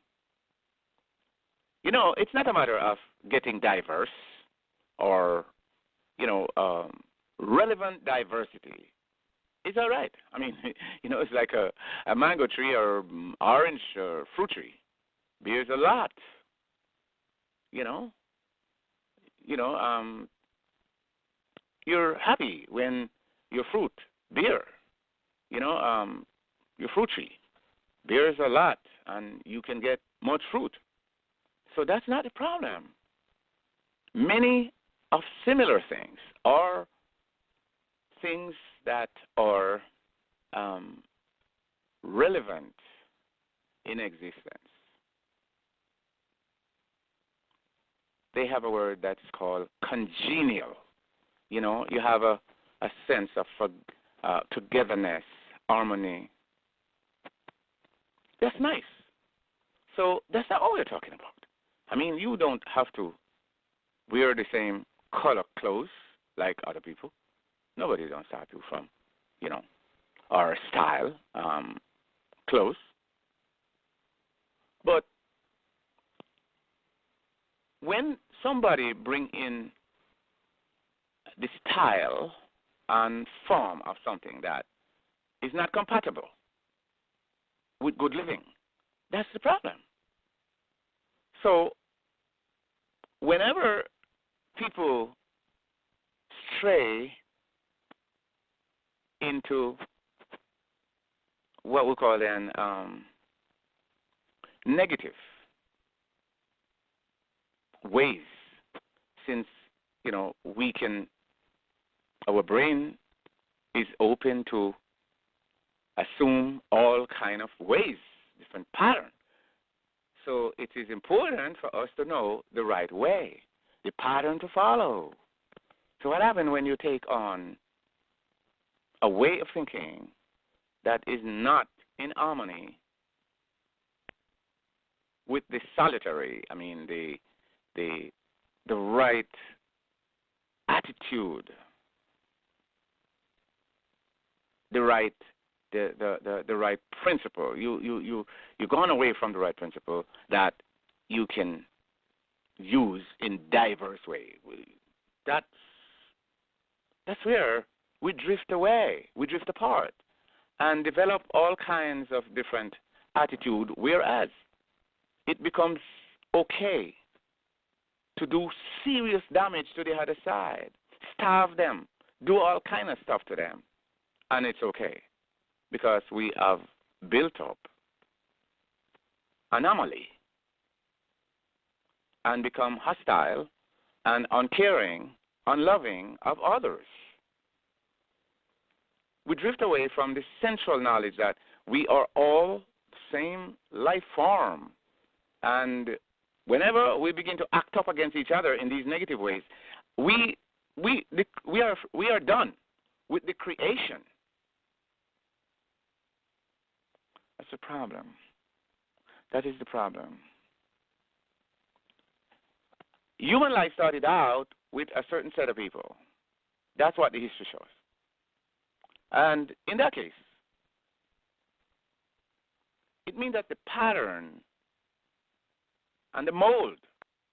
You know, it's not a matter of getting diverse or, relevant diversity. It's all right. I mean, it's like a mango tree or orange or fruit tree. Bears a lot. You're happy when your fruit bear. Your fruit tree bears a lot, and you can get much fruit. So that's not a problem. Many of similar things are things that are relevant in existence. They have a word that's called congenial. You have a sense of togetherness, harmony. That's nice. So that's not all we're talking about. I mean, you don't have to wear the same color clothes like other people. Nobody don't start you from, our style clothes. But when somebody bring in the style and form of something that is not compatible with good living, that's the problem. So whenever people stray into what we call then negative ways, since our brain is open to assume all kind of ways, different patterns. So it is important for us to know the right way, the pattern to follow. So what happens when you take on a way of thinking that is not in harmony with the solitary, the right attitude, the right principle. You've gone away from the right principle that you can use in diverse ways. That's where we drift away, we drift apart, and develop all kinds of different attitude, whereas it becomes okay to do serious damage to the other side, starve them, do all kind of stuff to them, and it's okay because we have built up anomaly and become hostile and uncaring, unloving of others. We drift away from the central knowledge that we are all the same life form, and whenever we begin to act up against each other in these negative ways, we are done with the creation. That's the problem. That is the problem. Human life started out with a certain set of people. That's what the history shows. And in that case, it means that the pattern and the mold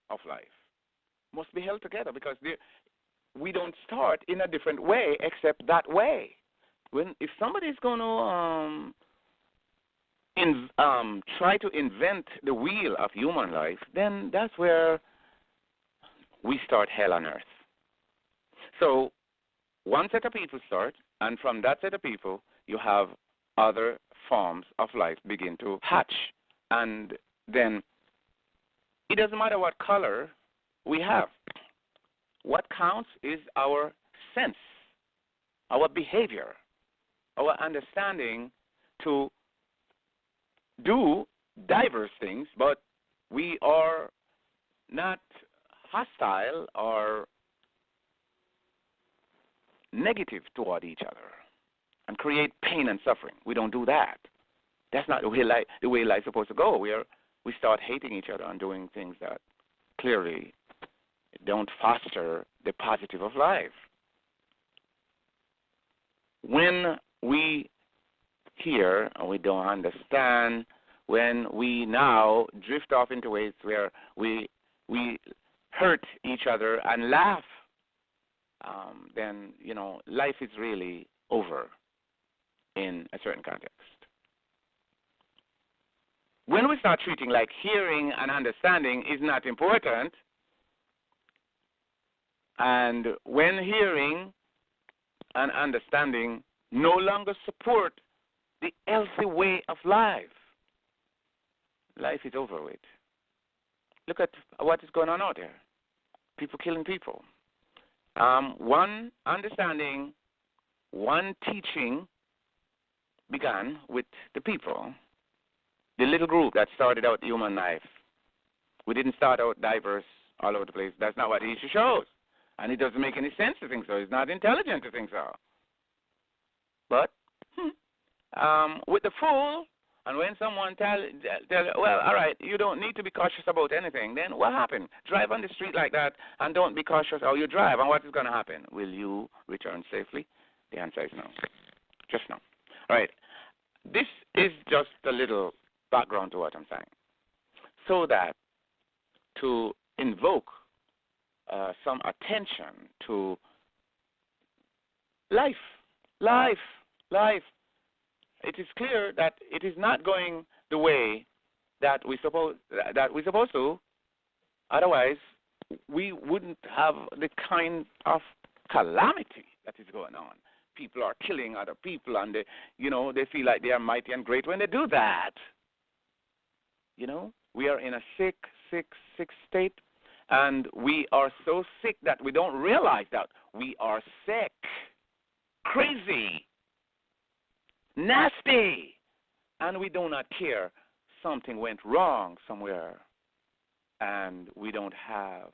of life must be held together because we don't start in a different way except that way. If somebody is going to try to invent the wheel of human life, then that's where we start hell on earth. So one set of people start, and from that set of people, you have other forms of life begin to hatch. And then it doesn't matter what color we have. What counts is our sense, our behavior, our understanding to do diverse things, but we are not hostile or negative toward each other and create pain and suffering. We don't do that. That's not the way life is supposed to go. We start hating each other and doing things that clearly don't foster the positive of life. When we hear and we don't understand, when we now drift off into ways where we hurt each other and laugh, then, life is really over in a certain context. When we start treating like hearing and understanding is not important, and when hearing and understanding no longer support the healthy way of life, life is over with. Look at what is going on out there. People killing people. One understanding, one teaching began with the people, the little group that started out human life. We didn't start out diverse all over the place. That's not what the issue shows. And it doesn't make any sense to think so. It's not intelligent to think so. But with the fool, and when someone tell, well, all right, you don't need to be cautious about anything, then what happened? Drive on the street like that and don't be cautious how you drive, and what is going to happen? Will you return safely? The answer is no. Just no. All right. This is just a little background to what I'm saying. So that to invoke some attention to life. It is clear that it is not going the way that we're supposed to. Otherwise, we wouldn't have the kind of calamity that is going on. People are killing other people, and they feel like they are mighty and great when they do that. We are in a sick state, and we are so sick that we don't realize that we are sick, crazy, nasty, and we do not care. Something went wrong somewhere, and we don't have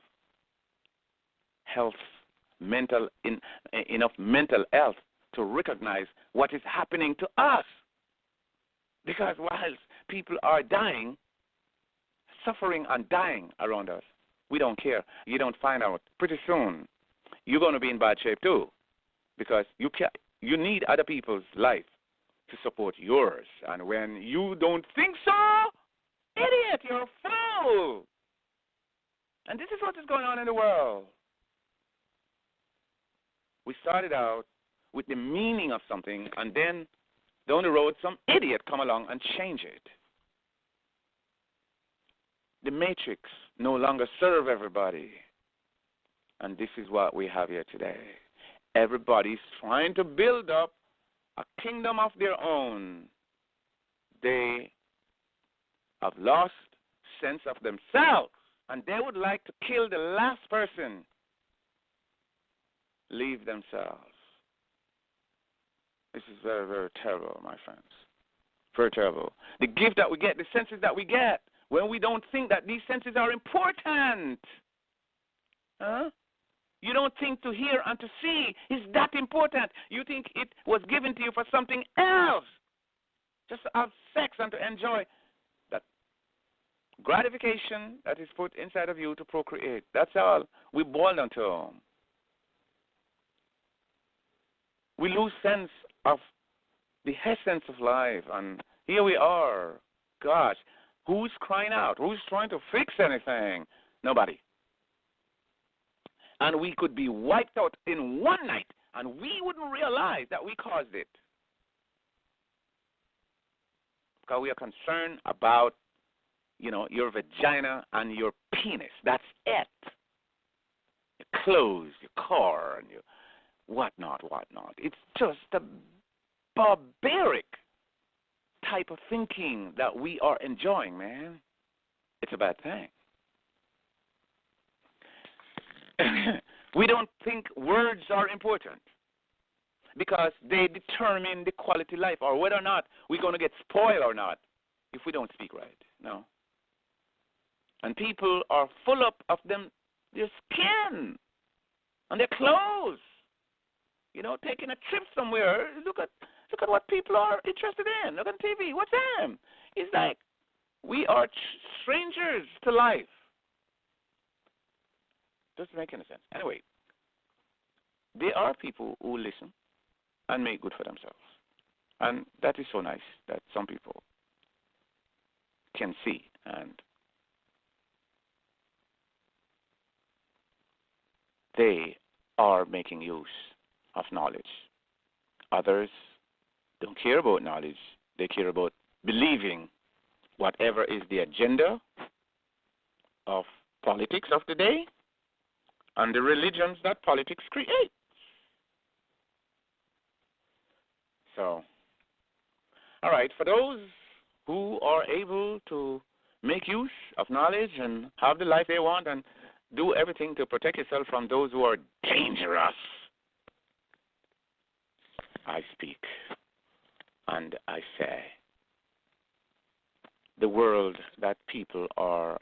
enough mental health to recognize what is happening to us. Because whilst people are dying, suffering and dying around us, we don't care. You don't find out. Pretty soon, you're going to be in bad shape too, because you need other people's life to support yours. And when you don't think so, idiot, you're a fool. And this is what is going on in the world. We started out with the meaning of something, and then down the road, some idiot come along and change it. The matrix no longer serve everybody. And this is what we have here today. Everybody's trying to build up a kingdom of their own. They have lost sense of themselves, and they would like to kill the last person. Leave themselves. This is very, very terrible, my friends. Very terrible. The gift that we get, the senses that we get, when we don't think that these senses are important. You don't think to hear and to see is that important. You think it was given to you for something else. Just to have sex and to enjoy that gratification that is put inside of you to procreate. That's all we boil down to. We lose sense of the essence of life, and here we are. Gosh, who's crying out? Who's trying to fix anything? Nobody. and we could be wiped out in one night, and we wouldn't realize that we caused it. Because we are concerned about, your vagina and your penis. That's it. Your clothes, your car, and your whatnot. It's just a barbaric type of thinking that we are enjoying, man. It's a bad thing. We don't think words are important because they determine the quality of life or whether or not we're going to get spoiled or not if we don't speak right. No. And people are full up of their skin and their clothes. Taking a trip somewhere. Look at what people are interested in. Look on TV. What's them? It's like we are strangers to life. Doesn't make any sense. Anyway, there are people who listen and make good for themselves. And that is so nice that some people can see and they are making use of knowledge. Others don't care about knowledge. They care about believing whatever is the agenda of politics of the day and the religions that politics create. So, all right, for those who are able to make use of knowledge and have the life they want and do everything to protect yourself from those who are dangerous, I speak and I say the world that people are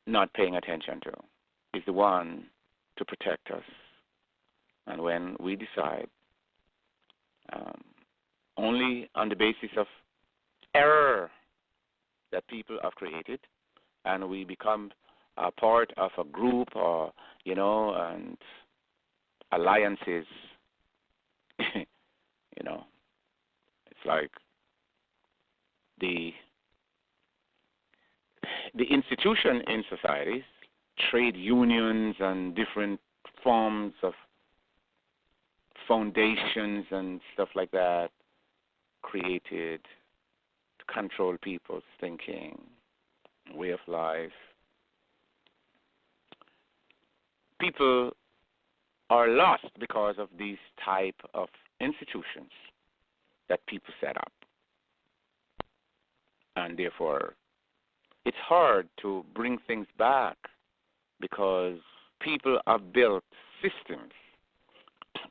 not paying attention to is the one to protect us. And when we decide only on the basis of error that people have created, and we become a part of a group or, and alliances, it's like the institution in societies, trade unions and different forms of foundations and stuff like that created to control people's thinking, way of life. People are lost because of these type of institutions that people set up. And therefore, it's hard to bring things back because people have built systems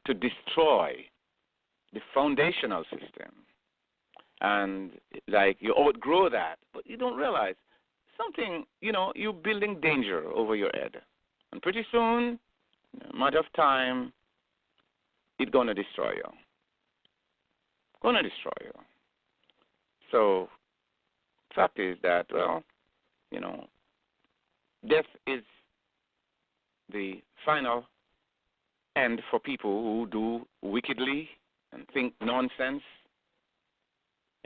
to destroy the foundational system. And, you outgrow that, but you don't realize something, you're building danger over your head. And pretty soon, in a matter of time, it's going to destroy you. So, fact is that, death is the final end for people who do wickedly and think nonsense